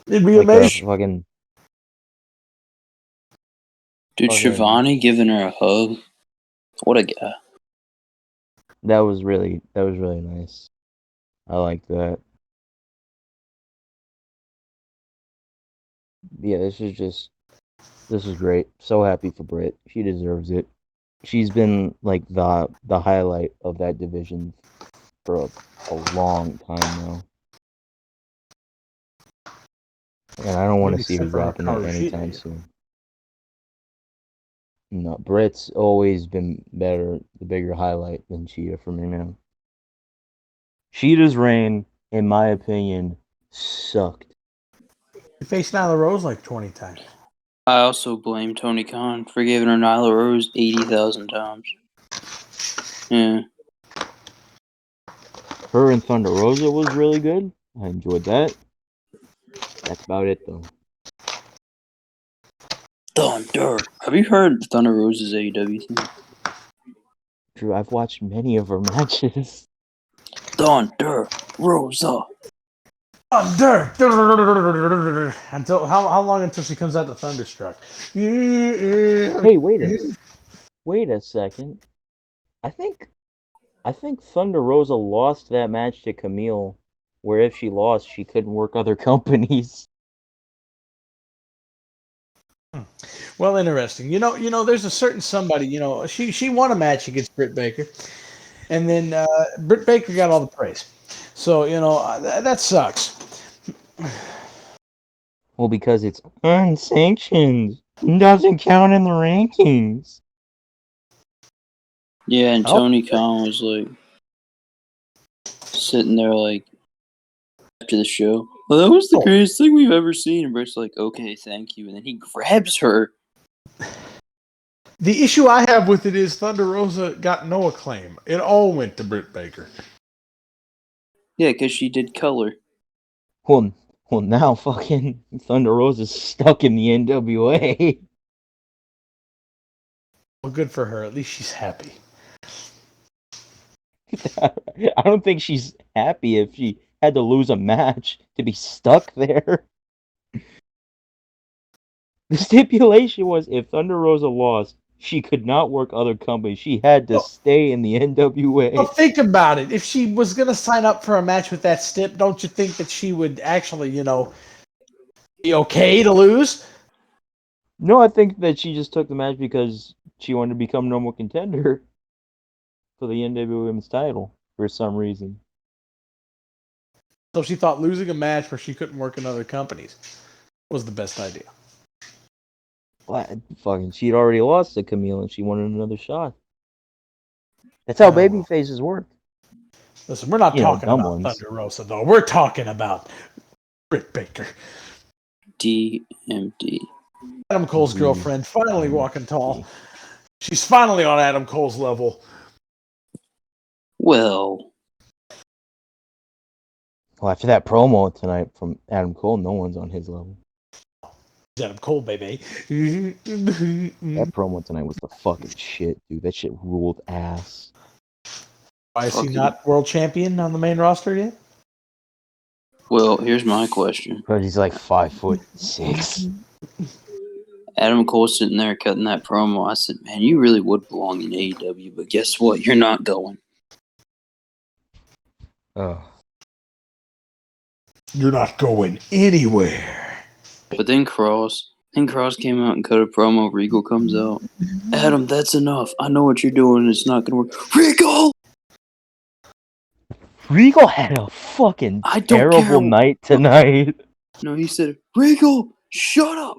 It'd be Like amazing. fucking Dude, fucking Shivani giving her a hug. What a guy. that was really nice. I like that. Yeah, this is great. So happy for Britt. She deserves it. She's been like the highlight of that division for a long time now. And I don't want to see her Except for dropping it Hikaru anytime Shida. soon. No, Britt's always been better, the bigger highlight than Cheetah for me, man. Cheetah's reign, in my opinion, sucked. She faced Nyla Rose like 20 times. I also blame Tony Khan for giving her Nyla Rose 80,000 times. Yeah. Her and Thunder Rosa was really good. I enjoyed that. That's about it, though. Thunder. Have you heard Thunder Rose's AEW thing? Drew, I've watched many of her matches. Thunder Rosa. Thunder. Until how long until she comes out to Thunderstruck? Hey, wait a second. I think Thunder Rosa lost that match to Camille, where if she lost, she couldn't work other companies. Well, interesting. There's a certain somebody. She won a match against Britt Baker, and then Britt Baker got all the praise. So that sucks. Well, because it's unsanctioned. Doesn't count in the rankings. Yeah, and Tony Khan was like sitting there like after the show. Well, that was the greatest thing we've ever seen. And Britt's like, okay, thank you. And then he grabs her. The issue I have with it is Thunder Rosa got no acclaim. It all went to Britt Baker. Yeah, because she did color. Well, now fucking Thunder Rosa's stuck in the NWA. Well, good for her. At least she's happy. I don't think she's happy if she had to lose a match to be stuck there. The stipulation was if Thunder Rosa lost, she could not work other companies. She had to stay in the NWA. Well, think about it. If she was going to sign up for a match with that stip, don't you think that she would actually, be okay to lose? No, I think that she just took the match because she wanted to become number one contender for the NWA Women's title for some reason. So she thought losing a match where she couldn't work in other companies was the best idea. Well, fucking, she'd already lost to Camille and she wanted another shot. That's how baby faces work. Listen, we're not talking about ones. Thunder Rosa, though. We're talking about Britt Baker. DMD. Adam Cole's girlfriend finally walking tall. She's finally on Adam Cole's level. Well, after that promo tonight from Adam Cole, no one's on his level. Adam Cole, baby. That promo tonight was the fucking shit, dude. That shit ruled ass. Why is he not world champion on the main roster yet? Well, here's my question. Because he's like 5'6". Adam Cole sitting there cutting that promo. I said, man, you really would belong in AEW, but guess what? You're not going. Oh. You're not going anywhere. But then Cross came out and cut a promo. Regal comes out. Adam, that's enough. I know what you're doing. It's not going to work. Regal! Regal had a fucking I don't terrible care. night tonight. No, he said, Regal, shut up.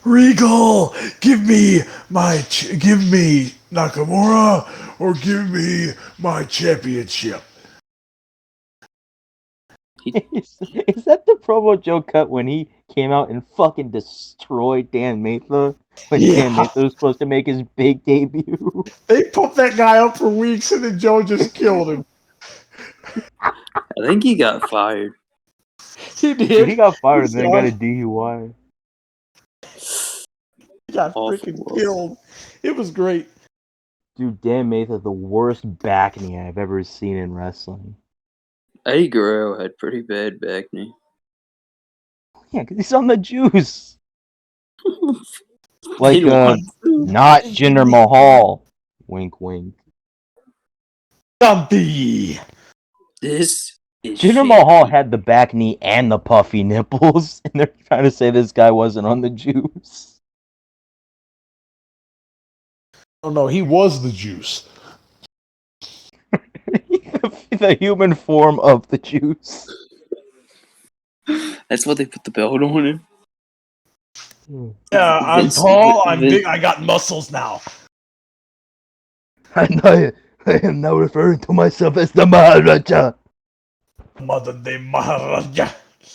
Regal, give me Nakamura or give me my championship. Is that the promo Joe cut when he came out and fucking destroyed Dan Matha? When Dan Yeah. Matha was supposed to make his big debut? They pumped that guy up for weeks and then Joe just killed him. I think he got fired. He did. He got fired and He's then got a gone. DUI. He got Awful. freaking killed. It was great. Dude, Dan Matha, the worst back knee I've ever seen in wrestling. Eddie Guerrero had pretty bad back knee. Yeah, because he's on the juice. Like, Didn't want to. not Jinder Mahal. Wink, wink. Dumpy. This is Jinder shady. Mahal had the back knee and the puffy nipples, and they're trying to say this guy wasn't on the juice. Oh no, he was the juice. The human form of the juice. That's what they put the belt on him. Yeah, I'm Vince- tall, I'm Vince- big, I got muscles now. I am now referring to myself as the Maharaja. Mother de Maharaja.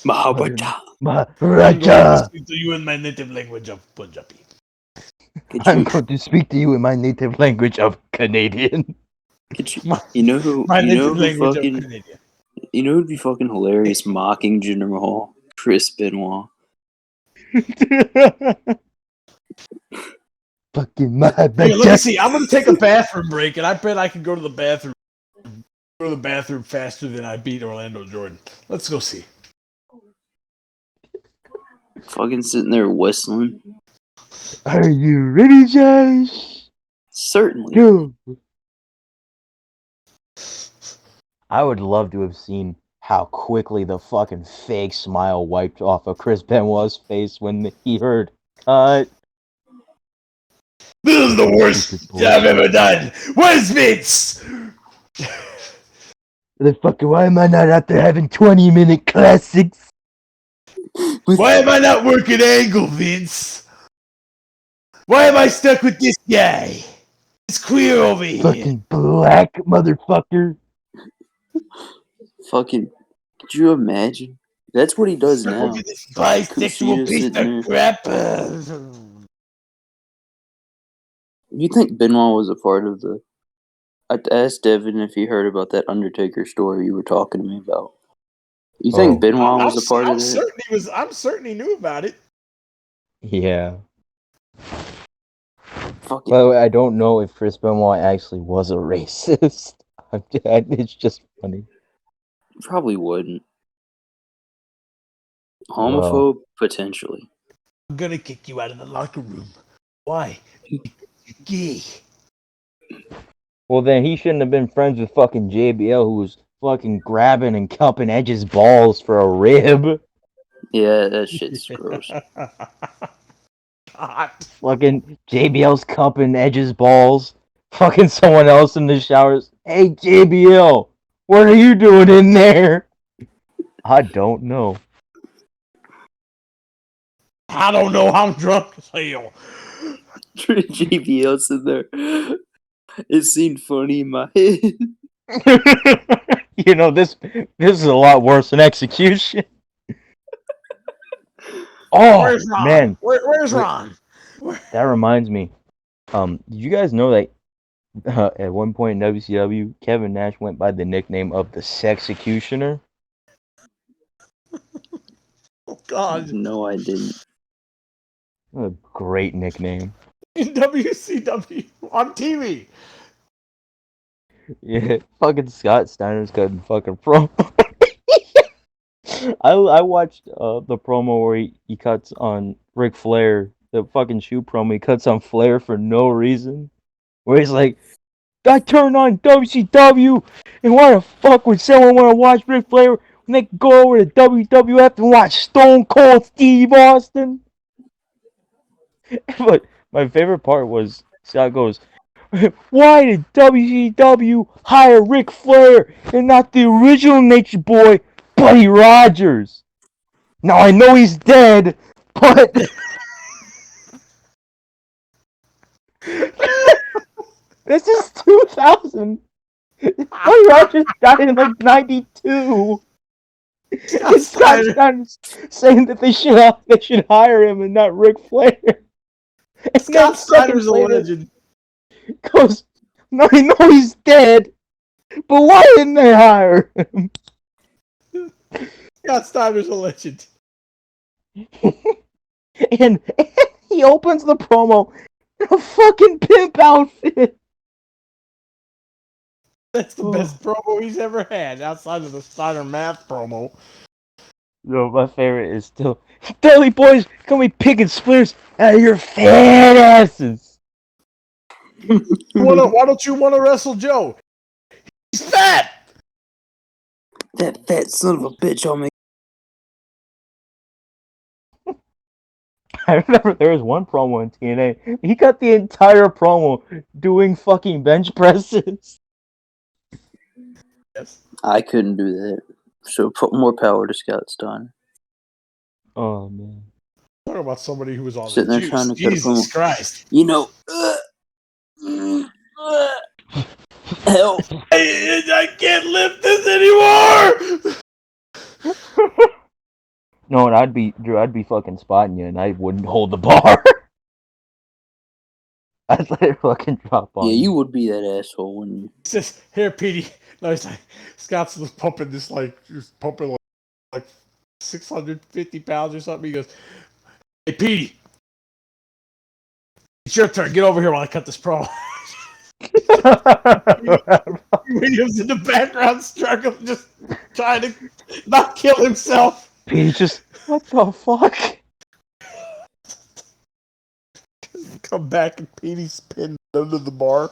Mahabharata. I'm going to Maharaja. speak to you in my native language of Punjabi. Could I'm you, going to speak to you in my native language of Canadian. could you know who? My You native know who language fucking? of Canadian. You know who'd be fucking hilarious mocking Jinder Mahal? Chris Benoit. Fucking Hey, let me Maharaja. see. I'm going to take a bathroom break, and I bet I can go to the bathroom. Go to the bathroom faster than I beat Orlando Jordan. Let's go see. Fucking sitting there whistling. Are you ready, Josh? Certainly. Go. I would love to have seen how quickly the fucking fake smile wiped off of Chris Benoit's face when he heard cut. This is the worst I've ever done. Where's Vince? Motherfucker, why am I not out there having 20-minute classics? Why am I not working angle, Vince? Why am I stuck with this guy? It's queer over here. Fucking black motherfucker. Fucking. Could you imagine? That's what he does now. Look at this bisexual Kushida piece sitting of crap. You think Benoit was a part of the? I asked Devin if he heard about that Undertaker story you were talking to me about. You think Benoit was a part of it? I'm certain he knew about it. Yeah. Fucking. By the way, I don't know if Chris Benoit actually was a racist. It's just funny. Probably wouldn't. Homophobe, potentially. I'm gonna kick you out of the locker room. Why? You're gay. Well, then he shouldn't have been friends with fucking JBL, who was fucking grabbing and cupping Edge's balls for a rib. Yeah, that shit's gross. God. Fucking JBL's cupping Edge's balls. Fucking someone else in the showers. Hey, JBL, what are you doing in there? I don't know. I don't know. I'm drunk as hell. JBL's in there. It seemed funny in my head. You know, this is a lot worse than execution. Oh, Where's Ron? man. Where's Ron? That reminds me. Did you guys know that at one point in WCW, Kevin Nash went by the nickname of the Sexecutioner? Oh, God. No, I didn't. What a great nickname. In WCW on TV. Yeah, fucking Scott Steiner's cutting fucking promo. I watched the promo where he cuts on Ric Flair, the fucking shoe promo, he cuts on Flair for no reason. Where he's like, I turned on WCW, and why the fuck would someone want to watch Ric Flair when they can go over to WWF and watch Stone Cold Steve Austin? But my favorite part was Scott goes, why did WCW hire Ric Flair and not the original Nature Boy, Buddy Rogers? Now I know he's dead, but this is 2000. Buddy Rogers died in like 92. It's Scott Steiner's saying that they should hire him and not Ric Flair. And Scott Steiner's a legend. Goes, no, I know he's dead, but why didn't they hire him? Scott Steiner's a legend. And he opens the promo in a fucking pimp outfit. That's the best promo he's ever had, outside of the Steiner math promo. No, my favorite is still, Dudley boys, can we picking splinters out of your fat asses? Why don't you want to wrestle Joe? He's fat! That fat son of a bitch on me. I remember there was one promo in TNA. He cut the entire promo doing fucking bench presses. Yes. I couldn't do that. So put more power to Scott Steiner. Oh, man. Talk about somebody who was on Sitting the there trying juice. to cut a Jesus promo. Christ. You know, help. I can't lift this anymore! No, and Drew, I'd be fucking spotting you and I wouldn't hold the bar. I'd let it fucking drop on Yeah, you would be that asshole, wouldn't you? He says, here, Petey. No, he's like, Scott's just pumping this, just pumping like 650 pounds or something. He goes, hey, Petey. It's your turn. Get over here while I cut this promo. Williams in the background struggling, just trying to not kill himself. Pete's just, what the fuck? Come back and Petey's pinned under the bar.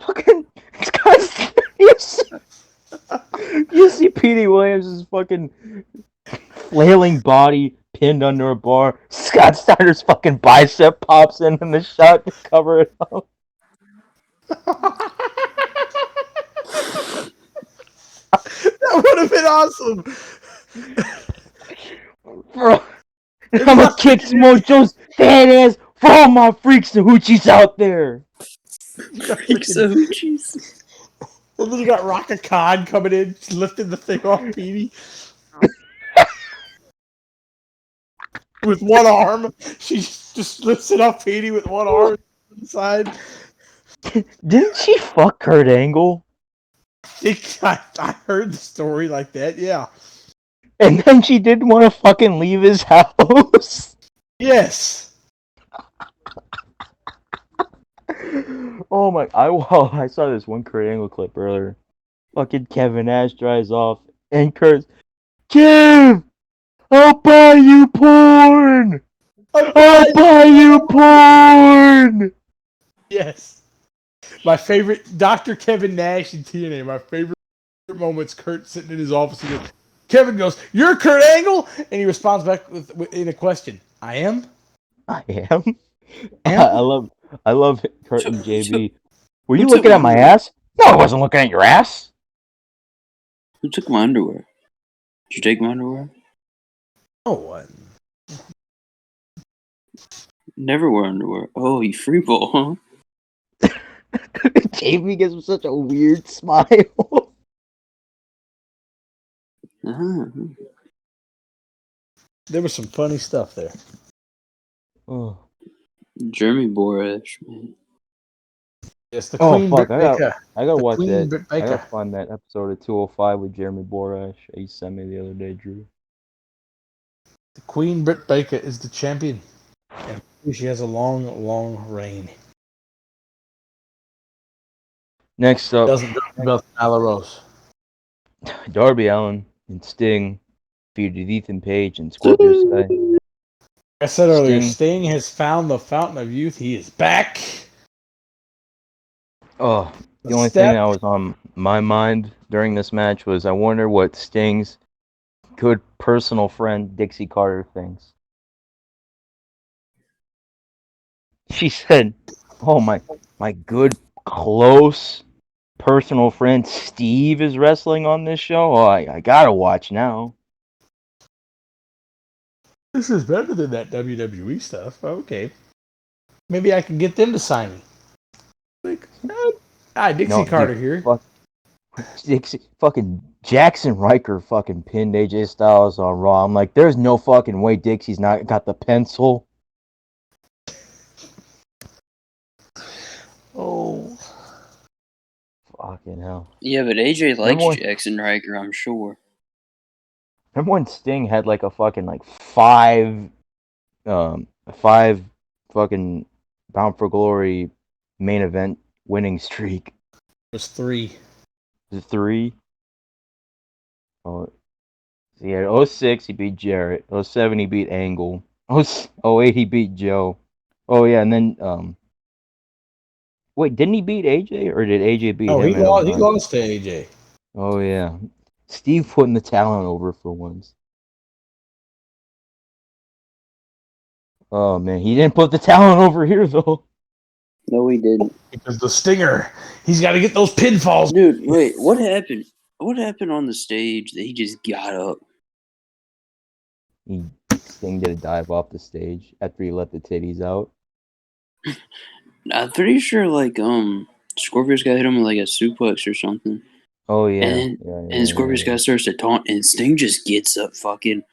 Fucking, you see Petey Williams' fucking flailing body pinned under a bar. Scott Steiner's fucking bicep pops in the shot to cover it up. That would have been awesome. Bro, I'm gonna kick Mojo's fat ass for all my freaks and hoochies out there. Freaks and hoochies. And then you got Raka Khan coming in, lifting the thing off Petey. With one arm. She just lifts it off Petey with one arm on the side. Didn't she fuck Kurt Angle? I heard the story like that, yeah. And then she didn't want to fucking leave his house. Yes. Oh my! I saw this one Kurt Angle clip earlier. Fucking Kevin Nash drives off, and Kurt's, Kev, I'll buy you porn. I'll buy you porn. Yes. My favorite, Dr. Kevin Nash in TNA. My favorite moment's Kurt sitting in his office. He goes, Kevin goes, "You're Kurt Angle," and he responds back in a question. I am. I am. Am? I love Kurt and JB. Were you Who took looking at my underwear? ass? No, I wasn't looking at your ass. Who took my underwear? Did you take my underwear? Oh, what? Never wear underwear. Oh, you freeball, huh? JB gives him such a weird smile. Uh-huh. There was some funny stuff there. Oh, Jeremy Borash, man. Yes, the oh Queen fuck! Britt Baker. I gotta The watch Queen that. Britt I Baker. gotta find that episode of 205 with Jeremy Borash. He sent me the other day, Drew. The Queen Britt Baker is the champion. And she has a long, long reign. Next up, Doesn't about Nyla Rose. Darby Allin and Sting defeated Ethan Page and Scorpio Sky. I said earlier, Sting. Sting has found the fountain of youth. He is back. Oh, the The only step. thing that was on my mind during this match was I wonder what Sting's good personal friend Dixie Carter thinks. She said, "Oh my good close personal friend Steve is wrestling on this show. Oh, I gotta watch now." This is better than that WWE stuff. Okay. Maybe I can get them to sign me. Like, hi, Dixie No, Carter dude, here. Dixie, fucking Jackson Riker fucking pinned AJ Styles on Raw. I'm like, there's no fucking way Dixie's not got the pencil. Oh. Fucking hell. Yeah, but AJ likes Remember when, Jackson Riker, I'm sure. remember when Sting had like a fucking like five fucking Bound for Glory main event winning streak? It was 3. Is it 3? Oh, so yeah, 06 he beat Jarrett. 07 he beat Angle. 08 he beat Joe. Oh yeah, and then wait, didn't he beat AJ or did AJ beat No, him he in lost. He 09? lost to AJ. Oh yeah, Steve putting the talent over for once. Oh man, he didn't put the talent over here though. No, he didn't. Because the Stinger, he's got to get those pinfalls. Dude, wait, what happened? What happened on the stage that he just got up? Sting did a dive off the stage after he let the titties out. I'm pretty sure, like, Scorpio Sky hit him with, like, a suplex or something. Oh yeah, And yeah. and Scorpio Sky starts to taunt, and Sting just gets up fucking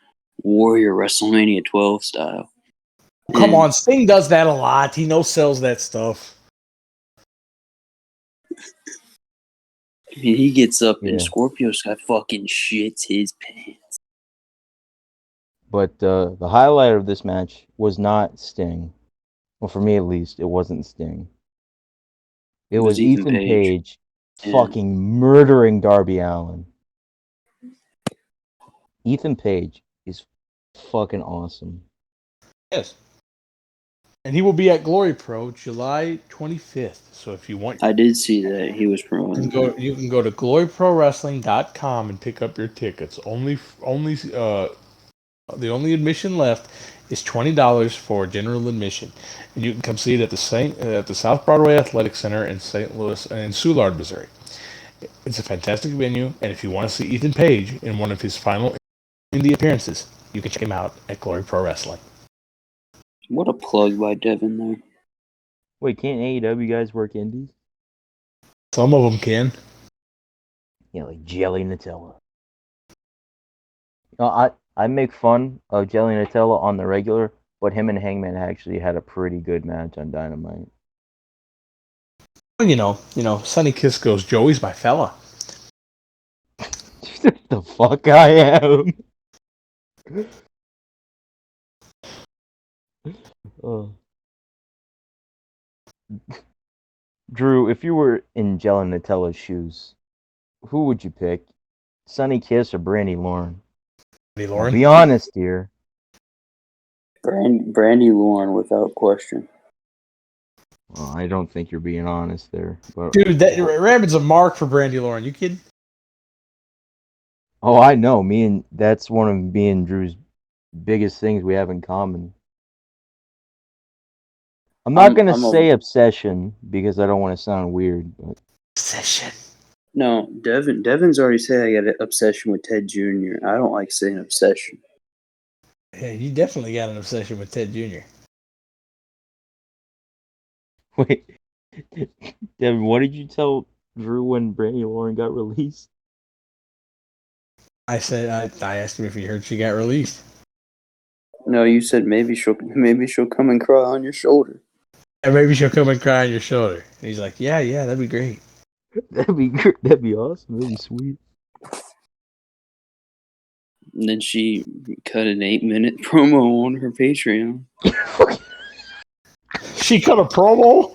Warrior WrestleMania 12 style. Come And on, Sting does that a lot. He sells that stuff. he gets up, and Yeah. Scorpio Sky fucking shits his pants. But the highlight of this match was not Sting. Well, for me at least, it wasn't Sting. It was Ethan Page Yeah. fucking murdering Darby Allin. Ethan Page is fucking awesome. Yes. And he will be at Glory Pro July 25th. So if you want, I did see that he was promoting. you can go to gloryprowrestling.com and pick up your tickets. The only admission left is $20 for general admission, and you can come see it at the South Broadway Athletic Center in St. Louis in Soulard, Missouri. It's a fantastic venue, and if you want to see Ethan Page in one of his final indie appearances, you can check him out at Glory Pro Wrestling. What a plug by Devin there. Wait, can't AEW guys work indies? Some of them can. Yeah, like Jelly Nutella. No, I make fun of Jelly Nutella on the regular, but him and Hangman actually had a pretty good match on Dynamite. Well, you know, Sonny Kiss goes, Joey's my fella. The fuck I am. Oh. Drew, if you were in Jelly Nutella's shoes, who would you pick? Sonny Kiss or Brandy Lauren? Brandy Now, Lauren. be honest here. Brandy Lauren, without question. Well, I don't think you're being honest there. But Dude, that Rabbit's a mark for Brandy Lauren. You kidding? oh, I know. That's one of me and Drew's biggest things we have in common. I'm not gonna say obsession because I don't want to sound weird, but Obsession. No, Devin's already said I got an obsession with Ted Jr. I don't like saying obsession. Yeah, you definitely got an obsession with Ted Jr. wait, Devin, what did you tell Drew when Brandy Lauren got released? I said I asked him if he heard she got released. No, you said maybe she'll come and cry on your shoulder. And maybe she'll come and cry on your shoulder. And he's like, yeah, that'd be great. That'd be good. That'd be awesome. That'd be sweet. And then she cut an 8-minute promo on her Patreon. She cut a promo?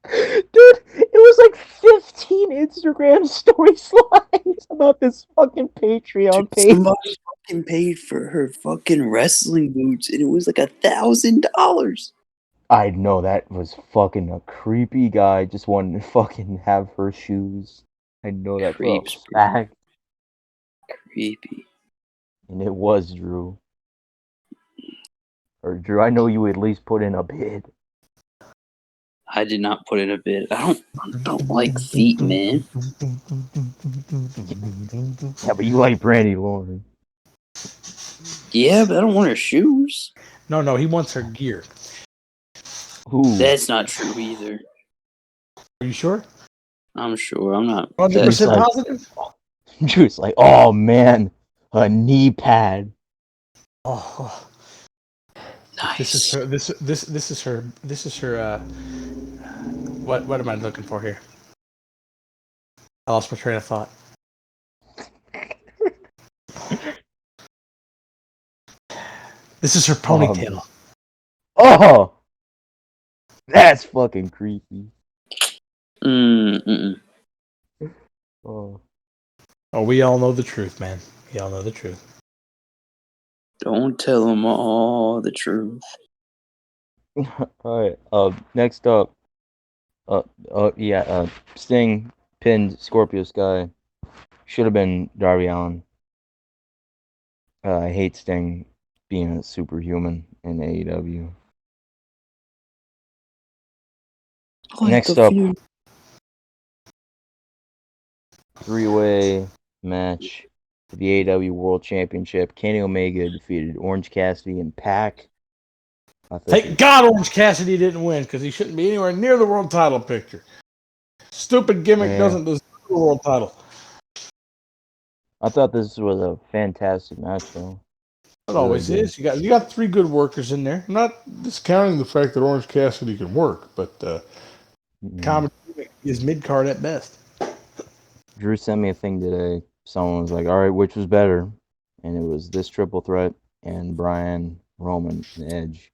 Dude, it was like 15 Instagram story slides about this fucking Patreon page. Somebody fucking paid for her fucking wrestling boots, and it was like $1,000. I know that was fucking a creepy guy. Just wanted to fucking have her shoes. I know that for a Creeps, bro. fact. Creepy. And it was Drew. Or Drew, I know you at least put in a bid. I did not put in a bid. I don't like feet, man. Yeah, but you like Brandy Lauren. Yeah, but I don't want her shoes. No, he wants her gear. Who? That's not true either. Are you sure? I'm sure. I'm not. 100% like- positive? Drew's like, oh man, a knee pad. Oh, Nice. this is her. This is her. What am I looking for here? I lost my train of thought. This is her ponytail. Oh, that's fucking creepy. Mm-mm. Oh, Oh, we all know the truth, man. We all know the truth. Don't tell them all the truth. all right. Next up. Sting pinned Scorpio Sky. Should have been Darby Allin. I hate Sting being a superhuman in AEW. Next up, three-way match for the AEW World Championship. Kenny Omega defeated Orange Cassidy and Pac. Thank God Orange Cassidy didn't win because he shouldn't be anywhere near the world title picture. Stupid gimmick doesn't deserve the world title. I thought this was a fantastic match, though. It always is. You got three good workers in there. I'm not discounting the fact that Orange Cassidy can work, but Common is mid card at best. Drew sent me a thing today. Someone was like, all right, which was better? And it was this triple threat and Bryan, Roman, and Edge.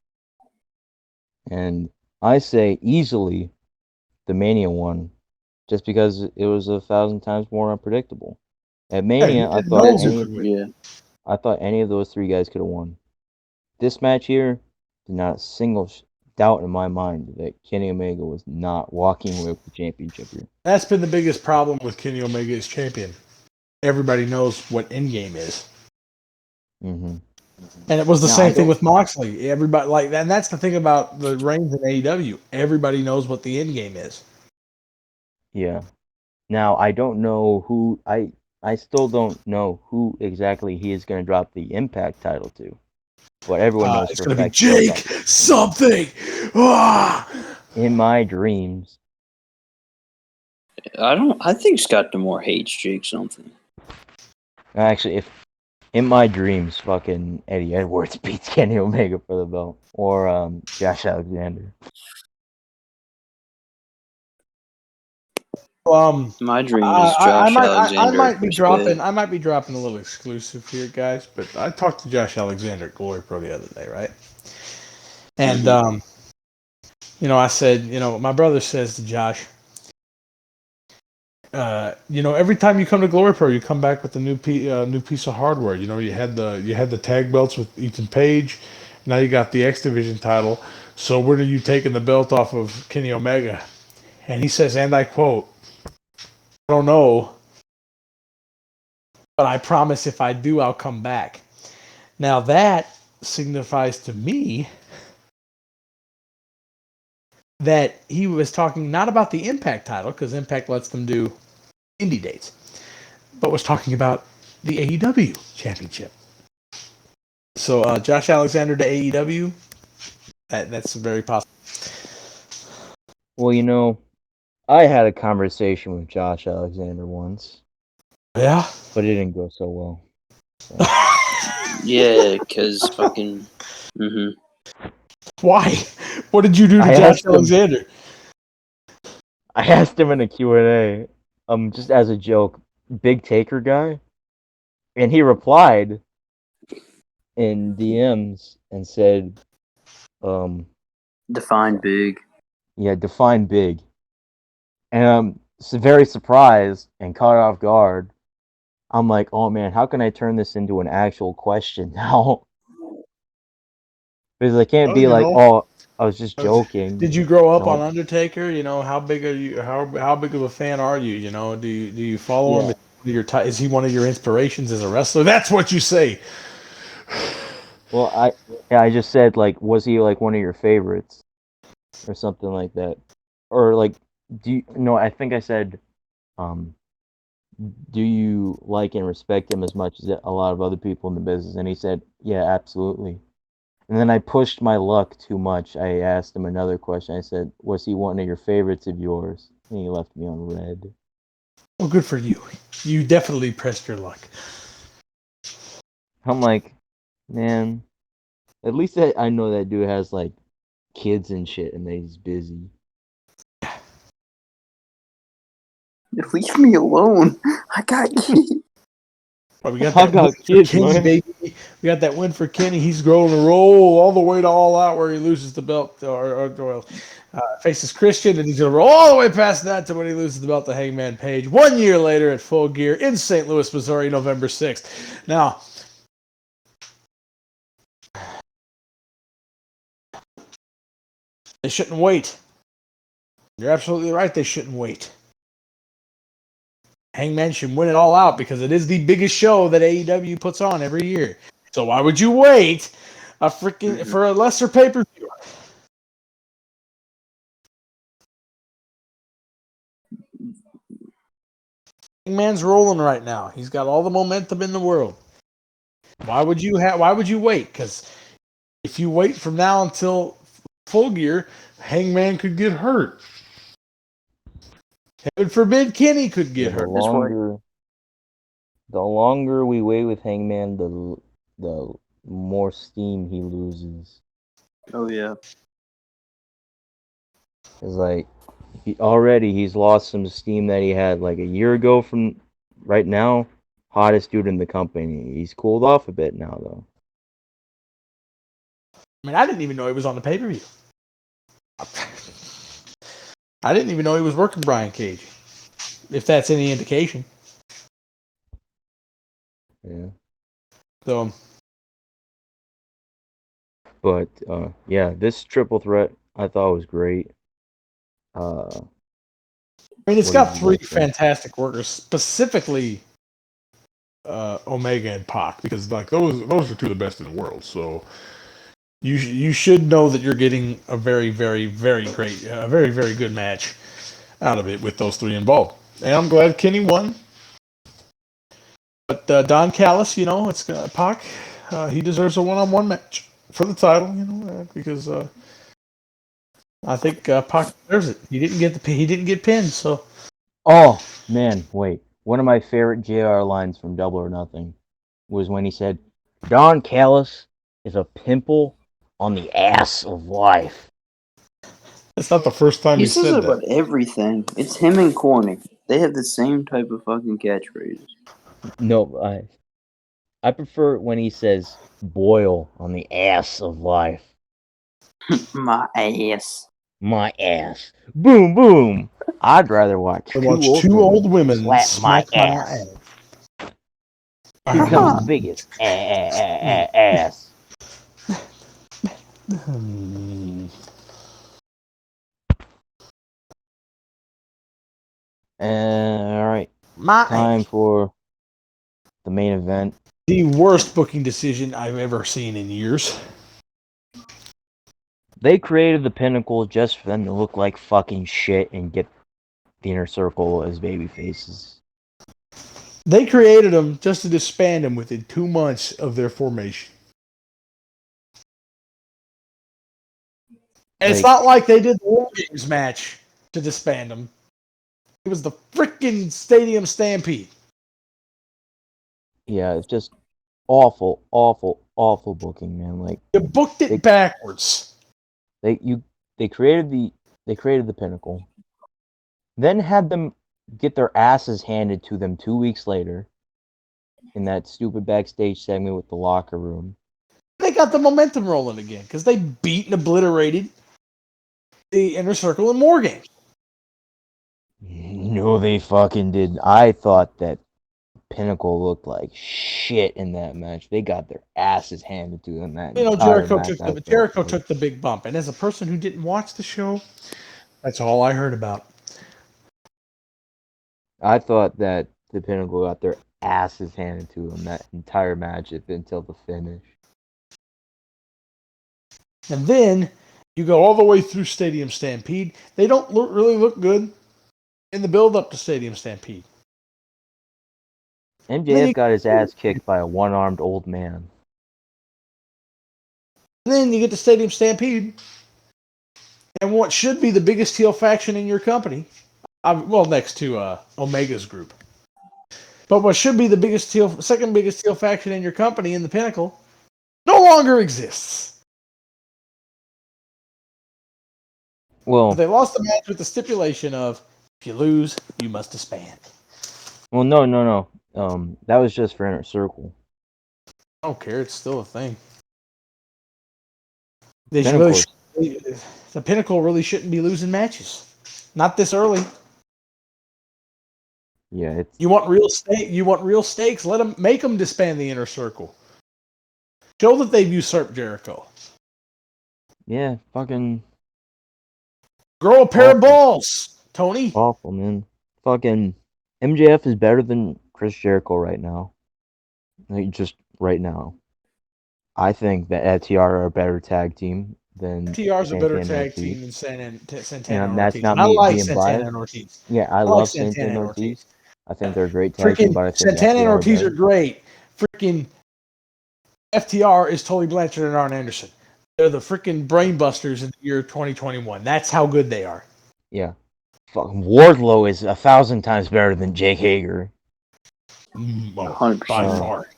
And I say easily the Mania one, just because it was 1,000 times more unpredictable. At Mania, I thought any of those three guys could have won. This match here, not a single doubt in my mind that Kenny Omega was not walking away with the championship here. That's been the biggest problem with Kenny Omega as champion. Everybody knows what Endgame is. Mm-hmm. And it was the same thing with Moxley. Everybody and that's the thing about the reigns in AEW. Everybody knows what the Endgame is. Yeah. Now I don't know who I still don't know who exactly he is going to drop the Impact title to. But everyone knows it's going to be Jake something. In my dreams. I think Scott D'Amore hates Jake something. Actually, if in my dreams, fucking Eddie Edwards beats Kenny Omega for the belt, or Josh Alexander. My dream is Josh Alexander. I might be dropping a little exclusive here, guys. But I talked to Josh Alexander at Glory Pro the other day, right? And I said, my brother says to Josh, every time you come to Glory Pro, you come back with a new piece of hardware. You had the tag belts with Ethan Page. Now you got the X Division title. So when are you taking the belt off of Kenny Omega? And he says, and I quote, I don't know, but I promise if I do, I'll come back. Now that signifies to me that he was talking not about the Impact title, because Impact lets them do indie dates, but was talking about the AEW championship. So Josh Alexander to AEW, that's very possible. Well, I had a conversation with Josh Alexander once. Yeah? But it didn't go so well. So. Yeah, because fucking... Mm-hmm. Why? What did you do to Josh Alexander? I asked him in a Q&A, just as a joke, Big Taker guy? And he replied in DMs and said, define big. Yeah, define big. And I'm very surprised and caught off guard I'm like, oh man, how can I turn this into an actual question now? Because I can't Well, be like, oh, I was just joking. Did you grow up on No. Undertaker? You know, how big are you? How big of a fan are you? You know, do you follow him? Yeah. Is he one of your inspirations as a wrestler? That's what you say. Well, I just said like, was he like one of your favorites or something like that, or like, do you? No, I think I said, um, do you like and respect him as much as a lot of other people in the business? And he said, yeah, absolutely. And then I pushed my luck too much. I asked him another question. I said, was he one of your favorites of yours? And he left me on red. Well, good for you. You definitely pressed your luck. I'm like, man, at least I know that dude has like kids and shit, and that he's busy. Leave me alone. I got kids. Well, we got I that win got for kids, Kenny, man. baby. We got that win for Kenny. He's going to roll all the way to All Out where he loses the belt, or faces Christian, and he's going to roll all the way past that to when he loses the belt to Hangman Page 1 year later at Full Gear in St. Louis, Missouri, November 6th. Now, they shouldn't wait. You're absolutely right. They shouldn't wait. Hangman should win it all out because it is the biggest show that AEW puts on every year. So why would you wait for a lesser pay per view? Hangman's rolling right now. He's got all the momentum in the world. Why would you wait? Because if you wait from now until Full Gear, Hangman could get hurt. Heaven forbid Kenny could Yeah, get hurt. the longer we wait with Hangman, the more steam he loses. Oh yeah. It's like he's lost some steam that he had like a year ago from right now. Hottest dude in the company. He's cooled off a bit now though. I mean, I didn't even know he was on the pay per view. I didn't even know he was working Brian Cage. If that's any indication. Yeah. So, But yeah, this triple threat I thought was great. I mean, it's What got did you three guys think? fantastic workers, specifically Omega and Pac, because like those are two of the best in the world. So you should know that you're getting a very very very great, a very very good match out of it with those three involved. And I'm glad Kenny won. But Don Callis, you know, it's Pac. He deserves a one-on-one match for the title, you know, because I think Pac deserves it. He didn't get pinned, so. Oh man, wait. One of my favorite JR lines from Double or Nothing was when he said, "Don Callis is a pimple on the ass of life." It's not the first time He he says it said that. about everything. It's him and Corny. They have the same type of fucking catchphrases. No, I prefer when he says "boil on the ass of life." My ass. My ass. Boom, boom. I'd rather watch I two watched old two old women women slap my smack my ass. ass. Here comes the biggest ass. Hmm. All right, My time ass. for the main event. The worst booking decision I've ever seen in years. They created the Pinnacle just for them to look like fucking shit and get the Inner Circle as baby faces. They created them just to disband them within 2 months of their formation. And it's Like, not like they did the War Games match to disband them. It was the freaking Stadium Stampede. yeah, it's just awful, awful, awful booking, man. Like You booked it they backwards. they you they created the Pinnacle, then had them get their asses handed to them 2 weeks later in that stupid backstage segment with the locker room. They got the momentum rolling again because they beat and obliterated the Inner Circle in War Games. No, they fucking did. I thought that Pinnacle looked like shit in that match. They got their asses handed to them that You know, entire Jericho match. took the big bump, and as a person who didn't watch the show, that's all I heard about. I thought that the Pinnacle got their asses handed to them that entire match until the finish. And then you go all the way through Stadium Stampede. They don't really look good in the build up to Stadium Stampede. MJF got his ass kicked by a one-armed old man. And then you get to Stadium Stampede, and what should be the biggest heel faction in your company, well, next to Omega's group, but what should be the second biggest heel faction in your company in the Pinnacle, no longer exists. Well, But they lost the match with the stipulation of, if you lose, you must disband. well, no. That was just for Inner Circle. I don't care. It's still a thing. The Pinnacle really shouldn't be losing matches. Not this early. Yeah, You want real stake. You want real stakes. Make them disband the Inner Circle. Show that they've usurped Jericho. Yeah, fucking Grow a pair of balls, Tony. awful, man. Fucking MJF is better than Chris Jericho right now. Like, just right now. I think that FTR are a better tag team than FTR's a better Santana and tag team Ortiz. than Santana And and that's Ortiz. not I me like being Santana biased. and Ortiz. Yeah, I like love Santana and and Ortiz. I think they're a great tag Freaking team, but I think Santana and FTR Ortiz are better. great. Freaking FTR is Tully Blanchard and Arn Anderson. They're the freaking brain busters in the year 2021. That's how good they are. Yeah. Fucking Wardlow is 1,000 times better than Jake Hager. By 100%. far.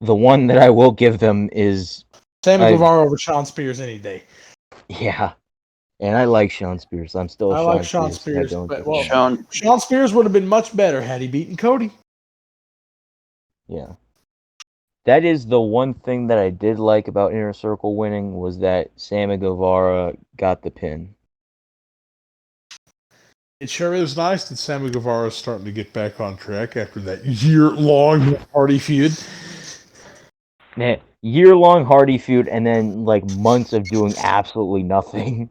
The one that I will give them is Sammy Guevara over Sean Spears any day. yeah. And I like Sean Spears. I'm still a I like Sean Spears, head-on but fan. Sean Spears would have been much better had he beaten Cody. Yeah. That is the one thing that I did like about Inner Circle winning was that Sammy Guevara got the pin. It sure is nice that Sammy Guevara is starting to get back on track after that year-long Hardy feud. Man, year-long Hardy feud and then like months of doing absolutely nothing.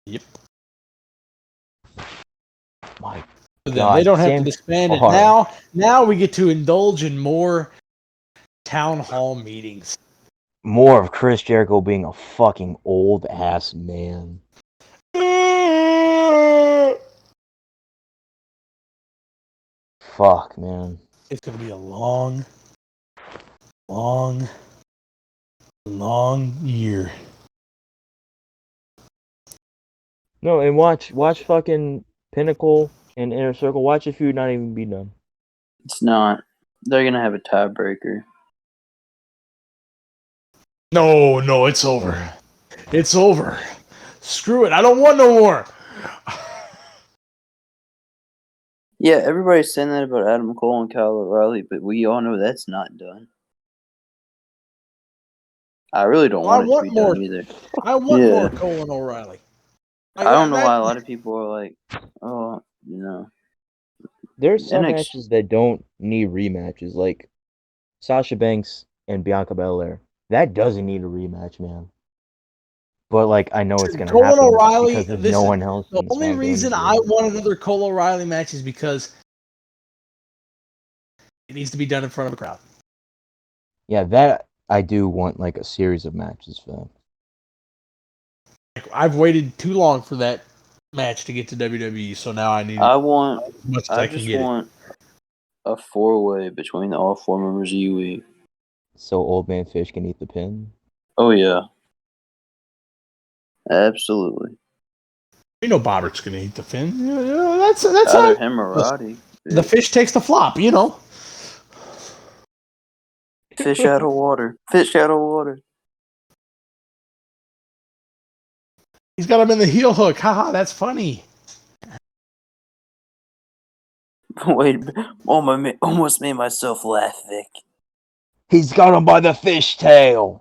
Yep. My God, they don't have to Sammy disband it Guevara. now. We get to indulge in more town hall meetings. More of Chris Jericho being a fucking old ass man. Fuck, man. It's going to be a long year. No, and watch fucking Pinnacle and Inner Circle. Watch a feud not even be done. It's not. They're going to have a tiebreaker. No, it's over. Yeah. It's over. Screw it. I don't want no more. Yeah, everybody's saying that about Adam Cole and Kyle O'Reilly, but we all know that's not done. I really don't want it to be done either. I want more Cole and O'Reilly. I don't know why a lot of people are like, oh, you know. There's some matches that don't need rematches, like Sasha Banks and Bianca Belair. That doesn't need a rematch, man. But like, I know it's gonna Cole happen and O'Reilly, because there's no one else. The only reason I want another Cole O'Reilly match is because it needs to be done in front of a crowd. Yeah, that I do want like a series of matches for them. I've waited too long for that match to get to WWE, so now I need. I want a 4-way between all 4 members of UE. So Old Man Fish can eat the pin. Oh yeah, absolutely. You know Bobbert's gonna eat the fin. Yeah, that's either him or Roddy. The fish takes the flop, you know. Fish out of water. Fish out of water. He's got him in the heel hook. Haha, that's funny. Wait, almost made myself laugh, Vic. He's got him by the fishtail.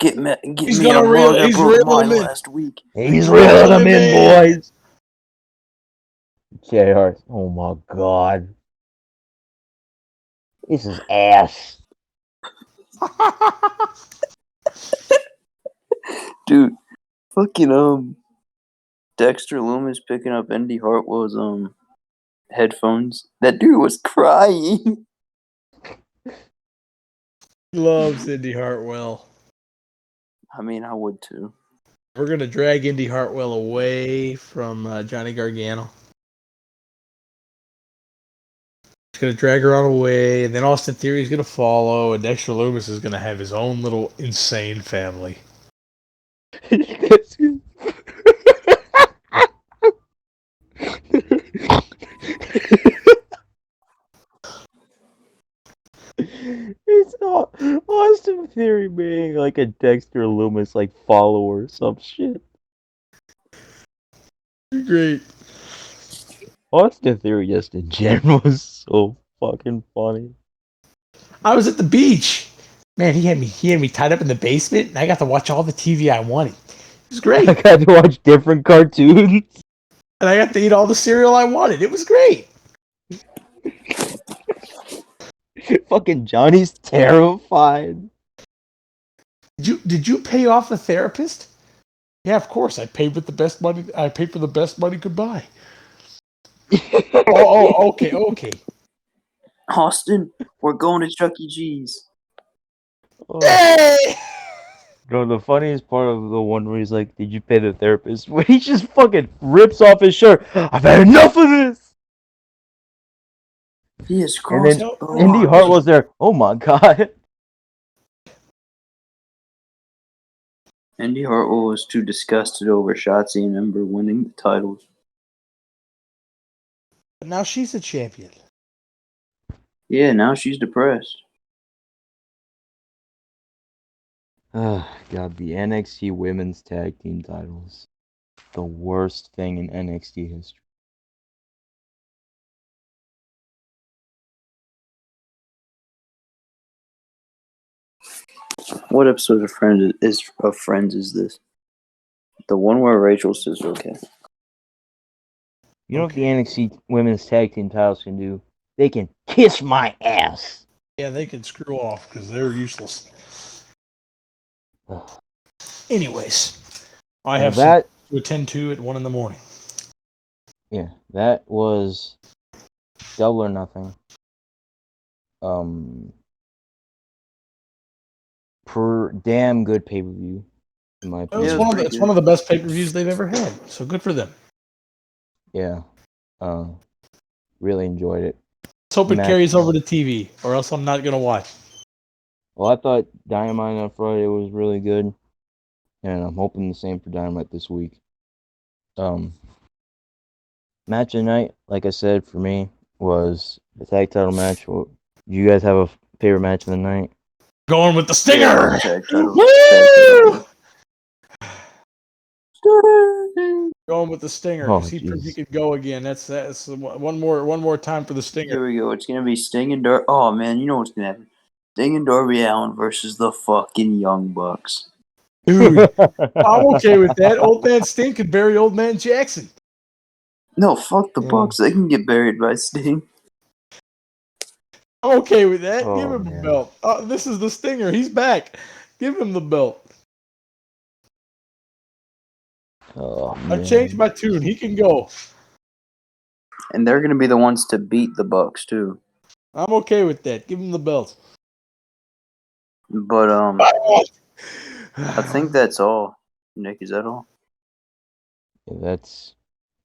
Get He's me a gonna reel. mug. I He's broke reeling mine him in. last week. He's Reeling reeling them him in, in. boys. JR. Oh my god. This is ass. Dude, fucking Dexter Loomis picking up Indy Hartwell's headphones. That dude was crying. Loves Indy Hartwell. I mean, I would too. We're gonna drag Indy Hartwell away from Johnny Gargano. He's gonna drag her on away, and then Austin Theory's gonna follow, and Dexter Loomis is gonna have his own little insane family. It's all Austin Theory being like a Dexter Loomis like follower or some shit. Great. Austin Theory just in general is so fucking funny. I was at the beach. Man, he had me tied up in the basement, and I got to watch all the TV I wanted. It was great. I got to watch different cartoons. And I got to eat all the cereal I wanted. It was great. Fucking Johnny's terrified. Did you pay off the therapist? Yeah, of course. I paid with the best money. I paid for the best money could buy. Okay. Austin, we're going to Chuck E. Cheese. Oh. Hey! No, the funniest part of the one where he's like, "Did you pay the therapist?" When he just fucking rips off his shirt. I've had enough of this. He is And then crossed. Indy Hartwell's there. Oh my god. Indy Hartwell was too disgusted over Shotzi and Ember winning the titles. But now she's a champion. Yeah, now she's depressed. God, the NXT Women's Tag Team titles. The worst thing in NXT history. What episode of Friends is this? The one where Rachel says, "Okay." You know what the NXT Women's Tag Team titles can do? They can kiss my ass. Yeah, they can screw off because they're useless. Ugh. Anyways, I Well, have that some to attend to at 1 a.m. yeah, that was Double or Nothing. Per damn good pay per view, in my It's Yeah, it opinion. was pretty it's good. one of the best pay-per-views they've ever had. So good for them. Yeah, really enjoyed it. Let's hope it Match. carries over to TV, or else I'm not gonna watch. Well, I thought Dynamite on Friday was really good, and I'm hoping the same for Dynamite this week. Match of the night, like I said, for me was the tag title match. Do you guys have a favorite match of the night? Going with the Stinger. Tag title. Woo! Going with the Stinger Oh, because he proved he jeez. could go again. That's one more time for the Stinger. Here we go. It's gonna be Sting and Darby. Oh man, you know what's gonna happen? Sting and Darby Allin versus the fucking Young Bucks. Dude, I'm okay with that. Old man Sting could bury old man Jackson. No, fuck the Yeah. Bucks. They can get buried by Sting. I'm okay with that. Oh, Give him man. a belt. This is the Stinger. He's back. Give him the belt. Oh, I've changed my tune. He can go. And they're gonna be the ones to beat the Bucks too. I'm okay with that. Give him the belt. But I think that's all. Nick, is that all? That's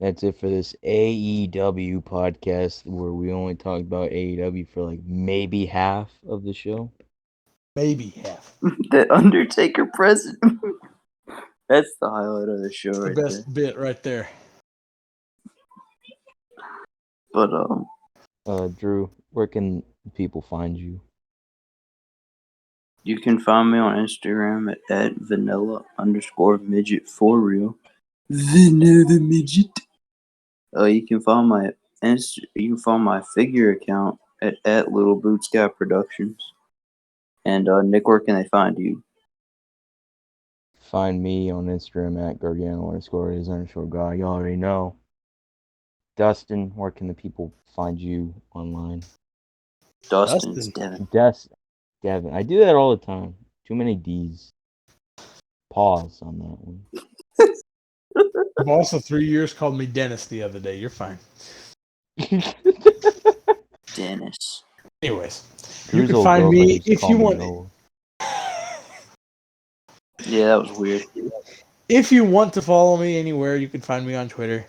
it for this AEW podcast where we only talked about AEW for like maybe half of the show. Maybe half. That Undertaker present. That's the highlight of the show The right there. best bit right there. But Drew, where can people find you? you can find me on Instagram at vanilla_midget for real. Vanilla midget. You can find my figure account at Little Boot Scout Productions. And Nick, where can they find you? find me on Instagram at Gargano_is_guy. You already know. Dustin, where can the people find you online? Dustin, it's Dustin. Devin. Devin. I do that all the time. Too many D's. Pause on that one. Boss of 3 years called me Dennis the other day. You're fine. Dennis. Anyways, you Drew's can old find girlfriend me used to if call you me want. Noah. Yeah, that was weird. If you want to follow me anywhere, you can find me on Twitter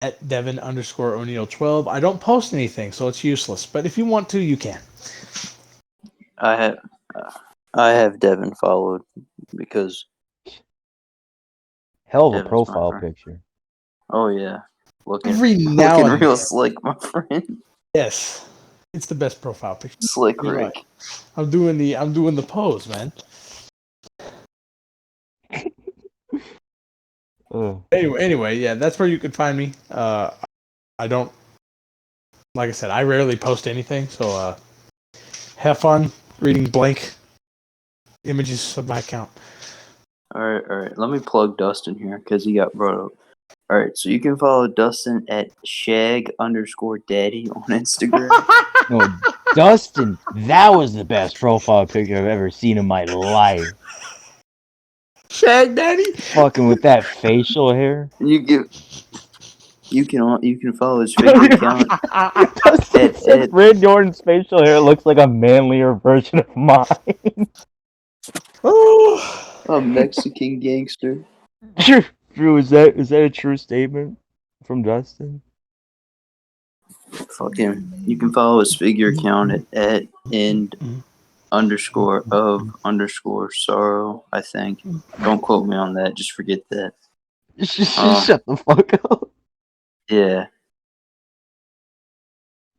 at Devin_O'Neill12. I don't post anything, so it's useless. But if you want to, you can. I have Devin followed because Hell of a Devin's my profile friend. picture. Oh yeah, looking Every now looking and real then. slick, my friend. Yes, it's the best profile picture. Slick You're Rick. right. I'm doing the pose, man. Anyway, yeah, that's where you can find me. I don't, like I said, I rarely post anything, so have fun reading blank images of my account. All right. Let me plug Dustin here because he got brought up. All right, so you can follow Dustin at shag_daddy on Instagram. No, Dustin, that was the best profile picture I've ever seen in my life. Shag Daddy? Fucking with that facial hair. You can follow his figure account Dustin at said Fred Jordan's facial hair looks like a manlier version of mine. Oh. a Mexican gangster. Drew, is that a true statement from Dustin? Fucking, you can follow his figure account at end_of_sorrow. I think. Don't quote me on that. Just forget that. Shut the fuck up. Yeah.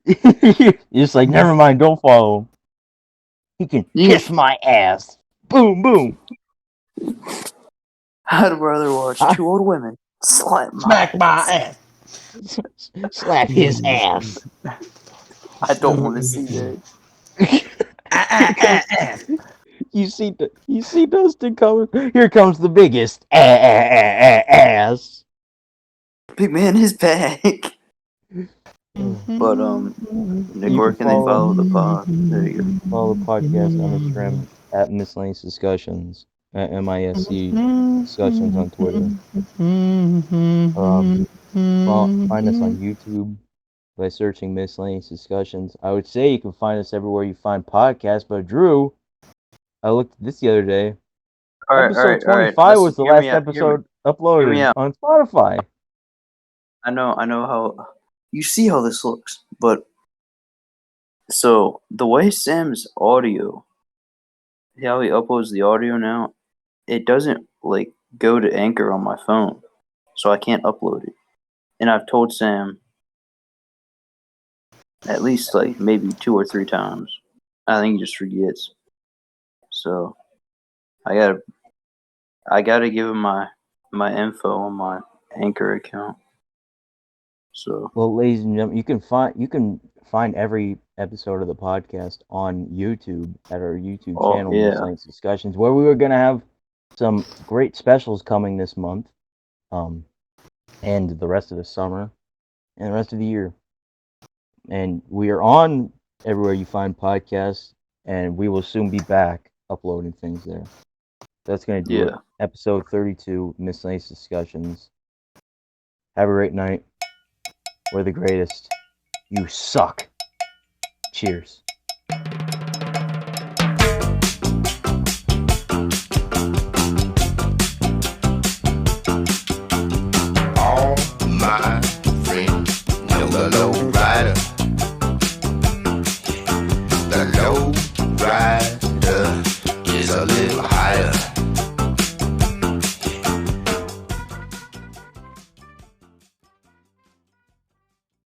You're just like, never mind, don't follow him. He can kiss my ass. Boom, boom. I'd rather watch two old women Smack my ass. Slap his ass. I don't want to see that. You see Dustin coming? Here comes the biggest ass. Big man is back. But Nick, You where can can they follow the pod? There you go. Follow the podcast on Instagram at Miscellaneous Discussions at MISC Discussions on Twitter. Find us on YouTube by searching Miscellaneous Discussions. I would say you can find us everywhere you find podcasts, but Drew, I looked at this the other day. All right. Episode 25 was the last episode uploaded on Spotify. I know how you see how this looks, but so the way Sam's audio, how he uploads the audio now, it doesn't like go to Anchor on my phone, so I can't upload it. And I've told Sam at least like maybe 2 or 3 times. I think he just forgets. So I gotta give him my info on my Anchor account. So well, ladies and gentlemen, you can find every episode of the podcast on YouTube at our YouTube channel, Miscellaneous Discussions, where we were gonna have some great specials coming this month, and the rest of the summer, and the rest of the year. And we are on everywhere you find podcasts, and we will soon be back uploading things there. That's gonna do it. Episode 32, Miscellaneous Discussions. Have a great night. We're the greatest. You suck. Cheers. All my friends know the low rider. The low rider is a little higher.